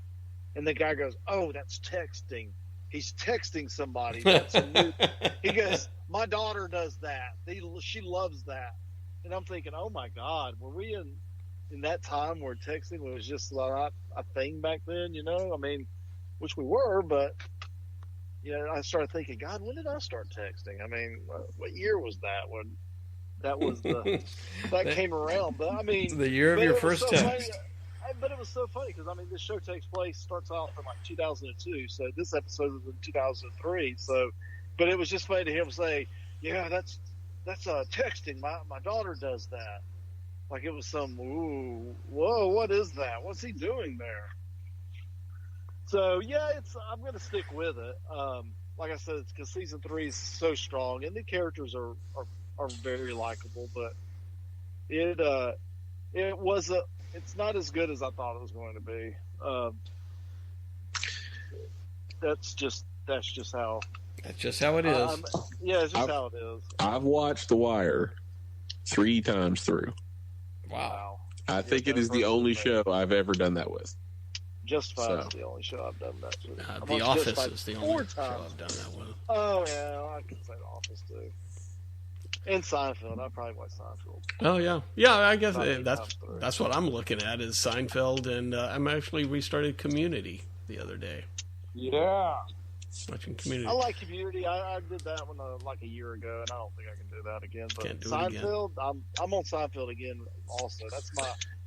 And the guy goes, "Oh, that's texting. He's texting somebody." That's a new... He goes, "My daughter does that. She loves that." And I'm thinking, "Oh my God, were we in that time where texting was just not a thing back then?" You know, I mean, which we were, but you know, I started thinking, God, when did I start texting? I mean, what year was that when that was that came around? But I mean, the year of your first text. Funny, but it was so funny because I mean, this show starts off in like 2002, so this episode was in 2003. So, but it was just funny to hear him say, "Yeah, that's texting. My daughter does that." Like it was some, ooh, whoa, what is that? What's he doing there? So yeah, I'm going to stick with it. Like I said, it's because season 3 is so strong and the characters are very likable. But it's not as good as I thought it was going to be. That's just how. That's just how it is. Yeah, it's just how it is. I've watched The Wire 3 times through. Wow. I think it is the only show I've ever done that with. Justified is the only show I've done that with. The Office is the only show I've done that with. Oh, yeah, I can say The Office, too. And Seinfeld. I probably watch Seinfeld. Oh, yeah. Yeah, I guess that's what I'm looking at is Seinfeld, and I'm actually restarted Community the other day. Yeah. Watching Community. I like Community. I did that one like a year ago, and I don't think I can do that again. But Can't do Seinfeld, it again. I'm on Seinfeld again also.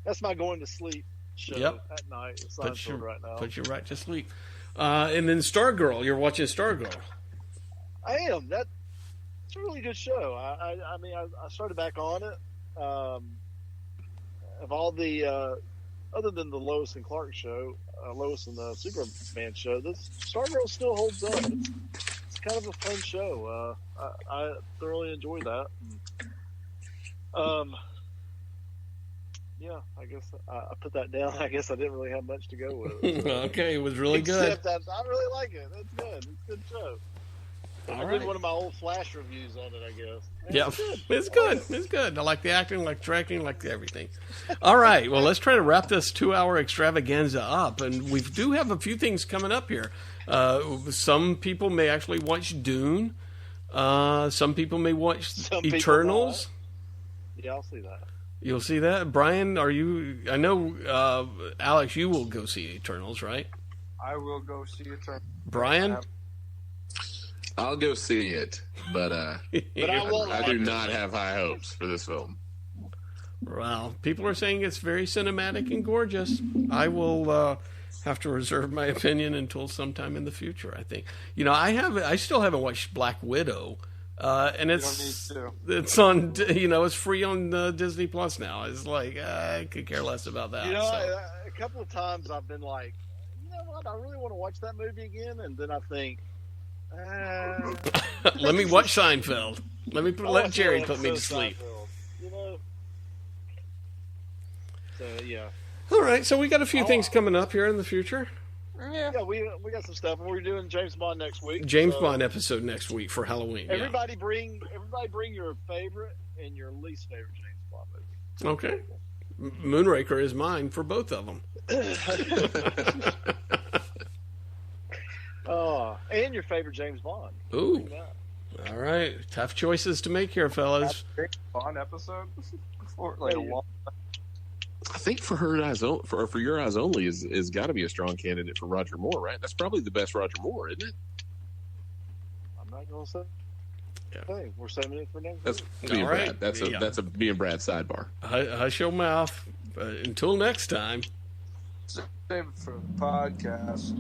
That's my going to sleep show at night. Seinfeld right now. Put you right to sleep. And then Stargirl. You're watching Stargirl. I am. That's a really good show. I mean, I started back on it. Of all the other than the Lois and Clark show, Lois and the Superman show, this Stargirl still holds up. It's kind of a fun show. I thoroughly enjoy that. Yeah, I guess I put that down. I guess I didn't really have much to go with it. So. Okay, it was really good. Except that I really like it. It's good. It's a good show. I did one of my old Flash reviews on it, I guess. It's good. It's good. I like the acting, like the directing, like everything. All right. Well, let's try to wrap this 2-hour extravaganza up. And we do have a few things coming up here. Some people may actually watch Dune. Some people may watch Eternals. Yeah, I'll see that. You'll see that? Brian, are you... I know, Alex, you will go see Eternals, right? I will go see Eternals. Brian? I'll go see it, but I do not have high hopes for this film. Well, people are saying it's very cinematic and gorgeous. I will have to reserve my opinion until sometime in the future, I think. You know, I still haven't watched Black Widow, and it's on, you know, it's free on Disney Plus now. It's like, I could care less about that. You know, a couple of times I've been like, you know what, I really want to watch that movie again, and then I think, let me watch Seinfeld. Let Jerry put me to sleep. Seinfeld, you know? So, yeah. All right, so we got a few things coming up here in the future. Yeah, we got some stuff. We're doing James Bond next week. James Bond episode next week for Halloween. Everybody bring your favorite and your least favorite James Bond movie. Okay. Moonraker is mine for both of them. And your favorite James Bond. Ooh. All right. Tough choices to make here, fellas. James Bond episode? I think for Her Eyes Only, for Your Eyes Only is got to be a strong candidate for Roger Moore, right? That's probably the best Roger Moore, isn't it? I'm not going to say. Yeah. Hey, we're saving it for next week. Being Brad. That's a being Brad sidebar. Hush your mouth. Until next time. Save it for the podcast.